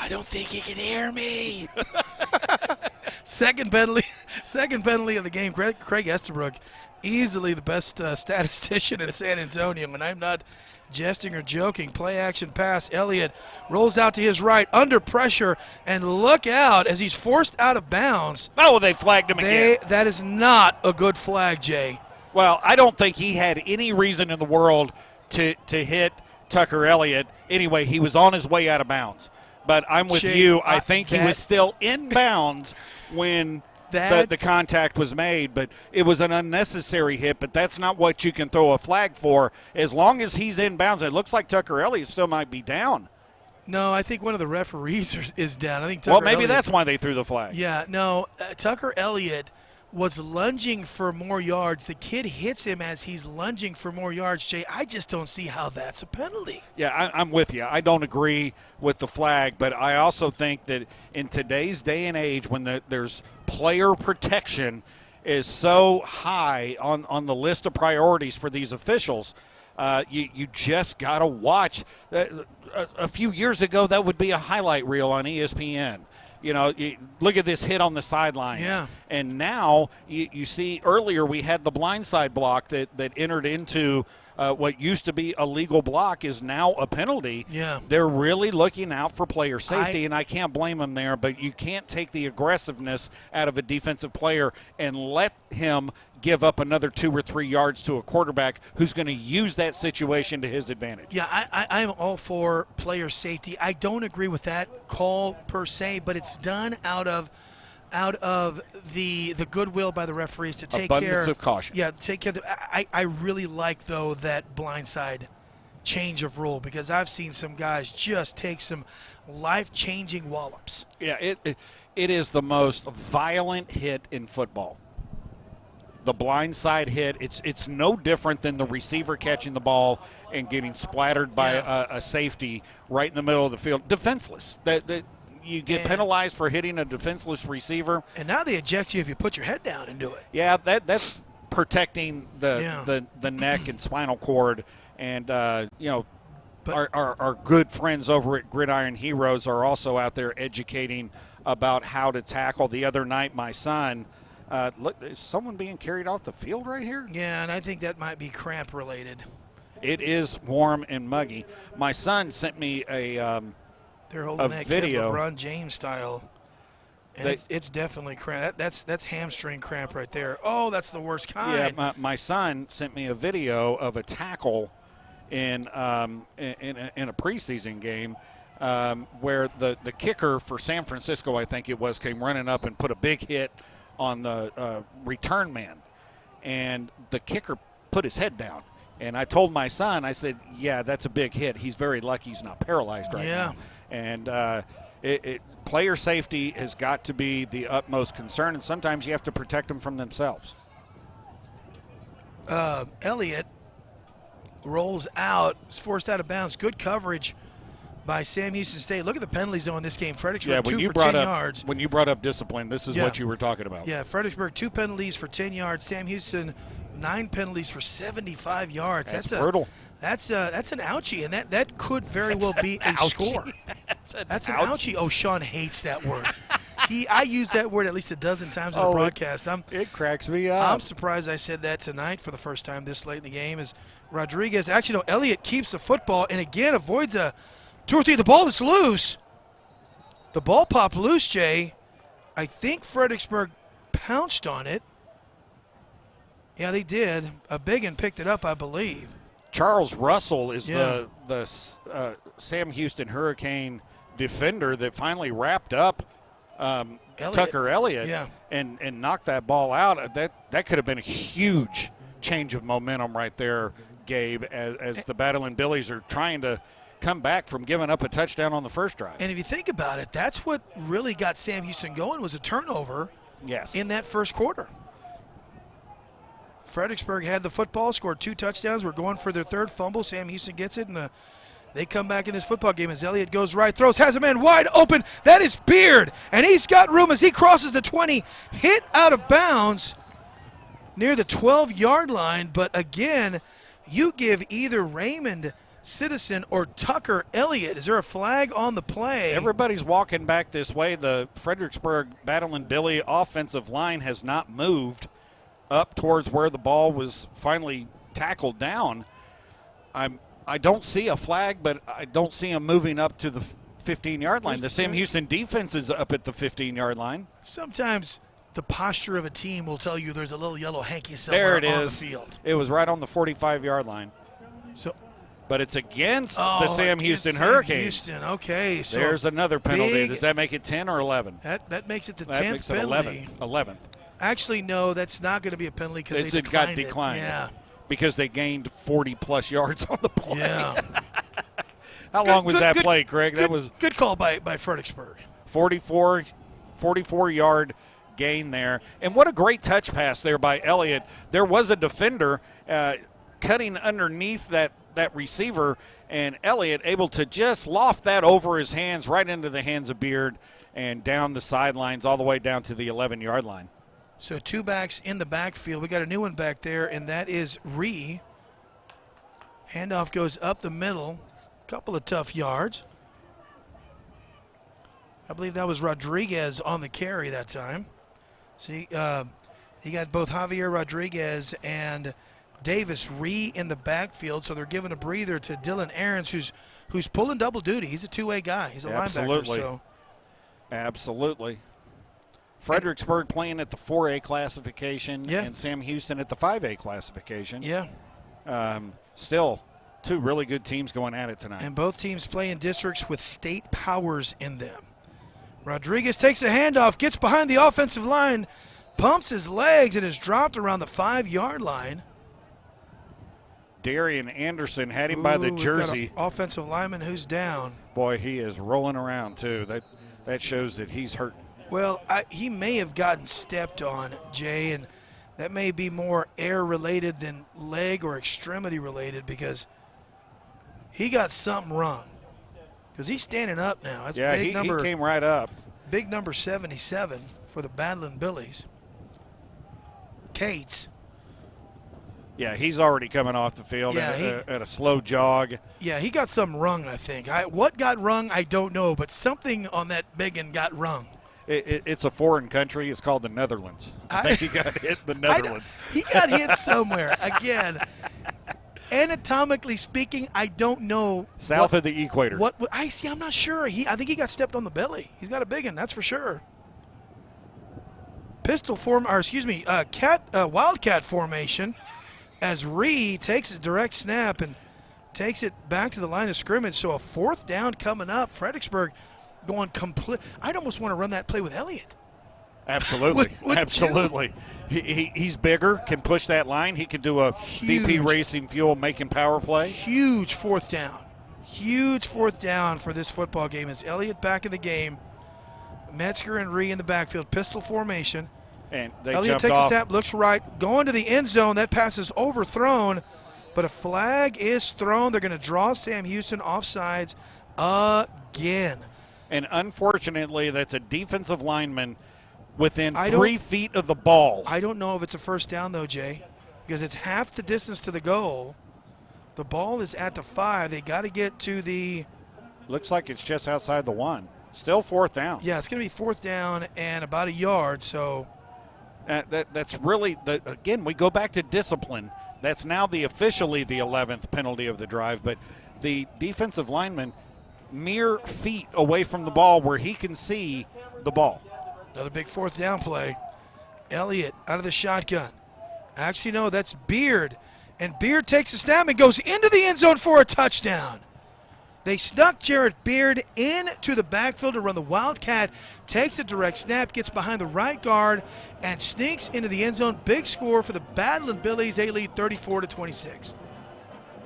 I don't think he can hear me. Second penalty of the game. Craig Estabrook, easily the best statistician in San Antonio, and I'm not jesting or joking. Play action pass. Elliott rolls out to his right under pressure, and look out as he's forced out of bounds. Oh, they flagged him again. That is not a good flag, Jay. Well, I don't think he had any reason in the world to hit Tucker Elliott. Anyway, he was on his way out of bounds. But I'm with you. I think he was still in bounds when the contact was made, but it was an unnecessary hit. But that's not what you can throw a flag for. As long as he's in bounds, it looks like Tucker Elliott still might be down. No, I think one of the referees is down. I think Tucker Elliott, that's why they threw the flag. Yeah, no, Tucker Elliott was lunging for more yards. The kid hits him as he's lunging for more yards. Jay, I just don't see how that's a penalty. Yeah, I'm with you. I don't agree with the flag, but I also think that in today's day and age when there's player protection is so high on the list of priorities for these officials, you just got to watch. A few years ago, that would be a highlight reel on ESPN. You know, look at this hit on the sidelines. Yeah. And now you see earlier we had the blindside block that entered into what used to be a legal block is now a penalty. Yeah. They're really looking out for player safety, and I can't blame them there, but you can't take the aggressiveness out of a defensive player and let him give up another 2 or 3 yards to a quarterback who's going to use that situation to his advantage. Yeah, I'm all for player safety. I don't agree with that call per se, but it's done out of the goodwill by the referees to take abundance of caution. Yeah, take care. I really like, though, that blindside change of rule, because I've seen some guys just take some life-changing wallops. Yeah, it is the most violent hit in football. The blindside hit, it's no different than the receiver catching the ball and getting splattered by a safety right in the middle of the field, defenseless. That you get penalized for hitting a defenseless receiver. And now they eject you if you put your head down and do it. Yeah, that's protecting the neck and spinal cord. And, our good friends over at Gridiron Heroes are also out there educating about how to tackle. The other night, my son, look, is someone being carried off the field right here? Yeah, and I think that might be cramp related. It is warm and muggy. My son sent me they're holding that video. Kid LeBron James style. And it's definitely cramp. That's hamstring cramp right there. Oh, that's the worst kind. Yeah, my son sent me a video of a tackle in a preseason game where the kicker for San Francisco, I think it was, came running up and put a big hit on the return man. And the kicker put his head down. And I told my son, I said, yeah, that's a big hit. He's very lucky he's not paralyzed right now. And player safety has got to be the utmost concern, and sometimes you have to protect them from themselves. Elliott rolls out, is forced out of bounds. Good coverage by Sam Houston State. Look at the penalty zone in this game. Fredericksburg, 2 for 10 yards. When you brought up discipline, this is what you were talking about. Yeah, Fredericksburg, 2 penalties for 10 yards. Sam Houston, 9 penalties for 75 yards. That's brutal. That's an ouchie, and that could very well be a score. That's an ouchie. Oh, Sean hates that word. I use that word at least a dozen times in the broadcast. It cracks me up. I'm surprised I said that tonight for the first time this late in the game. As Rodriguez, actually, no, Elliott keeps the football and again avoids a 2 or 3. The ball is loose. The ball popped loose, Jay. I think Fredericksburg pounced on it. Yeah, they did. A big one picked it up, I believe. Charles Russell is the Sam Houston Hurricane defender that finally wrapped up Tucker Elliott and knocked that ball out. That could have been a huge change of momentum right there, Gabe, as the Battling Billies are trying to come back from giving up a touchdown on the first drive. And if you think about it, that's what really got Sam Houston going, was a turnover in that first quarter. Fredericksburg had the football, scored 2 touchdowns. We're going for their 3rd fumble. Sam Houston gets it, and they come back in this football game as Elliott goes right, throws, has a man wide open. That is Beard, and he's got room as he crosses the 20, hit out of bounds near the 12-yard line. But again, you give either Raymond Citizen or Tucker Elliott. Is there a flag on the play? Everybody's walking back this way. The Fredericksburg Battling Billy offensive line has not moved up towards where the ball was finally tackled down. I don't see a flag, but I don't see him moving up to the 15-yard line. The Sam Houston defense is up at the 15-yard line. Sometimes the posture of a team will tell you there's a little yellow hanky there somewhere it on is. the field. It was right on the 45-yard line. But it's against the Sam Houston Hurricanes. Houston, okay. So there's another penalty. Does that make it 10 or 11? That makes it the 10th that makes it penalty. 11th. Actually, no, that's not going to be a penalty because it got declined. Yeah. Because they gained 40-plus yards on the play. Yeah. How long was that play, Craig? That was good call by Fredericksburg. 44-yard gain there. And what a great touch pass there by Elliott. There was a defender cutting underneath that receiver, and Elliott able to just loft that over his hands right into the hands of Beard and down the sidelines all the way down to the 11-yard line. So 2 backs in the backfield. We got a new one back there, and that is Ree. Handoff goes up the middle. Couple of tough yards. I believe that was Rodriguez on the carry that time. See, you got both Javier Rodriguez and Davis Ree in the backfield, so they're giving a breather to Dylan Aarons, who's pulling double duty. He's a two-way guy. He's a linebacker. Absolutely. Fredericksburg playing at the 4A classification, Yeah. and Sam Houston at the 5A classification. Yeah. Still, two really good teams going at it tonight. And both teams play in districts with state powers in them. Rodriguez takes a handoff, gets behind the offensive line, pumps his legs, and is dropped around the 5-yard line. Darian Anderson had him by the Ooh, we've got jersey. an offensive lineman who's down. Boy, he is rolling around, too. That shows that he's hurt. Well, he may have gotten stepped on, Jay, and that may be more air-related than leg or extremity-related because he got something wrong. Because he's standing up now. That's Yeah, big he number, came right up. big number 77 for the Battling Billies. Cates. Yeah, he's already coming off the field at a slow jog. Yeah, he got something wrong, I think. What got wrong, I don't know, but something on that biggin got wrong. It's a foreign country. It's called the Netherlands. I think he got hit in the Netherlands. He got hit somewhere. Again, anatomically speaking, I don't know. South of the equator. What I see, I'm not sure. I think he got stepped on the belly. He's got a big one, that's for sure. Wildcat formation as Ree takes a direct snap and takes it back to the line of scrimmage. So a 4th down coming up. Fredericksburg going complete. I'd almost want to run that play with Elliott. Absolutely. Would Absolutely. He's bigger, can push that line. He could do a VP Racing Fuel making power play. Huge 4th down. Huge 4th down for this football game. It's Elliott back in the game. Metzger and Ree in the backfield. Pistol formation. And they Elliott jumped takes off. a step, looks right, going to the end zone. That pass is overthrown, but a flag is thrown. They're going to draw Sam Houston offsides again. And unfortunately, that's a defensive lineman within 3 feet of the ball. I don't know if it's a first down, though, Jay, because it's half the distance to the goal. The ball is at the 5. They got to get to the – Looks like it's just outside the 1. Still 4th down. Yeah, it's going to be 4th down and about a yard, so – that's really again, we go back to discipline. That's now officially the 11th penalty of the drive, but the defensive lineman mere feet away from the ball where he can see the ball. Another big 4th down play. Elliott out of the shotgun. Actually, no, that's Beard. And Beard takes a snap and goes into the end zone for a touchdown. They snuck Jarrett Beard into the backfield to run the Wildcat, takes a direct snap, gets behind the right guard, and sneaks into the end zone. Big score for the Battling Billies. They lead 34-26.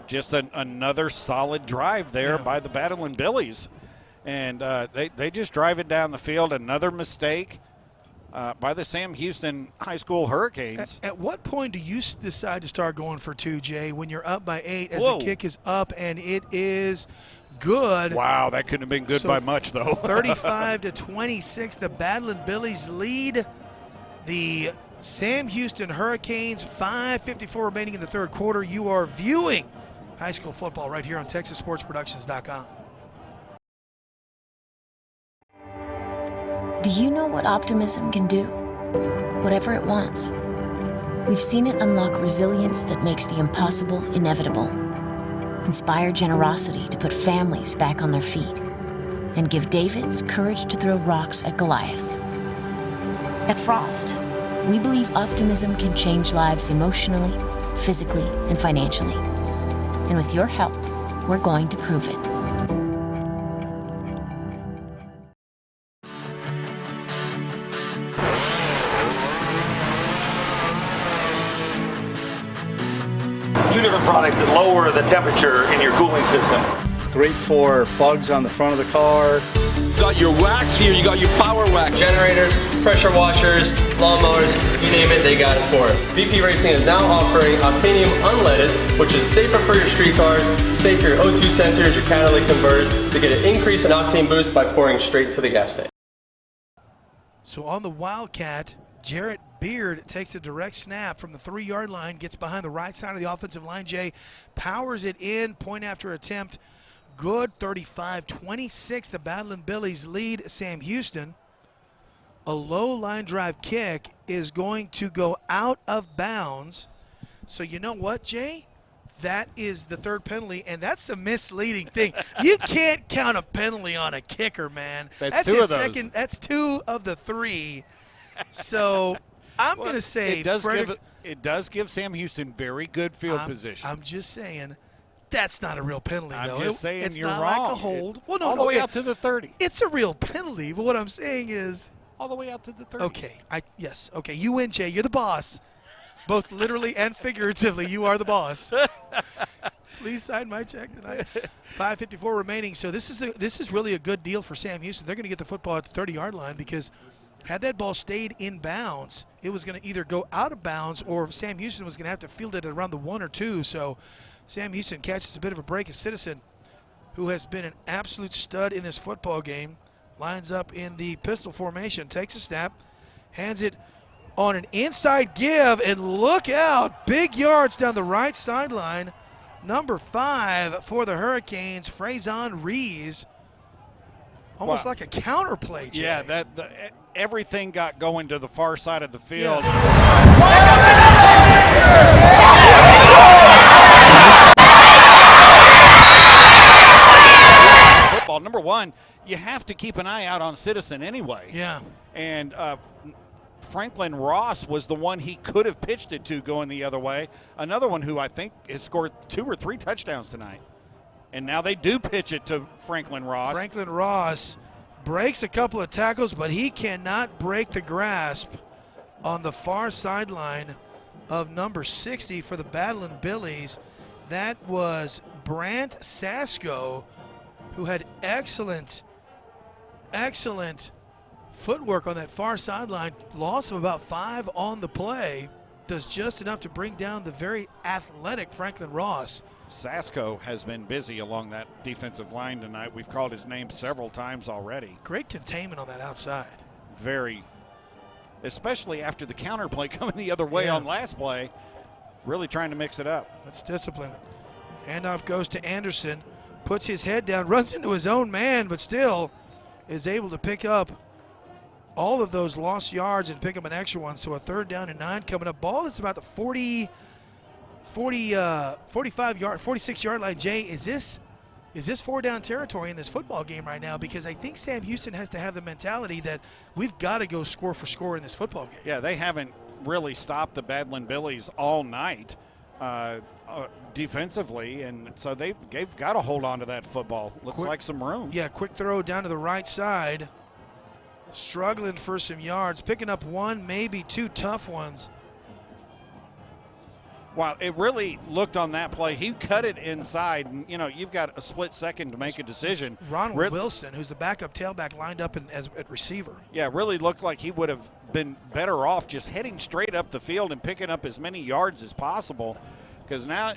Just another solid drive there by the Battling Billies. And they just drive it down the field. Another mistake by the Sam Houston High School Hurricanes. At what point do you decide to start going for 2, Jay, when you're up by 8 as Whoa. the kick is up and it is good? Wow, that couldn't have been good by much, though. 35-26, the Battling Billies lead the Sam Houston Hurricanes. 5:54 remaining in the third quarter. You are viewing high school football right here on TexasSportsProductions.com. Do you know what optimism can do? Whatever it wants. We've seen it unlock resilience that makes the impossible inevitable, inspire generosity to put families back on their feet, and give Davids courage to throw rocks at Goliaths. At Frost, we believe optimism can change lives emotionally, physically, and financially. And with your help, we're going to prove it. Two different products that lower the temperature in your cooling system. Great for bugs on the front of the car. You got your wax here, you got your power wax. Generators, pressure washers, lawnmowers, you name it, they got it for it. VP Racing is now offering Octanium Unleaded, which is safer for your street cars, safe for your O2 sensors, your catalytic converters, to get an increase in octane boost by pouring straight to the gas tank. So on the Wildcat, Jarrett Beard takes a direct snap from the 3-yard line, gets behind the right side of the offensive line. Jay powers it in, point after attempt. Good, 35-26. The Battling Billies lead Sam Houston. A low line drive kick is going to go out of bounds. So you know what, Jay? That is the third penalty, and that's the misleading thing. You can't count a penalty on a kicker, man. That's two of those. That's 2 of the 3. So I'm going to say it does give Sam Houston very good field position. I'm just saying that's not a real penalty, though. I'm just saying it's you're not wrong. like a hold. All the way out to the 30. It's a real penalty, but what I'm saying is all the way out to the 30. Okay. Yes. Okay. You win, Jay. You're the boss. Both literally and figuratively, you are the boss. Please sign my check tonight. 5:54 remaining. So this is really a good deal for Sam Houston. They're going to get the football at the 30-yard line because had that ball stayed in bounds, it was going to either go out of bounds or Sam Houston was going to have to field it at around the 1 or 2. So Sam Houston catches a bit of a break. A Citizen, who has been an absolute stud in this football game, lines up in the pistol formation, takes a snap, hands it on an inside give, and look out, big yards down the right sideline. Number 5 for the Hurricanes, Faison Rees. Almost like a counterplay, Jay. Yeah, everything got going to the far side of the field. Football, number 1, you have to keep an eye out on Citizen anyway. Yeah. And Franklin Ross was the one he could have pitched it to going the other way. Another one who I think has scored 2 or 3 touchdowns tonight. And now they do pitch it to Franklin Ross. Franklin Ross breaks a couple of tackles, but he cannot break the grasp on the far sideline of number 60 for the Battlin' Billies. That was Brant Sasko, who had excellent footwork on that far sideline. Loss of about 5 on the play. Does just enough to bring down the very athletic Franklin Ross. Sasko has been busy along that defensive line tonight. We've called his name several times already. Great containment on that outside. Very, especially after the counterplay coming the other way on last play. Really trying to mix it up. That's discipline. Handoff goes to Anderson. Puts his head down, runs into his own man, but still is able to pick up all of those lost yards and pick up an extra one. So a 3rd down and 9 coming up. Ball is about the 46-yard line. Jay, is this 4-down territory in this football game right now? Because I think Sam Houston has to have the mentality that we've got to go score for score in this football game. Yeah, they haven't really stopped the Battlin' Billies all night defensively, and so they've got to hold on to that football. Looks like some room. Yeah, quick throw down to the right side. Struggling for some yards, picking up 1, maybe 2 tough ones. Wow, it really looked on that play. He cut it inside, and, you've got a split second to make a decision. Ronald Wilson, who's the backup tailback, lined up at receiver. Yeah, really looked like he would have been better off just heading straight up the field and picking up as many yards as possible, because now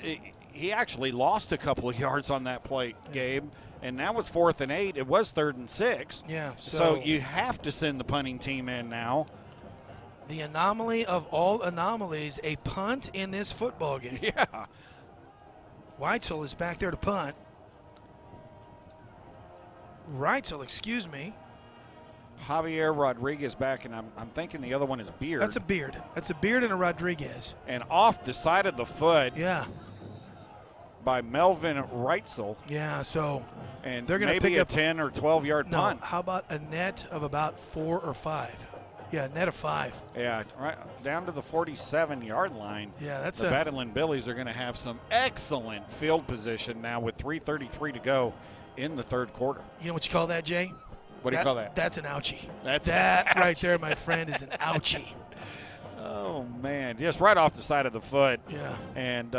he actually lost a couple of yards on that play, Gabe, and now it's 4th and 8. It was 3rd and 6. Yeah. So you have to send the punting team in now. The anomaly of all anomalies, a punt in this football game. Yeah. Weitzel is back there to punt. Reitzel, excuse me. Javier Rodriguez back, and I'm thinking the other one is Beard. That's a Beard. That's a Beard and a Rodriguez. And off the side of the foot. Yeah. By Melvin Reitzel. Yeah, so and they're going to maybe pick a up 10 or 12-yard punt. How about a net of about 4 or 5? Yeah, a net of 5. Yeah, right down to the 47-yard line. Yeah, that's the Battlin' Billies are going to have some excellent field position now with 3:33 to go in the 3rd quarter. You know what you call that, Jay? What do you call that? That's an ouchie. That right there, my friend, is an ouchie. Oh, man, just right off the side of the foot. Yeah. And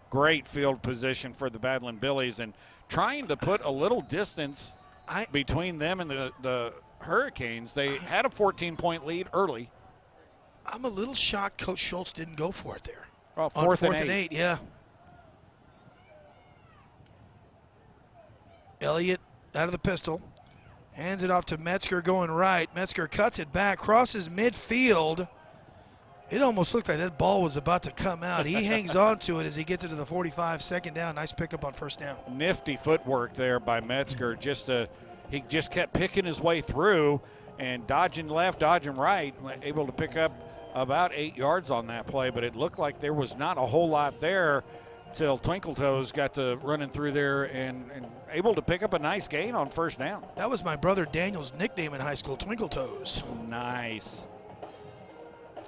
great field position for the Battlin' Billies, and trying to put a little distance between them and the Hurricanes. They had a 14-point lead early. I'm a little shocked Coach Schultz didn't go for it there. Well, 4th and 8. Yeah. Elliott out of the pistol. Hands it off to Metzger going right. Metzger cuts it back, crosses midfield. It almost looked like that ball was about to come out. He hangs on to it as he gets it to the 45, 2nd down. Nice pickup on 1st down. Nifty footwork there by Metzger. He just kept picking his way through and dodging left, dodging right, able to pick up about 8 yards on that play, but it looked like there was not a whole lot there. till Twinkle Toes got to running through there and able to pick up a nice gain on first down. That was my brother Daniel's nickname in high school, Twinkle Toes. Nice.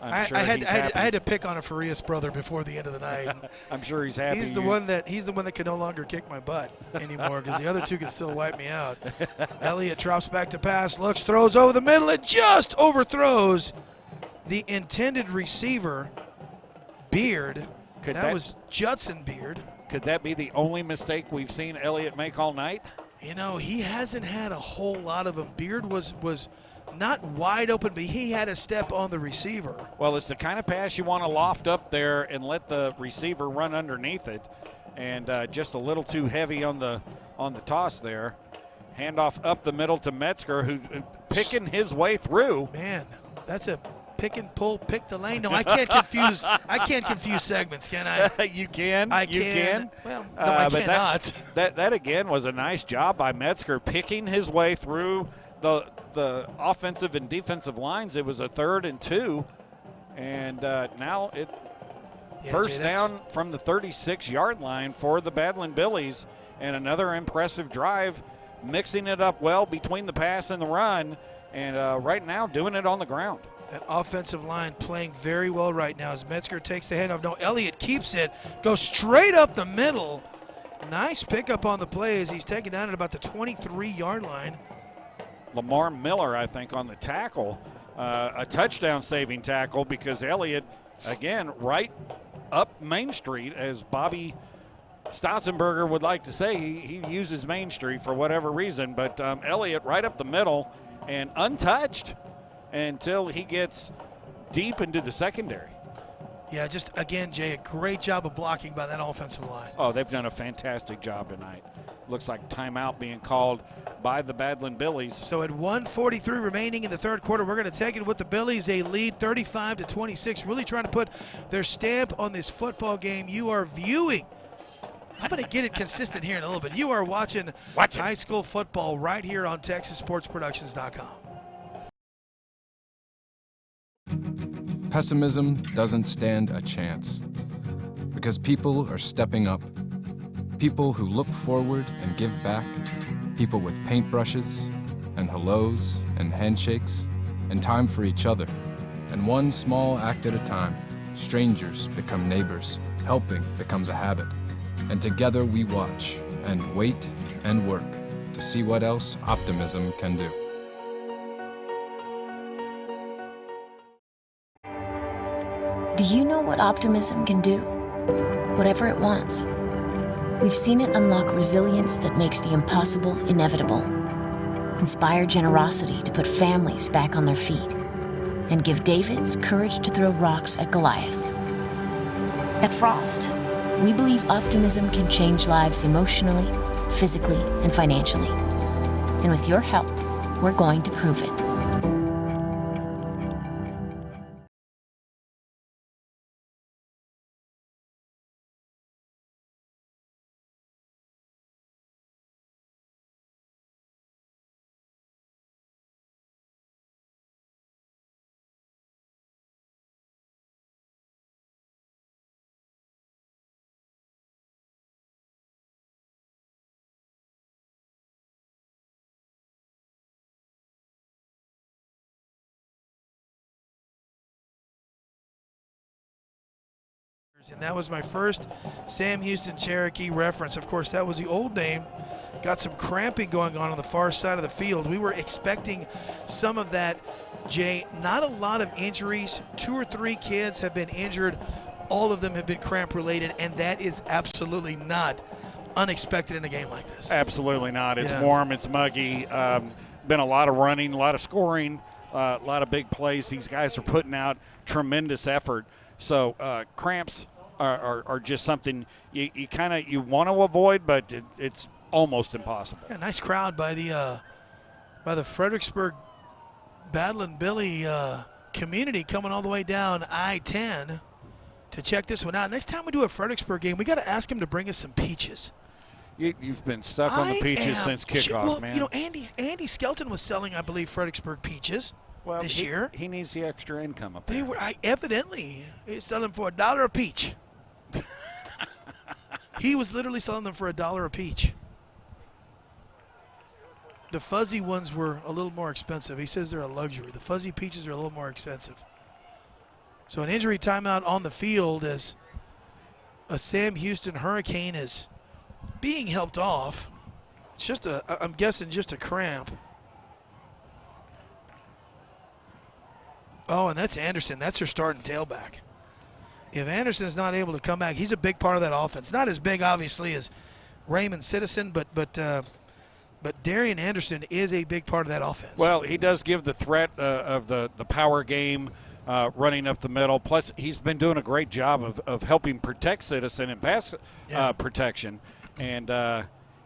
I had to pick on a Farias brother before the end of the night. I'm sure he's happy. He's the one that can no longer kick my butt anymore because the other two can still wipe me out. Elliott drops back to pass, looks, throws over the middle. It just overthrows the intended receiver, Beard. That was Judson Beard. Could that be the only mistake we've seen Elliott make all night? You know, he hasn't had a whole lot of them. Beard was not wide open, but he had a step on the receiver. Well, it's the kind of pass you want to loft up there and let the receiver run underneath it, and just a little too heavy on the toss there. Handoff up the middle to Metzger, who picking his way through. Man, that's a pick and pull, pick the lane. No, I can't confuse. I can't confuse segments, can I? You can. You can. Well, no, I cannot. That again was a nice job by Metzger, picking his way through the offensive and defensive lines. It was a 3rd and 2, and now first down from the 36-yard line for the Badland Billies, and another impressive drive, mixing it up well between the pass and the run, and right now doing it on the ground. That offensive line playing very well right now as Metzger takes the handoff. No, Elliott keeps it, goes straight up the middle. Nice pickup on the play as he's taken down at about the 23-yard line. Lamar Miller, I think, on the tackle, a touchdown-saving tackle, because Elliott, again, right up Main Street, as Bobby Stotzenberger would like to say. He uses Main Street for whatever reason, but Elliott right up the middle and untouched until he gets deep into the secondary. Yeah, just, again, Jay, a great job of blocking by that offensive line. Oh, they've done a fantastic job tonight. Looks like timeout being called by the Badland Billies. So at 1:43 remaining in the third quarter, we're going to take it with the Billies. They lead 35-26, really trying to put their stamp on this football game you are viewing. I'm going to get it consistent here in a little bit. You are watching high school football right here on TexasSportsProductions.com. Pessimism doesn't stand a chance because people are stepping up. People who look forward and give back. People with paintbrushes and hellos and handshakes and time for each other. And one small act at a time, strangers become neighbors. Helping becomes a habit. And together we watch and wait and work to see what else optimism can do. Do you know what optimism can do? Whatever it wants. We've seen it unlock resilience that makes the impossible inevitable, inspire generosity to put families back on their feet, and give Davids courage to throw rocks at Goliaths. At Frost, we believe optimism can change lives emotionally, physically, and financially. And with your help, we're going to prove it. And that was my first Sam Houston Cherokee reference. Of course, that was the old name. Got some cramping going on the far side of the field. We were expecting some of that, Jay. Not a lot of injuries. 2 or 3 kids have been injured. All of them have been cramp related, and that is absolutely not unexpected in a game like this. Absolutely not. It's warm, it's muggy. Been a lot of running, a lot of scoring, a lot of big plays. These guys are putting out tremendous effort. So cramps are just something you kind of want to avoid, but it's almost impossible. Yeah, nice crowd by the Fredericksburg Badland Billy community coming all the way down I-10 to check this one out. Next time we do a Fredericksburg game, we got to ask him to bring us some peaches. You've been stuck on the peaches since kickoff, man. You know, Andy Skelton was selling, I believe, Fredericksburg peaches. Well, this year. He needs the extra income up there. They were evidently he's selling for $1 a peach. He was literally selling them for $1 a peach. The fuzzy ones were a little more expensive. He says they're a luxury. The fuzzy peaches are a little more expensive. So an injury timeout on the field as a Sam Houston Hurricane is being helped off. It's just I'm guessing just a cramp. Oh, and that's Anderson. That's her starting tailback. If Anderson's not able to come back, he's a big part of that offense. Not as big, obviously, as Raymond Citizen, but Darian Anderson is a big part of that offense. Well, he does give the threat of the power game running up the middle. Plus, he's been doing a great job of helping protect Citizen and pass protection. And,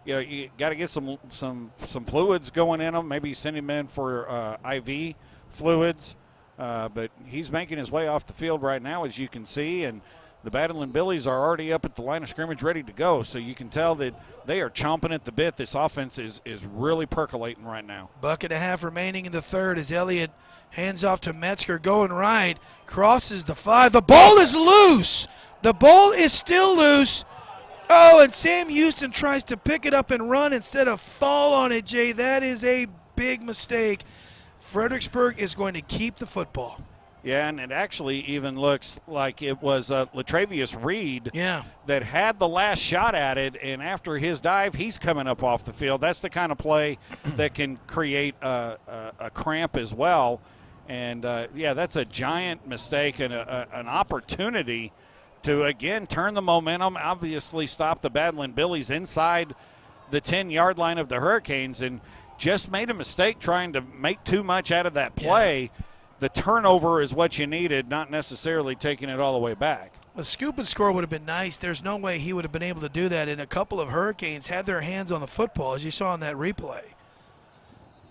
you got to get some fluids going in him, maybe send him in for IV fluids. But he's making his way off the field right now, as you can see, and the Battling Billies are already up at the line of scrimmage ready to go. So you can tell that they are chomping at the bit. This offense is really percolating right now. Bucket and a half remaining in the third as Elliott hands off to Metzger, going right, crosses the 5. The ball is loose. The ball is still loose. Oh, and Sam Houston tries to pick it up and run instead of fall on it, Jay. That is a big mistake. Fredericksburg is going to keep the football. Yeah, and it actually even looks like it was Latravius Reed that had the last shot at it, and after his dive, he's coming up off the field. That's the kind of play that can create a cramp as well. And, that's a giant mistake and an opportunity to, again, turn the momentum, obviously stop the Battling Billies inside the 10-yard line of the Hurricanes, and just made a mistake trying to make too much out of that play. Yeah. The turnover is what you needed, not necessarily taking it all the way back. A scoop and score would have been nice. There's no way he would have been able to do that. And a couple of Hurricanes had their hands on the football, as you saw in that replay.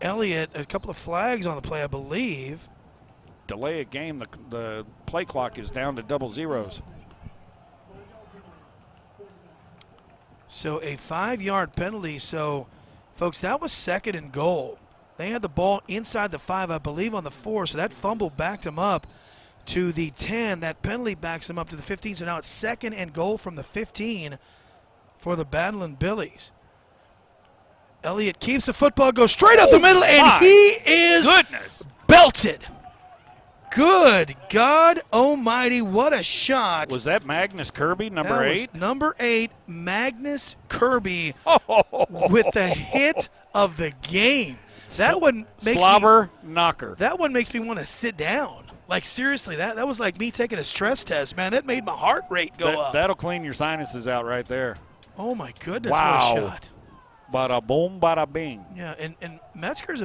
Elliott, a couple of flags on the play, I believe. Delay a game. The play clock is down to double zeros. So a 5-yard penalty. So, folks, that was 2nd and goal. They had the ball inside the 5, I believe, on the 4. So that fumble backed them up to the 10. That penalty backs them up to the 15. So now it's 2nd and goal from the 15 for the Battling Billies. Elliott keeps the football, goes straight up the middle, and he is belted. Good God almighty, what a shot. Was that Magnus Kirby, number 8? Number 8, Magnus Kirby with the hit of the game. That one makes knocker. That one makes me want to sit down. Like, seriously, that was like me taking a stress test, man. That made my heart rate go up. That'll clean your sinuses out right there. Oh, my goodness, wow. What a shot. Bada boom, bada bing. Yeah, and Metzger's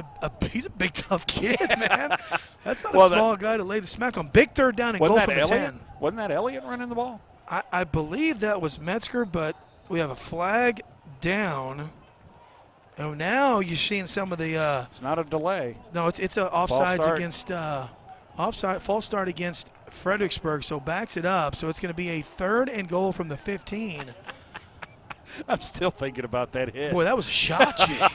he's a big, tough kid, man. That's not a small guy to lay the smack on. Big third down and goal from the 10. Wasn't that Elliott running the ball? I believe that was Metzger, but we have a flag down. Oh, now you're seeing some of the. It's not a delay. No, it's a offsides against false start against Fredericksburg. So backs it up. So it's going to be a 3rd and goal from the 15. I'm still thinking about that hit. Boy, that was a shot, Jay.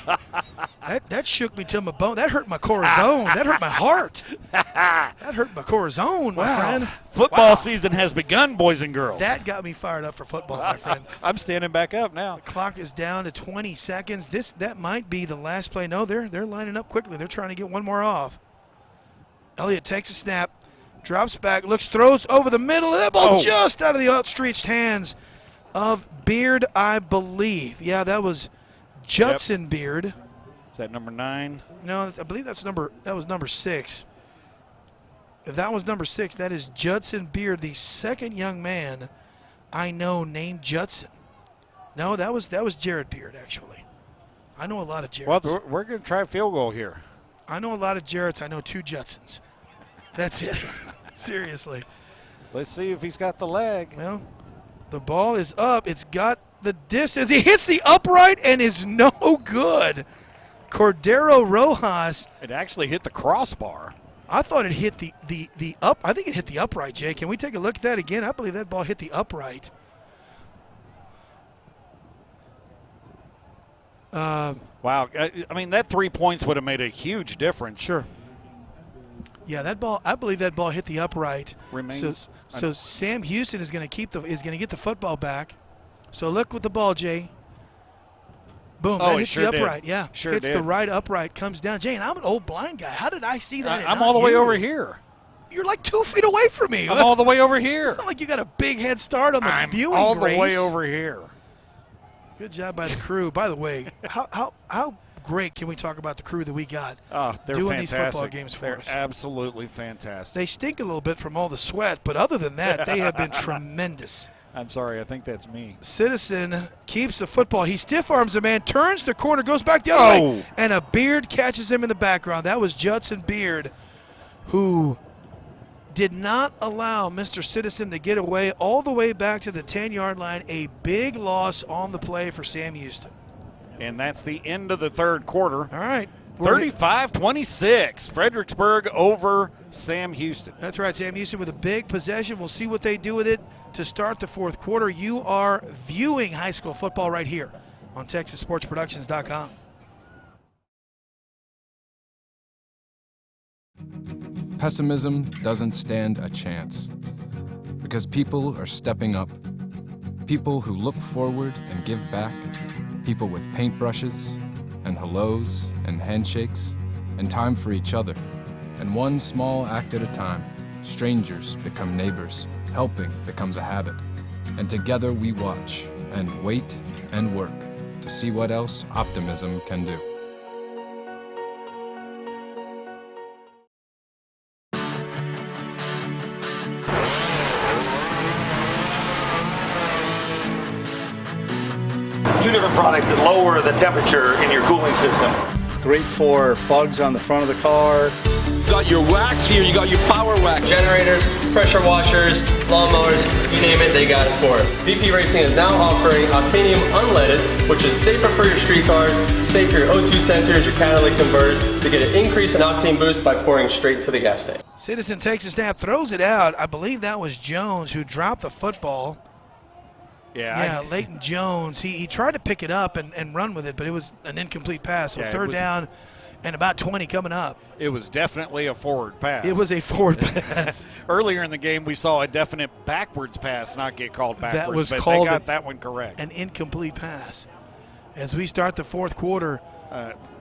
that shook me to my bone. That hurt my corazon. That hurt my heart. That hurt my corazon, my friend. Football season has begun, boys and girls. That got me fired up for football, my friend. I'm standing back up now. The clock is down to 20 seconds. That might be the last play. No, they're lining up quickly. They're trying to get one more off. Elliott takes a snap, drops back, throws over the middle, and that ball just out of the outstretched hands of Beard, I believe. Yeah, that was Judson Beard. Is that number 9? No, I believe that was number 6. If that was number 6, that is Judson Beard, the second young man I know named Judson. No, that was Jared Beard, actually. I know a lot of Jareds. Well, we're going to try a field goal here. I know a lot of Jareds. I know 2 Judsons. That's it. Seriously. Let's see if he's got the leg. Well, the ball is up. It's got the distance. He hits the upright and is no good. Cordero Rojas. It actually hit the crossbar. I thought it hit the up. I think it hit the upright, Jay. Can we take a look at that again? I believe that ball hit the upright. Wow. I mean, that 3 points would have made a huge difference. Sure. Yeah, that ball. I believe that ball hit the upright. Remains. So Sam Houston is going to get the football back. So look with the ball, Jay. Boom, Oh, that it hits sure the upright. did. Yeah, Sure hits did. the right upright, comes down. Jay, and I'm an old blind guy. How did I see that? and I'm not all the way you? over here. You're like 2 feet away from me. I'm all the way over here. It's not like you got a big head start on the I'm viewing all the race. way over here. Good job by the crew. By the way, how great can we talk about the crew that we got Oh, they're doing fantastic. these football games for they're us? absolutely fantastic. They stink a little bit from all the sweat, but other than that, they have been tremendous. I'm sorry, I think that's me. Citizen keeps the football. He stiff arms a man, turns the corner, goes back the other way, and a Beard catches him in the background. That was Judson Beard, who did not allow Mr. Citizen to get away all the way back to the 10-yard line. A big loss on the play for Sam Houston. And that's the end of the third quarter. All right. 35-26. Fredericksburg over Sam Houston. That's right, Sam Houston with a big possession. We'll see what they do with it to start the fourth quarter. You are viewing high school football right here on TexasSportsProductions.com. Pessimism doesn't stand a chance because people are stepping up. People who look forward and give back. People with paintbrushes and hellos and handshakes and time for each other. And one small act at a time, strangers become neighbors. Helping becomes a habit. And together we watch and wait and work to see what else optimism can do. Two different products that lower the temperature in your cooling system. Great for bugs on the front of the car. You got your wax here, you got your power wax. Generators, pressure washers, lawnmowers, you name it, they got it for it. VP Racing is now offering Octanium Unleaded, which is safer for your street cars, safe for your O2 sensors, your catalytic converters, to get an increase in octane boost by pouring straight to the gas tank. Citizen takes a snap, throws it out. I believe that was Jones who dropped the football. Yeah, Leighton Jones. He tried to pick it up and run with it, but it was an incomplete pass. So third down and about 20 coming up. It was definitely a forward pass. It was a forward pass. Earlier in the game, we saw a definite backwards pass not get called backwards. That was but called they got that one correct. An incomplete pass. As we start the fourth quarter.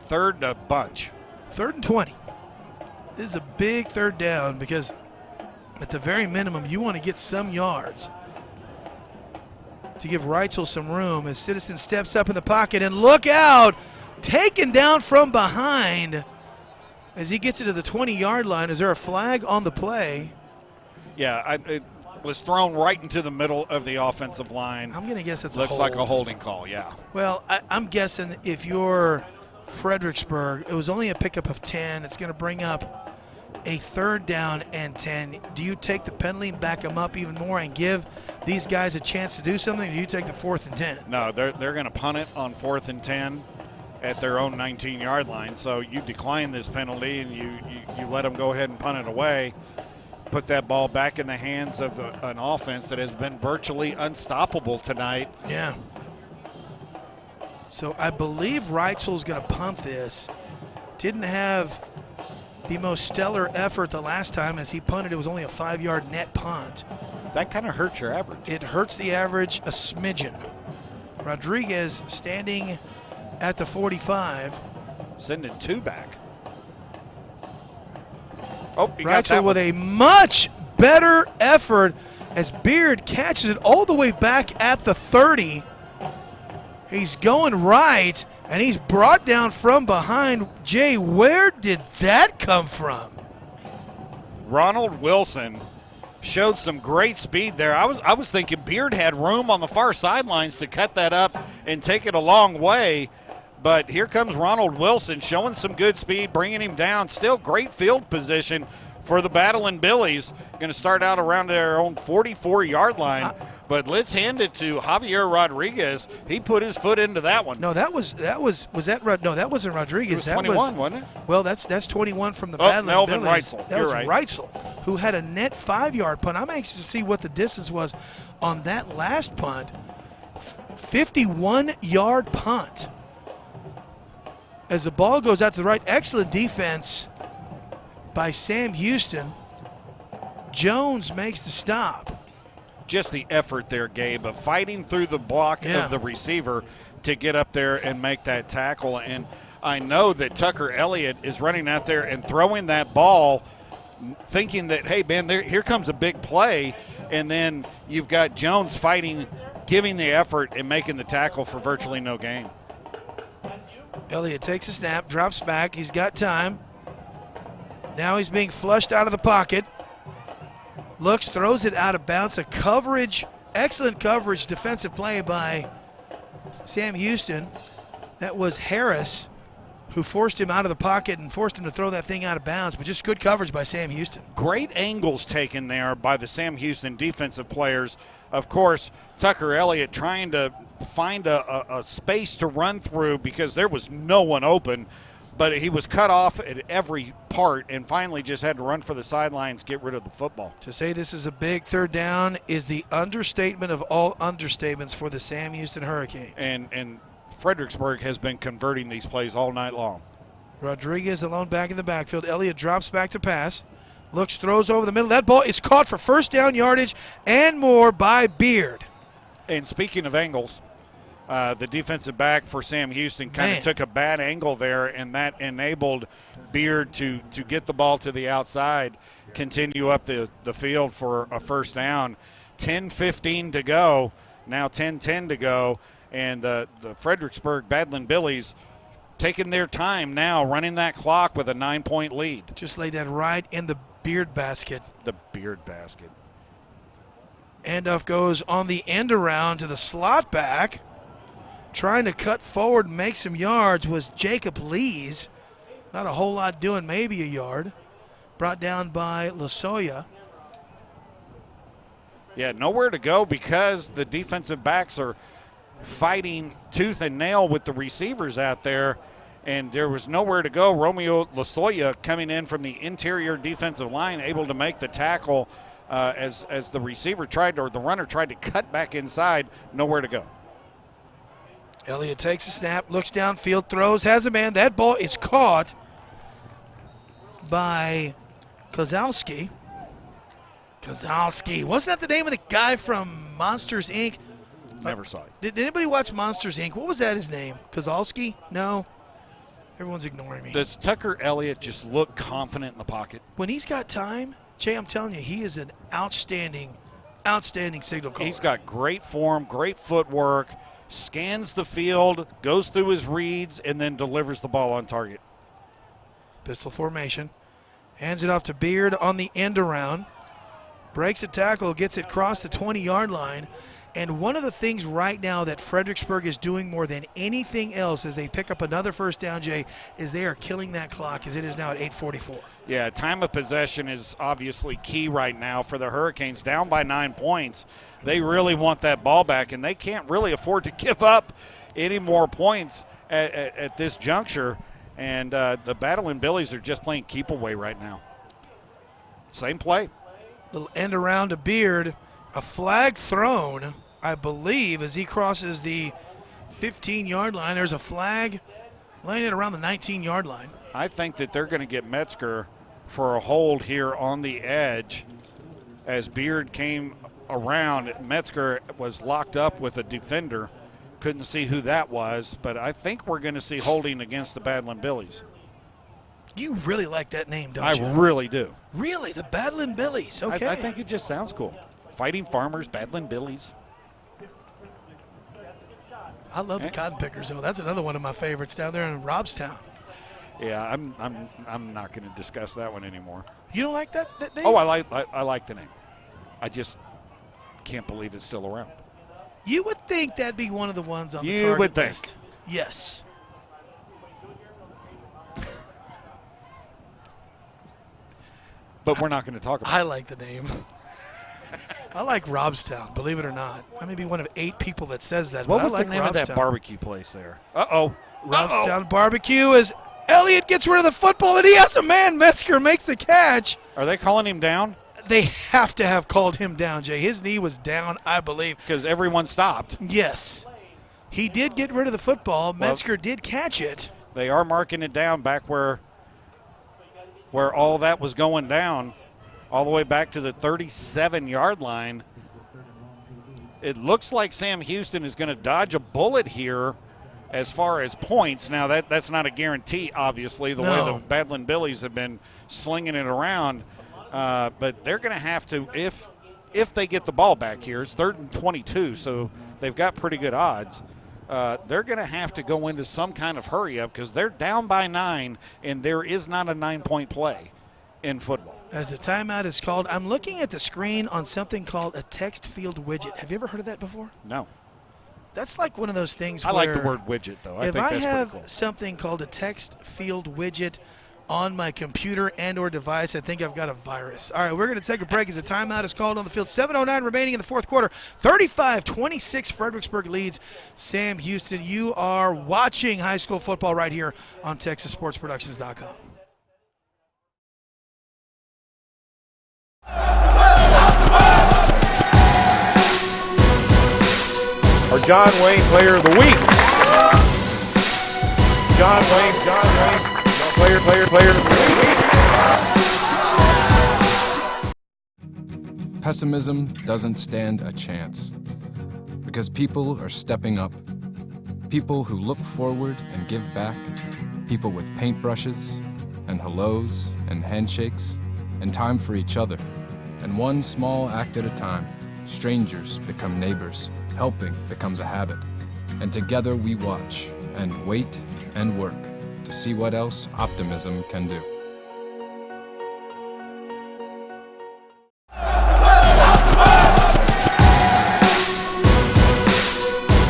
Third bunch. 3rd and 20. This is a big third down because at the very minimum, you want to get some yards to give Reitzel some room as Citizen steps up in the pocket. And look out! Taken down from behind as he gets it to the 20-yard line. Is there a flag on the play? Yeah, it was thrown right into the middle of the offensive line. I'm going to guess it's Looks a hold. like a holding call, yeah. Well, I'm guessing if you're Fredericksburg, it was only a pickup of 10. It's going to bring up a 3rd down and 10. Do you take the penalty and back them up even more and give these guys a chance to do something, or do you take the 4th and 10? No, they're going to punt it on 4th and 10 at their own 19-yard line. So you decline this penalty and you let them go ahead and punt it away, put that ball back in the hands of an offense that has been virtually unstoppable tonight. Yeah. So I believe Reitzel's going to punt this. Didn't have the most stellar effort the last time as he punted. It was only a 5-yard net punt. That kind of hurts your average. It hurts the average a smidgen. Rodriguez standing at the 45. Sending 2 back. Oh, he got Reitzel that with one. a much better effort as Beard catches it all the way back at the 30. He's going right, and he's brought down from behind. Jay, where did that come from? Ronald Wilson showed some great speed there. I was thinking Beard had room on the far sidelines to cut that up and take it a long way. But here comes Ronald Wilson showing some good speed, bringing him down. Still great field position for the Battling Billies. Going to start out around their own 44-yard line. But let's hand it to Javier Rodriguez. He put his foot into that one. No, that wasn't Rodriguez. It was that 21, wasn't it? Well, that's 21 from the Battling Melvin Billies. Reitzel. That You're was right. Reitzel, who had a net 5-yard punt. I'm anxious to see what the distance was on that last punt. 51-yard punt. As the ball goes out to the right, excellent defense by Sam Houston. Jones makes the stop. just the effort there, Gabe, of fighting through the block of the receiver to get up there and make that tackle. And I know that Tucker Elliott is running out there and throwing that ball thinking that, hey, man, here comes a big play. And then you've got Jones fighting, giving the effort, and making the tackle for virtually no gain. Elliott takes a snap, drops back. He's got time. Now he's being flushed out of the pocket. Looks, throws it out of bounds. A coverage, excellent coverage, defensive play by Sam Houston. That was Harris who forced him out of the pocket and forced him to throw that thing out of bounds, but just good coverage by Sam Houston. Great angles taken there by the Sam Houston defensive players. Of course, Tucker Elliott trying to find a space to run through because there was no one open, but he was cut off at every part and finally just had to run for the sidelines, get rid of the football. To say this is a big third down is the understatement of all understatements for the Sam Houston Hurricanes. And Fredericksburg has been converting these plays all night long. Rodriguez alone back in the backfield. Elliott drops back to pass. Looks, throws over the middle. That ball is caught for first down yardage and more by Beard. And speaking of angles, the defensive back for Sam Houston kind of took a bad angle there, and that enabled Beard to get the ball to the outside, continue up the field for a first down. 10-15 to go, now 10-10 to go, and the Fredericksburg Badland Billies taking their time now, running that clock with a 9-point lead. Just laid that right in the Beard basket. The Beard basket. Handoff goes on the end around to the slot back. Trying to cut forward and make some yards was Jacob Lees. Not a whole lot doing, maybe a yard. Brought down by Losoya. Yeah, nowhere to go because the defensive backs are fighting tooth and nail with the receivers out there, and there was nowhere to go. Romeo Losoya coming in from the interior defensive line, able to make the tackle as the receiver tried, or the runner tried to cut back inside. Nowhere to go. Elliott takes a snap, looks downfield, throws, has a man. That ball is caught by Kozlowski. Kozlowski. Wasn't that the name of the guy from Monsters, Inc.? Never saw it. Did anybody watch Monsters, Inc.? What was that his name? Kozlowski? No? Everyone's ignoring me. Does Tucker Elliott just look confident in the pocket? When he's got time, Jay, I'm telling you, he is an outstanding signal caller. He's got great form, great footwork, scans the field, goes through his reads, and then delivers the ball on target. Pistol formation. Hands it off to Beard on the end around. Breaks a tackle, gets it across the 20-yard line. And one of the things right now that Fredericksburg is doing more than anything else as they pick up another first down, Jay, is they are killing that clock as it is now at 8:44. Yeah, time of possession is obviously key right now for the Hurricanes. Down by 9 points. They really want that ball back, and they can't really afford to give up any more points at this juncture. And the Badland Billies are just playing keep away right now. Same play. Little end around to Beard. A flag thrown, I believe, as he crosses the 15-yard line. There's a flag laying it around the 19-yard line. I think that they're going to get Metzger for a hold here on the edge. As Beard came around, Metzger was locked up with a defender. Couldn't see who that was, but I think we're going to see holding against the Badland Billies. You really like that name, don't you? I really do. Really? The Badland Billies. Okay. I think it just sounds cool. Fighting Farmers, Badland Billies. I love the Cotton Pickers, though. That's another one of my favorites down there in Robstown. Yeah, I'm not going to discuss that one anymore. You don't like that name? Oh, I like the name. I just can't believe it's still around. You would think that'd be one of the ones on the You target would think. list. Yes. But we're not going to talk about it. I like the name. I like Robstown, believe it or not. I may be one of 8 people that says that, What but was I like the name Robstown. of that barbecue place there? Uh-oh. Robstown Barbecue as Elliott gets rid of the football, and he has a man. Metzger makes the catch. Are they calling him down? They have to have called him down, Jay. His knee was down, I believe. Because everyone stopped. Yes. He did get rid of the football. Metzger did catch it. They are marking it down back where all that was going down, all the way back to the 37-yard line. It looks like Sam Houston is going to dodge a bullet here as far as points. Now, that's not a guarantee, obviously, the way the Badland Billies have been slinging it around. But they're going to have to, if they get the ball back here, it's 3rd and 22, so they've got pretty good odds. They're going to have to go into some kind of hurry up because they're down by 9, and there is not a 9-point play in football. As the timeout is called, I'm looking at the screen on something called a text field widget. Have you ever heard of that before? No. That's like one of those things I like the word widget, though. I think that's pretty cool. If I have something called a text field widget on my computer and or device, I think I've got a virus. All right, we're going to take a break as a timeout is called on the field. 7:09 remaining in the fourth quarter. 35-26, Fredericksburg leads Sam Houston. You are watching high school football right here on TexasSportsProductions.com. Our John Wayne Player of the Week. John Wayne, player of the week. Pessimism doesn't stand a chance because people are stepping up. People who look forward and give back. People with paintbrushes and hellos and handshakes and time for each other. And one small act at a time, strangers become neighbors. Helping becomes a habit. And together we watch and wait and work to see what else optimism can do.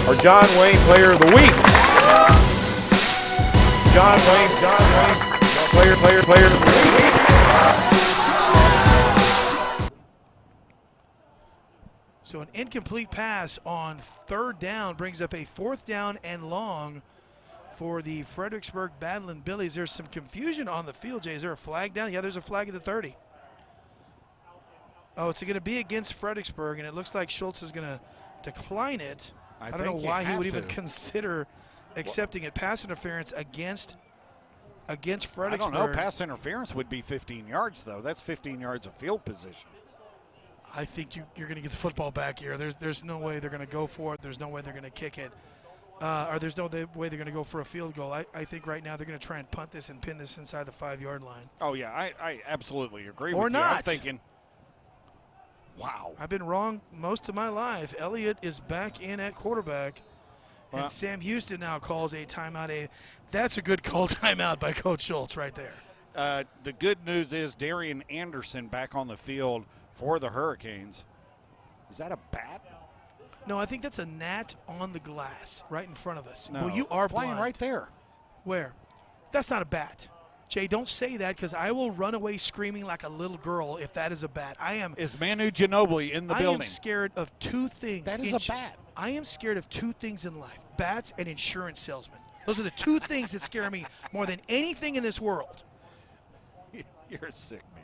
Our John Wayne Player of the Week. John Wayne, player of the week. So an incomplete pass on 3rd down brings up a 4th down and long for the Fredericksburg Badland Billies. There's some confusion on the field, Jay. Is there a flag down? Yeah, there's a flag at the 30. Oh, it's going to be against Fredericksburg, and it looks like Schultz is going to decline it. I don't know why he would even consider accepting it. Pass interference against Fredericksburg. I don't know. Pass interference would be 15 yards, though. That's 15 yards of field position. I think you're going to get the football back here. There's no way they're going to go for it. There's no way they're going to kick it. Or there's no way they're going to go for a field goal. I think right now they're going to try and punt this and pin this inside the 5-yard line. Oh, yeah. I absolutely agree with you. Or not. I'm thinking, wow. I've been wrong most of my life. Elliott is back in at quarterback. And Sam Houston now calls a timeout. That's a good call timeout by Coach Schultz right there. The good news is Darian Anderson back on the field for the Hurricanes. Is that a bat? No, I think that's a gnat on the glass right in front of us. No, well, you are flying blind. right there. Where? That's not a bat. Jay, don't say that because I will run away screaming like a little girl if that is a bat. Is Manu Ginobili in the building? I am scared of 2 things. That is a bat. I am scared of 2 things in life, bats and insurance salesmen. Those are the 2 things that scare me more than anything in this world. You're a sick man.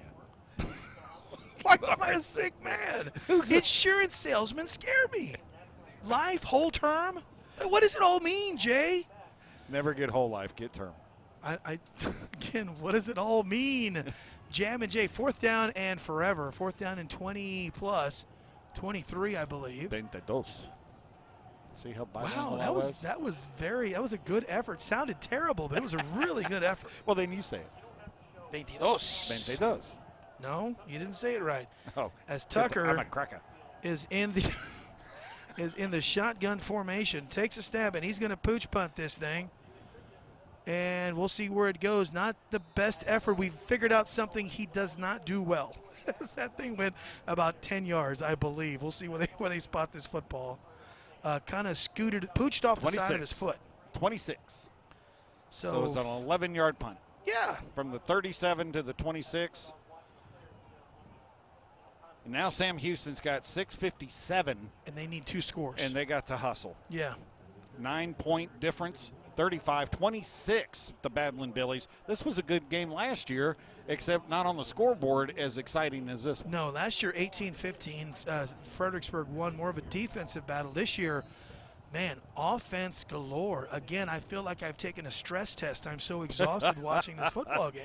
Why am I a sick man? Insurance salesmen scare me. Life, whole term? What does it all mean, Jay? Never get whole life, get term. Again, what does it all mean? Jam and Jay, 4th down and forever. 4th down and 20+, 23, I believe. 22. See how wow, that was a good effort. Sounded terrible, but it was a really good effort. Well, then you say it. 22. No, you didn't say it right. Oh, as Tucker I'm a cracker. is in the shotgun formation, takes a stab, and he's going to pooch punt this thing. And we'll see where it goes. Not the best effort. We've figured out something he does not do well. That thing went about 10 yards, I believe. We'll see where they spot this football. Kind of pooched off 26. The side of his foot. 26. So it's an 11-yard punt. Yeah. From the 37 to the 26. And now Sam Houston's got 6:57. And they need 2 scores. And they got to hustle. Yeah. 9-point difference, 35-26, the Badland Billies. This was a good game last year, except not on the scoreboard as exciting as this one. No, last year 18-15, Fredericksburg won more of a defensive battle. This year, man, offense galore. Again, I feel like I've taken a stress test. I'm so exhausted watching this football game.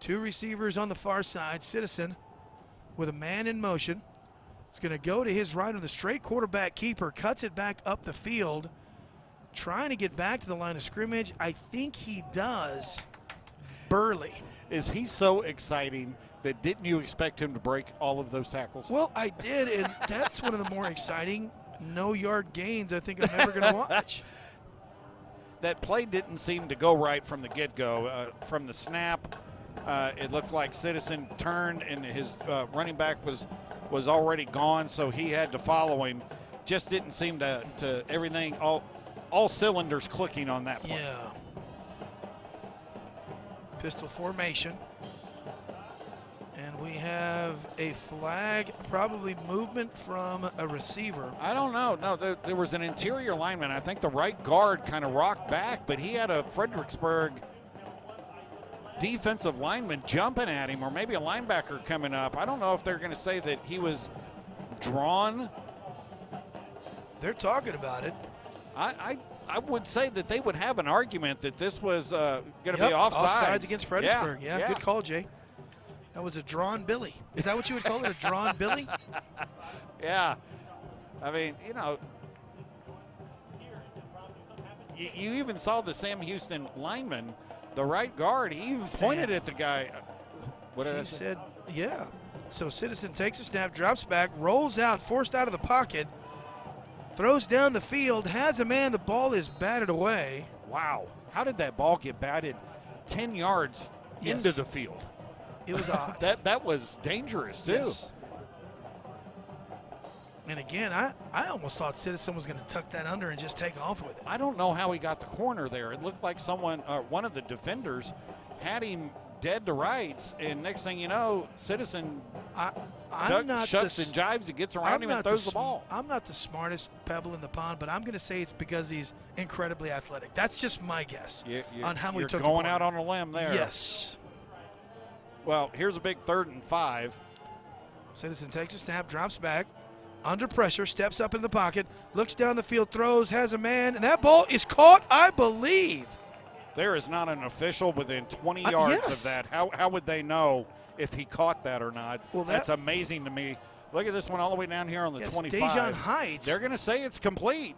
2 receivers on the far side, Citizen with a man in motion. It's going to go to his right on the straight quarterback keeper, cuts it back up the field, trying to get back to the line of scrimmage. I think he does. Burley. Is he so exciting that didn't you expect him to break all of those tackles? Well, I did, and that's one of the more exciting no-yard gains I think I'm ever going to watch. That play didn't seem to go right from the get-go. From the snap, it looked like Citizen turned and his running back was already gone, so he had to follow him. Just didn't seem to everything, all cylinders clicking on that play. Yeah. Pistol formation. And we have a flag, probably movement from a receiver. I don't know. No, there was an interior lineman. I think the right guard kind of rocked back, but he had a Fredericksburg defensive lineman jumping at him, or maybe a linebacker coming up. I don't know if they're going to say that he was drawn. They're talking about it. I would say that they would have an argument that this was going to be offsides. Offsides against Fredericksburg. Yeah, good call, Jay. That was a drawn Billy. Is that what you would call it, a drawn Billy? Yeah. I mean, you know, you even saw the Sam Houston lineman, the right guard, he even pointed at the guy. What did I say? He said, yeah. So Citizen takes a snap, drops back, rolls out, forced out of the pocket, throws down the field, has a man, the ball is batted away. Wow. How did that ball get batted 10 yards into the field? It was odd. that was dangerous, too. Yes. And again, I almost thought Citizen was going to tuck that under and just take off with it. I don't know how he got the corner there. It looked like one of the defenders had him dead to rights, and next thing you know, Citizen shucks and jives and gets around him and throws the ball. I'm not the smartest pebble in the pond, but I'm going to say it's because he's incredibly athletic. That's just my guess on how we took the corner. You're going out on a limb there. Yes. Well, here's a big 3rd and 5. Citizen takes a snap, drops back, under pressure, steps up in the pocket, looks down the field, throws, has a man, and that ball is caught, I believe. There is not an official within 20 yards of that. How would they know if he caught that or not? Well, that's amazing to me. Look at this one all the way down here on the 25. Dejon Heights. They're going to say it's complete.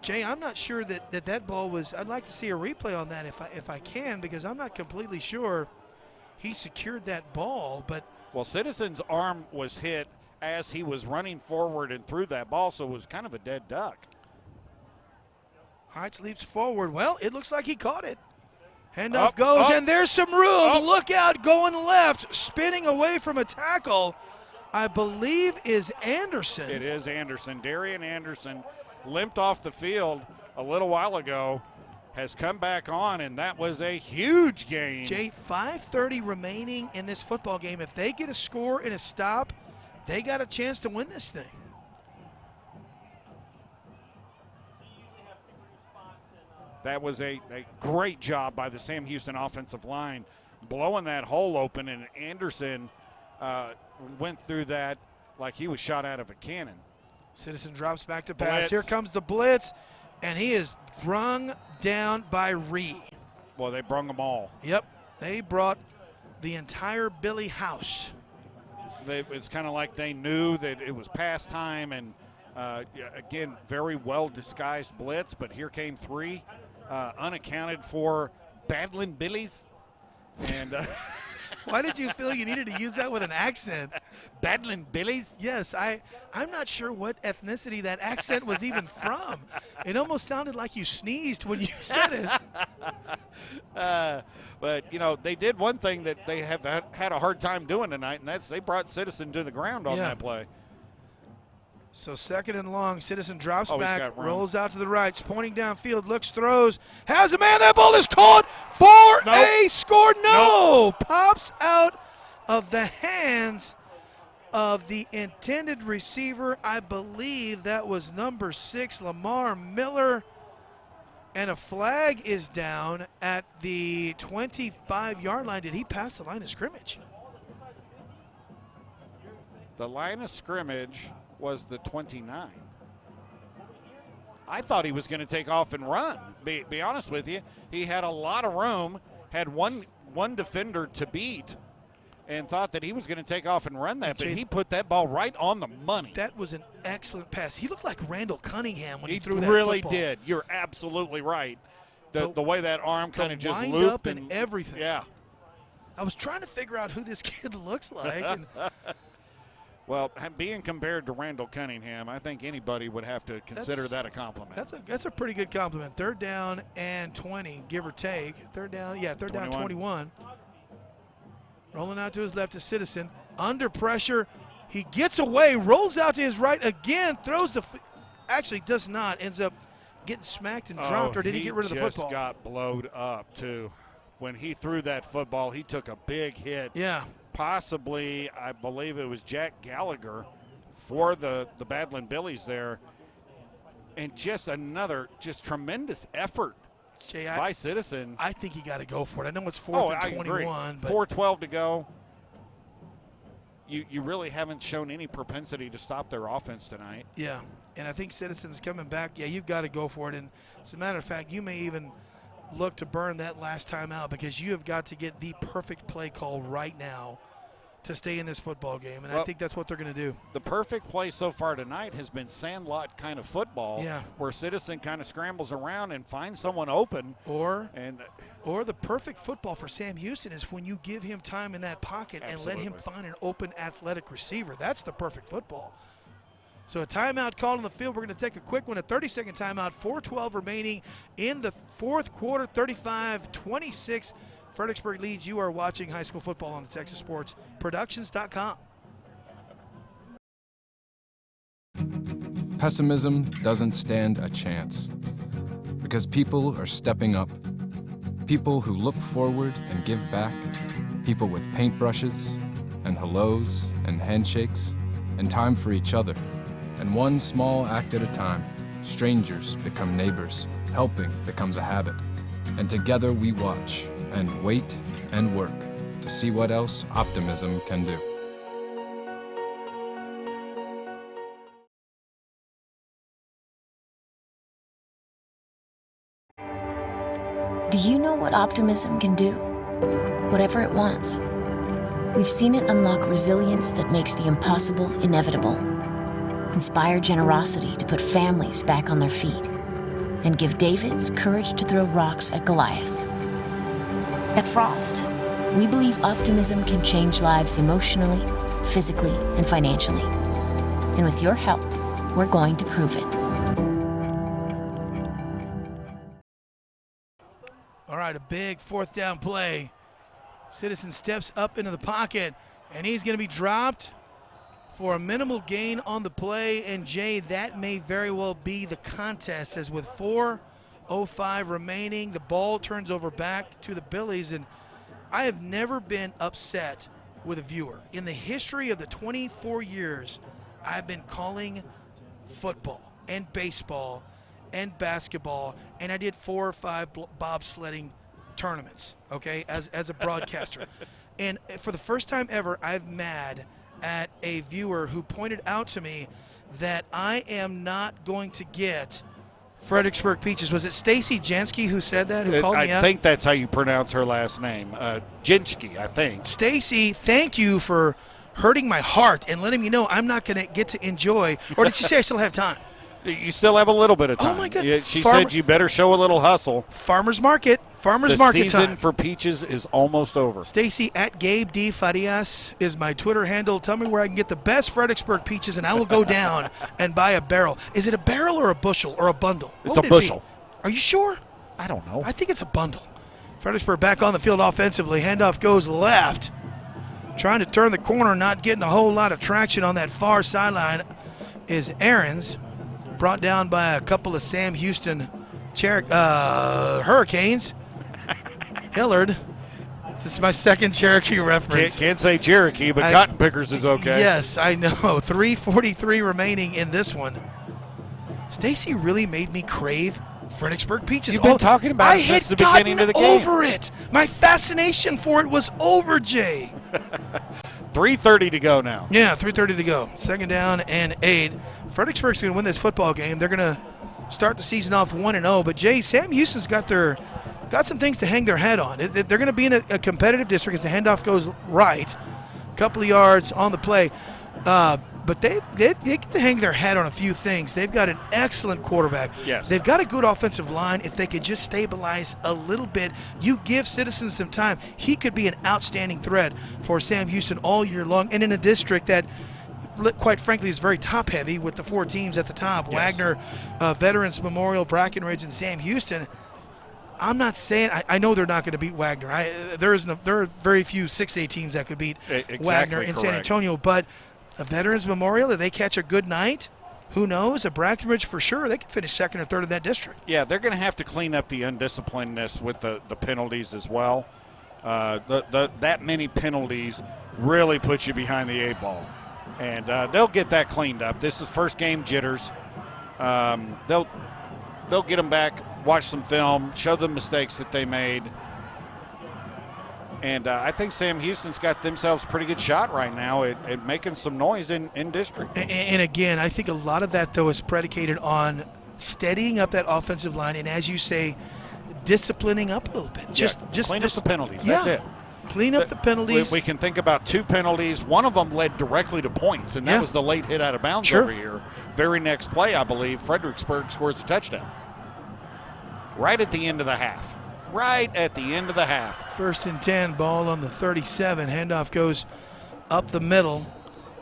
Jay, I'm not sure that ball was – I'd like to see a replay on that if I can, because I'm not completely sure he secured that ball. But well, Citizen's arm was hit as he was running forward and threw that ball, so it was kind of a dead duck. Heights leaps forward. Well, it looks like he caught it. Handoff goes, and there's some room. Look out, going left, spinning away from a tackle, I believe is Anderson. It is Anderson. Darian Anderson limped off the field a little while ago, has come back on, and that was a huge gain. Jay, 5:30 remaining in this football game. If they get a score and a stop, they got a chance to win this thing. That was a great job by the Sam Houston offensive line, blowing that hole open, and Anderson went through that like he was shot out of a cannon. Citizen drops back to pass. Here comes the blitz, and he is brung down by Ree. Well, they brung them all. Yep, they brought the entire Billy house. It's kind of like they knew that it was past time, and again, very well disguised blitz, but here came 3 unaccounted for Badland Billies. And why did you feel you needed to use that with an accent? Badland Billies? Yes, I'm not sure what ethnicity that accent was even from. It almost sounded like you sneezed when you said it. But, you know, they did one thing that they have had a hard time doing tonight, and that's they brought Citizen to the ground on that play. So 2nd and long, Citizen drops back, rolls out to the right, pointing downfield, looks, throws, has a man. That ball is caught for a score. No! Pops out of the hands of the intended receiver. I believe that was number 6, Lamar Miller. And a flag is down at the 25-yard line. Did he pass the line of scrimmage? The line of scrimmage was the 29. I thought he was going to take off and run. Be honest with you, he had a lot of room, had one defender to beat, and thought that he was going to take off and run that, but he put that ball right on the money. That was an excellent pass. He looked like Randall Cunningham when he threw that football. He really football. did. You're absolutely right. The way that arm kind of just wind looped up and everything. Yeah. I was trying to figure out who this kid looks like. And well, being compared to Randall Cunningham, I think anybody would have to consider that a compliment. That's a pretty good compliment. 3rd down and 20, give or take. Third down 21. Rolling out to his left is Citizen. Under pressure. He gets away, rolls out to his right again, throws actually does not, ends up getting smacked and dropped, or did he get rid of the football? He just got blowed up, too. When he threw that football, he took a big hit. Yeah. Possibly, I believe it was Jack Gallagher for the Badland Billies there. And just another tremendous effort by Citizen. I think he got to go for it. I know it's 4th and 21. But 4:12 to go. You really haven't shown any propensity to stop their offense tonight. Yeah, and I think Citizen's coming back. Yeah, you've got to go for it. And as a matter of fact, you may even look to burn that last time out because you have got to get the perfect play call right now to stay in this football game, and I think that's what they're going to do. The perfect play so far tonight has been sandlot kind of football, where Citizen kind of scrambles around and finds someone open. Or the perfect football for Sam Houston is when you give him time in that pocket and let him find an open athletic receiver. That's the perfect football. So a timeout called on the field. We're going to take a quick one, a 30-second timeout, 4:12 remaining in the 4th quarter, 35-26. Fredericksburg leads. You are watching high school football on the Texas Sports Productions.com. Pessimism doesn't stand a chance because people are stepping up. People who look forward and give back. People with paintbrushes and hellos and handshakes and time for each other. And one small act at a time, strangers become neighbors. Helping becomes a habit. And together we watch and wait and work to see what else optimism can do. Do you know what optimism can do? Whatever it wants. We've seen it unlock resilience that makes the impossible inevitable, inspire generosity to put families back on their feet, and give Davids courage to throw rocks at Goliaths. At Frost, we believe optimism can change lives emotionally, physically, and financially. And with your help, we're going to prove it. All right, a big 4th down play. Citizen steps up into the pocket, and he's going to be dropped for a minimal gain on the play. And, Jay, that may very well be the contest, as with 4:05 remaining, the ball turns over back to the Billies. And I have never been upset with a viewer. In the history of the 24 years I've been calling football and baseball and basketball, and I did 4 or 5 bobsledding tournaments, okay, as a broadcaster. And for the first time ever, I'm mad at a viewer who pointed out to me that I am not going to get Fredericksburg Peaches. Was it Stacy Jansky who said that, who called me out? I think that's how you pronounce her last name. Jinsky, I think. Stacy, thank you for hurting my heart and letting me know I'm not going to get to enjoy. Or did she say I still have time? You still have a little bit of time. Oh, my God. She said you better show a little hustle. Farmer's Market The Market season time. for Peaches is almost over. Stacy at Gabe D. Farias is my Twitter handle. Tell me where I can get the best Fredericksburg Peaches, and I will go down and buy a barrel. Is it a barrel or a bushel or a bundle? It's a bushel. Are you sure? I don't know. I think it's a bundle. Fredericksburg back on the field offensively. Handoff goes left. Trying to turn the corner, not getting a whole lot of traction on that far sideline is Aarons. Brought down by a couple of Sam Houston Hurricanes. Hillard. This is my second Cherokee reference. Can't say Cherokee, but Cotton Pickers is okay. Yes, I know. 3:43 remaining in this one. Stacy really made me crave Fredericksburg Peaches. You've been talking about it since the beginning of the game. I had gotten over it. My fascination for it was over, Jay. 3:30 to go now. Yeah, 3:30 to go. 2nd down and 8. Fredericksburg's going to win this football game. They're going to start the season off 1-0. But, Jay, Sam Houston's got some things to hang their head on. They're going to be in a competitive district as the handoff goes right. couple of yards on the play. But they get to hang their hat on a few things. They've got an excellent quarterback. Yes. They've got a good offensive line. If they could just stabilize a little bit, you give Citizens some time, he could be an outstanding threat for Sam Houston all year long. And in a district that, quite frankly, is very top-heavy with the 4 teams at the top, Yes. Wagner, Veterans Memorial, Brackenridge, and Sam Houston. I'm not saying – I know they're not going to beat Wagner. There are very few 6A teams that could beat Wagner in San Antonio, but – a Veterans Memorial, if they catch a good night, who knows? A Brackenridge for sure, they could finish second or third in that district. Yeah, they're going to have to clean up the undisciplinedness with the penalties as well. That many penalties really put you behind the 8 ball. And they'll get that cleaned up. This is first game jitters. They'll get them back, watch some film, show them mistakes that they made. And I think Sam Houston's got themselves a pretty good shot right now at making some noise in district. And again, I think a lot of that, though, is predicated on steadying up that offensive line and, as you say, disciplining up a little bit. Just clean up the penalties. Yeah, That's it. Clean up the penalties. We can think about 2 penalties. One of them led directly to points, and that was the late hit out of bounds over here. Very next play, I believe, Fredericksburg scores a touchdown. Right at the end of the half. Right at the end of the half. 1st and 10, ball on the 37. Handoff goes up the middle.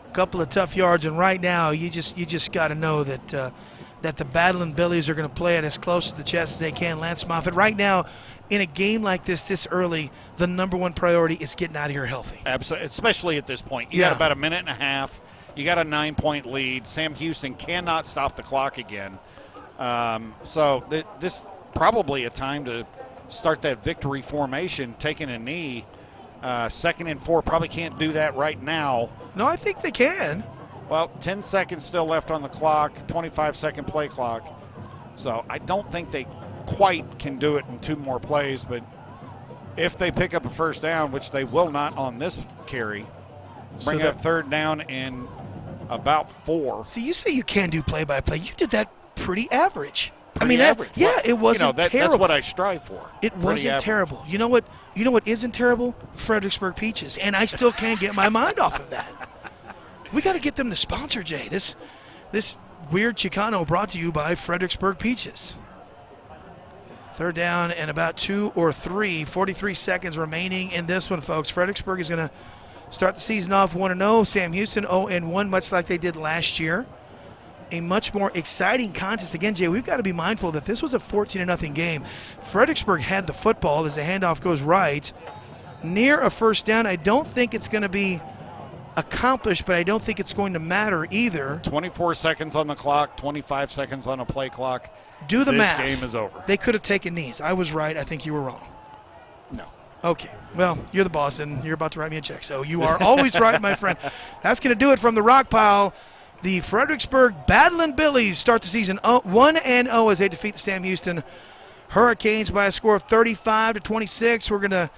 A couple of tough yards, and right now you just got to know that the Battling Billies are going to play it as close to the chest as they can. Lance Moffitt, right now, in a game like this early, the number one priority is getting out of here healthy. Absolutely, especially at this point. You got about a minute and a half. You got a 9-point lead. Sam Houston cannot stop the clock again. So this probably a time to start that victory formation, taking a knee. 2nd and 4, probably can't do that right now. No, I think they can. Well, 10 seconds still left on the clock, 25-second play clock. So I don't think they quite can do it in 2 more plays, but if they pick up a first down, which they will not on this carry, bring up 3rd down in about 4. See, you say you can do play-by-play. You did that pretty average. Average. It wasn't terrible. That's what I strive for. It wasn't terrible. You know what isn't terrible? Fredericksburg Peaches. And I still can't get my mind off of that. We got to get them to sponsor, Jay. This weird Chicano brought to you by Fredericksburg Peaches. 3rd down and about 2 or 3. 43 seconds remaining in this one, folks. Fredericksburg is going to start the season off 1-0. Sam Houston 0-1, much like they did last year. A much more exciting contest. Again, Jay, we've got to be mindful that this was a 14-0 game. Fredericksburg had the football as the handoff goes right. Near a first down. I don't think it's going to be accomplished, but I don't think it's going to matter either. 24 seconds on the clock, 25 seconds on a play clock. Do the math. This game is over. They could have taken knees. I was right. I think you were wrong. No. Okay. Well, you're the boss, and you're about to write me a check, so you are always right, my friend. That's going to do it from the rock pile. The Fredericksburg Battling Billies start the season 1-0 as they defeat the Sam Houston Hurricanes by a score of 35-26. We're going to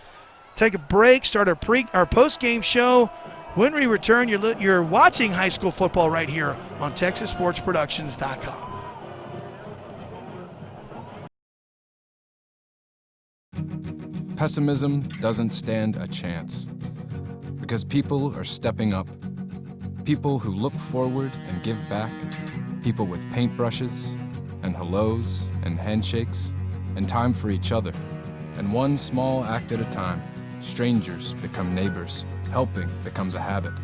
take a break, start our post-game show. When we return, you're watching high school football right here on TexasSportsProductions.com. Pessimism doesn't stand a chance because people are stepping up. People who look forward and give back. People with paintbrushes and hellos and handshakes and time for each other. And one small act at a time, strangers become neighbors. Helping becomes a habit.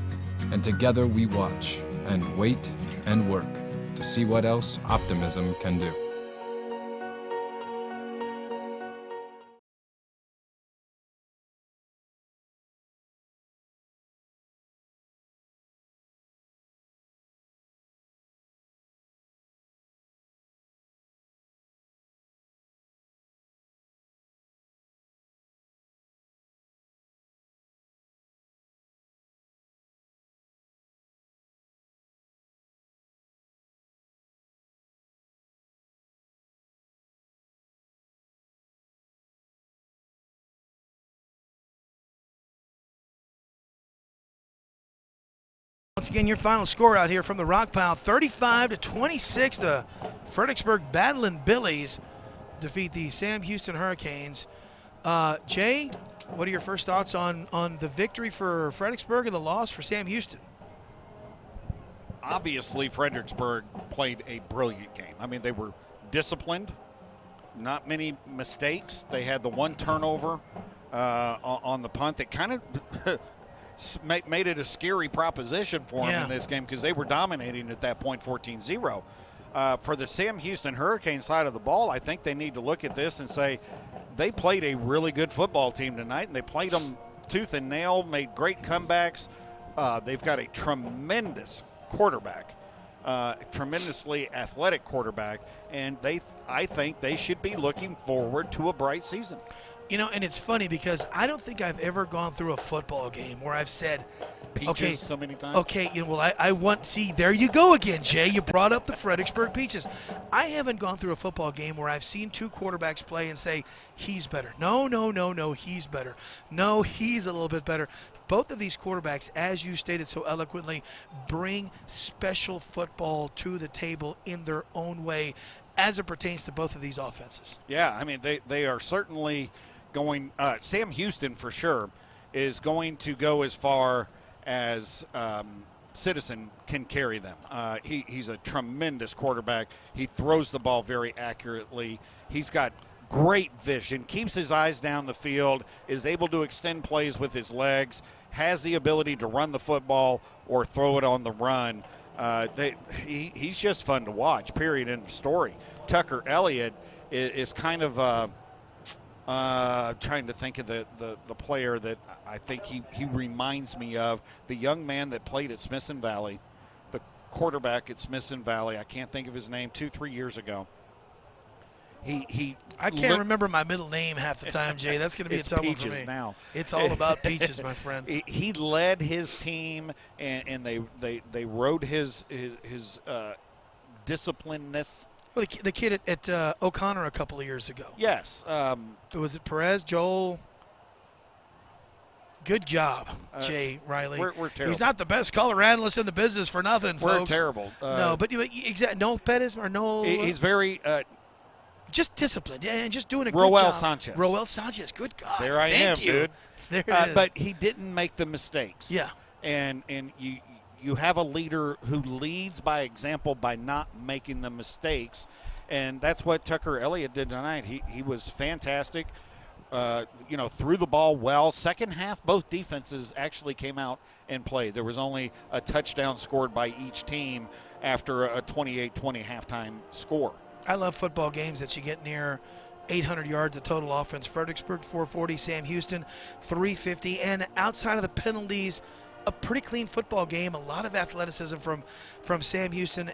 And together we watch and wait and work to see what else optimism can do. Once again, your final score out here from the rock pile, 35-26. The Fredericksburg Battling Billies defeat the Sam Houston Hurricanes. Jay, What are your first thoughts on the victory for Fredericksburg and the loss for Sam Houston? Obviously, Fredericksburg played a brilliant game. I mean, they were disciplined, not many mistakes. They had the one turnover on the punt that kind of made it a scary proposition for them in this game because they were dominating at that point 14-0. For the Sam Houston Hurricanes side of the ball, I think they need to look at this and say they played a really good football team tonight, and they played them tooth and nail, made great comebacks. They've got a tremendous quarterback, tremendously athletic quarterback, and I think they should be looking forward to a bright season. You know, and it's funny because I don't think I've ever gone through a football game where I've said, Peaches so many times. Okay, I want – see, there you go again, Jay. You brought up the Fredericksburg Peaches. I haven't gone through a football game where I've seen two quarterbacks play and say, he's better. No, he's better. No, he's a little bit better. Both of these quarterbacks, as you stated so eloquently, bring special football to the table in their own way as it pertains to both of these offenses. Yeah, I mean, they are certainly going Sam Houston, for sure, is going to go as far as Citizen can carry them. He's a tremendous quarterback. He throws the ball very accurately. He's got great vision, keeps his eyes down the field, is able to extend plays with his legs, has the ability to run the football or throw it on the run. He's just fun to watch, period, end of story. Tucker Elliott is kind of trying to think of the player that I think he reminds me of, the young man that played at Smithson Valley, the quarterback at Smithson Valley. I can't think of his name, 2-3 years ago. I can't remember my middle name half the time, Jay. That's going to be a tough one for me. Now. It's all about Peaches, my friend. He led his team, and they rode his disciplinedness. Well, the kid at O'Connor a couple of years ago. Yes. Was it Perez? Joel? Good job, Jay Riley. We're terrible. He's not the best color analyst in the business for nothing, folks. We're terrible. No, but exactly. Noel Pettis or Noel. He's very just disciplined, and just doing a good Roel job. Sanchez. Roel Sanchez. Good God. There I Thank am, you. dude. There it is. But he didn't make the mistakes. Yeah. And you have a leader who leads by example by not making the mistakes. And that's what Tucker Elliott did tonight. He was fantastic, threw the ball well. Second half, both defenses actually came out and played. There was only a touchdown scored by each team after a 28-20 halftime score. I love football games that you get near 800 yards of total offense. Fredericksburg, 440. Sam Houston, 350. And outside of the penalties, a pretty clean football game. A lot of athleticism from Sam Houston.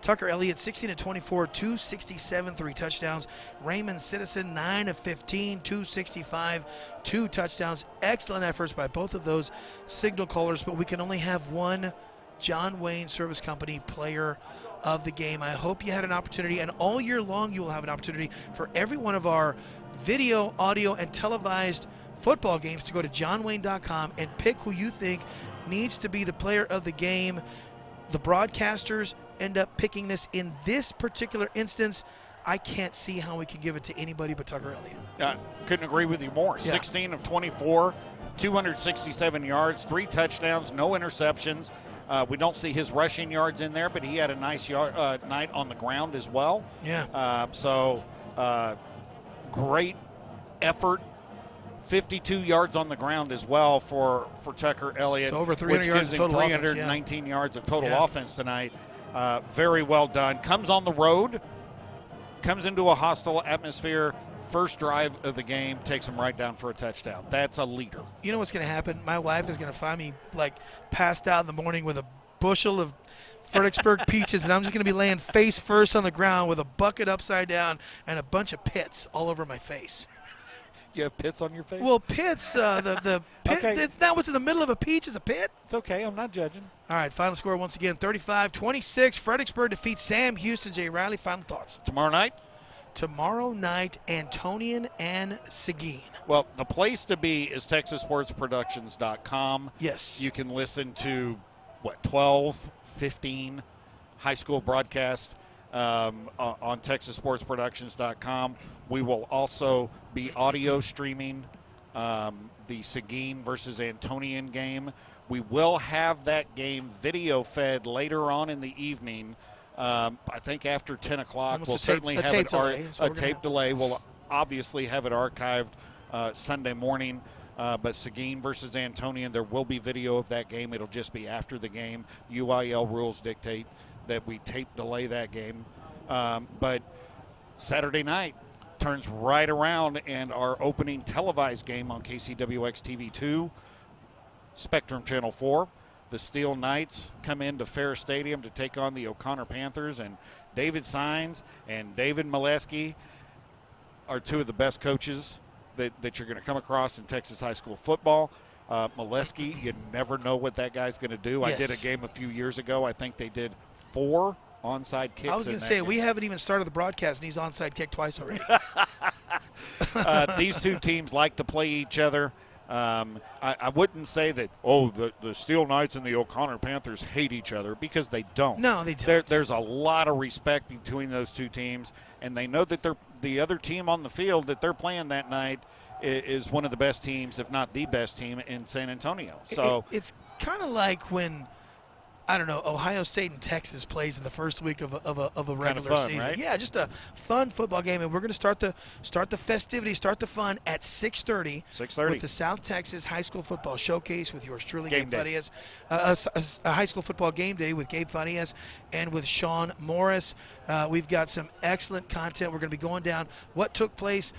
Tucker Elliott, 16 of 24, 267, 3 touchdowns. Raymond Citizen, 9 of 15, 265, 2 touchdowns. Excellent efforts by both of those signal callers, but we can only have one John Wayne Service Company player of the game. I hope you had an opportunity, and all year long you will have an opportunity for every one of our video, audio, and televised football games to go to johnwayne.com and pick who you think needs to be the player of the game. The broadcasters end up picking this. In this particular instance, I can't see how we can give it to anybody but Tucker Elliott. Couldn't agree with you more. Yeah. 16 of 24, 267 yards, 3 touchdowns, no interceptions. We don't see his rushing yards in there, but he had a nice night on the ground as well. Yeah. Great effort. 52 yards on the ground as well for Tucker Elliott. So over 300 yards gives of him total 319 yards of total Yeah. offense tonight. Very well done. Comes on the road, comes into a hostile atmosphere. First drive of the game, takes him right down for a touchdown. That's a leader. You know what's going to happen? My wife is going to find me passed out in the morning with a bushel of Fredericksburg peaches, and I'm just going to be laying face first on the ground with a bucket upside down and a bunch of pits all over my face. You have pits on your face? Well, pits, the pit Okay. that was in the middle of a peach is a pit. It's okay. I'm not judging. All right, final score once again, 35-26. Fredericksburg defeats Sam Houston. Jay Riley, final thoughts. Tomorrow night? Tomorrow night, Antonian and Seguin. Well, the place to be is TexasSportsProductions.com. Yes. You can listen to, 12, 15 high school broadcasts on TexasSportsProductions.com. We will also be audio streaming the Seguin versus Antonian game. We will have that game video fed later on in the evening. I think after 10 o'clock. Almost We'll certainly have a tape delay. We'll obviously have it archived Sunday morning. But Seguin versus Antonian, there will be video of that game. It'll just be after the game. UIL rules dictate that we tape delay that game. But Saturday night turns right around, and our opening televised game on KCWX TV2, Spectrum Channel 4. The Steel Knights come into Fair Stadium to take on the O'Connor Panthers, and David Sines and David Molesky are two of the best coaches that you're going to come across in Texas high school football. Molesky, you never know what that guy's going to do. Yes. I did a game a few years ago. I think they did 4 onside kicks. I was going to say, we haven't even started the broadcast, and he's onside kicked twice already. These two teams like to play each other. I wouldn't say that, the Steel Knights and the O'Connor Panthers hate each other, because they don't. No, they don't. There's a lot of respect between those two teams, and they know that the other team on the field that they're playing that night is one of the best teams, if not the best team, in San Antonio. So it's kind of like when, I don't know, Ohio State and Texas plays in the first week of a regular fun, season. right? Yeah, just a fun football game, and we're going to start the festivities, start the fun at 6:30. 6:30 with the South Texas High School Football Showcase with yours truly, Game Gabe day. Farias. A high school football game day with Gabe Farias and with Sean Morris. We've got some excellent content. We're going to be going down what took place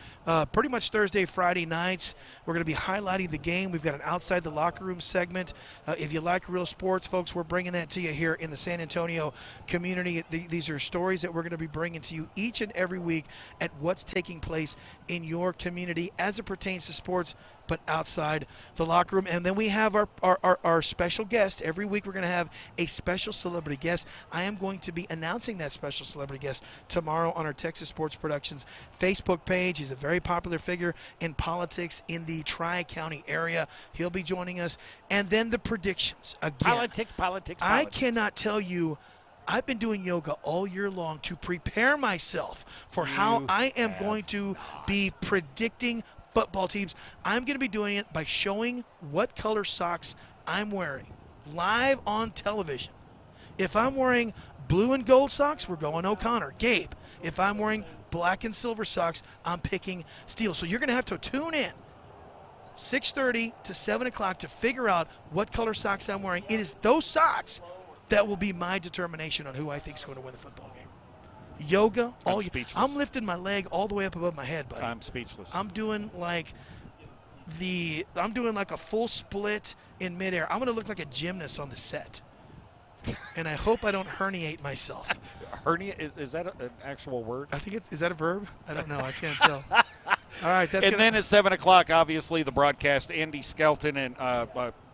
pretty much Thursday, Friday nights. We're going to be highlighting the game. We've got an Outside the Locker Room segment. If you like real sports, folks, we're bringing that to you here in the San Antonio community. These are stories that we're going to be bringing to you each and every week at what's taking place in your community as it pertains to sports, but outside the locker room. And then we have our special guest. Every week we're going to have a special celebrity guest. I am going to be announcing that special celebrity guest tomorrow on our Texas Sports Productions Facebook page. He's a very popular figure in politics in the Tri-County area. He'll be joining us. And then the predictions. Again, politics. I cannot tell you, I've been doing yoga all year long to prepare myself for how I am going to be predicting football teams. I'm going to be doing it by showing what color socks I'm wearing live on television. If I'm wearing blue and gold socks, we're going O'Connor. Gabe. If I'm wearing black and silver socks, I'm picking Steel. So you're going to have to tune in 6:30 to 7 o'clock to figure out what color socks I'm wearing. It is those socks that will be my determination on who I think is going to win the football game. Yoga, all speechless. I'm lifting my leg all the way up above my head, buddy. I'm speechless. I'm doing like a full split in midair. I'm going to look like a gymnast on the set. And I hope I don't herniate myself. Hernia, is that an actual word? I think is that a verb? I don't know. I can't tell. All right. Then at 7 o'clock, obviously, the broadcast, Andy Skelton and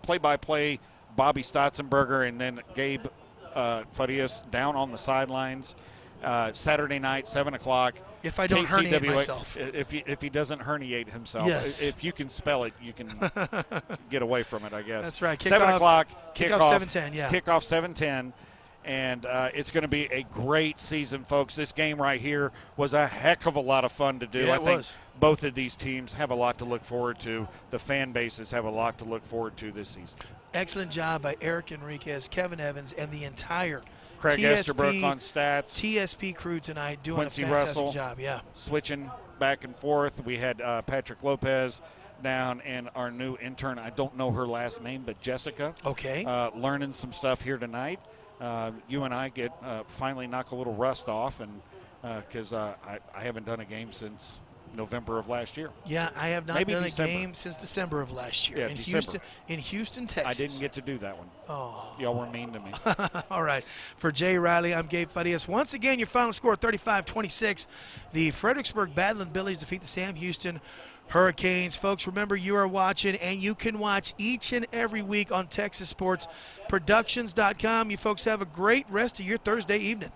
play-by-play Bobby Stotzenberger, and then Gabe Farias down on the sidelines. Saturday night, 7 o'clock. If I don't herniate myself. If he doesn't herniate himself. Yes. If you can spell it, you can get away from it, I guess. That's right. 7 o'clock. Kickoff 7:10, yeah. Kickoff 7:10. And it's going to be a great season, folks. This game right here was a heck of a lot of fun to do. Yeah, I think was. both of these teams have a lot to look forward to. The fan bases have a lot to look forward to this season. Excellent job by Eric Enriquez, Kevin Evans, and the entire Craig Esterbrook on stats. TSP crew tonight doing Quincy a fantastic Russell job. Yeah. switching back and forth. We had Patrick Lopez down, and our new intern, I don't know her last name, but Jessica. Okay. Learning some stuff here tonight. You and I get finally knock a little rust off, and because I haven't done a game since November of last year. Yeah, I have not Maybe done December. a game since December of last year. Yeah, in December. Houston, Texas. I didn't get to do that one. Oh. Y'all were mean to me. All right. For Jay Riley, I'm Gabe Farias. Once again, your final score, 35-26. The Fredericksburg Badland Billies defeat the Sam Houston Hurricanes. Folks, remember you are watching, and you can watch each and every week on TexasSportsProductions.com. You folks have a great rest of your Thursday evening.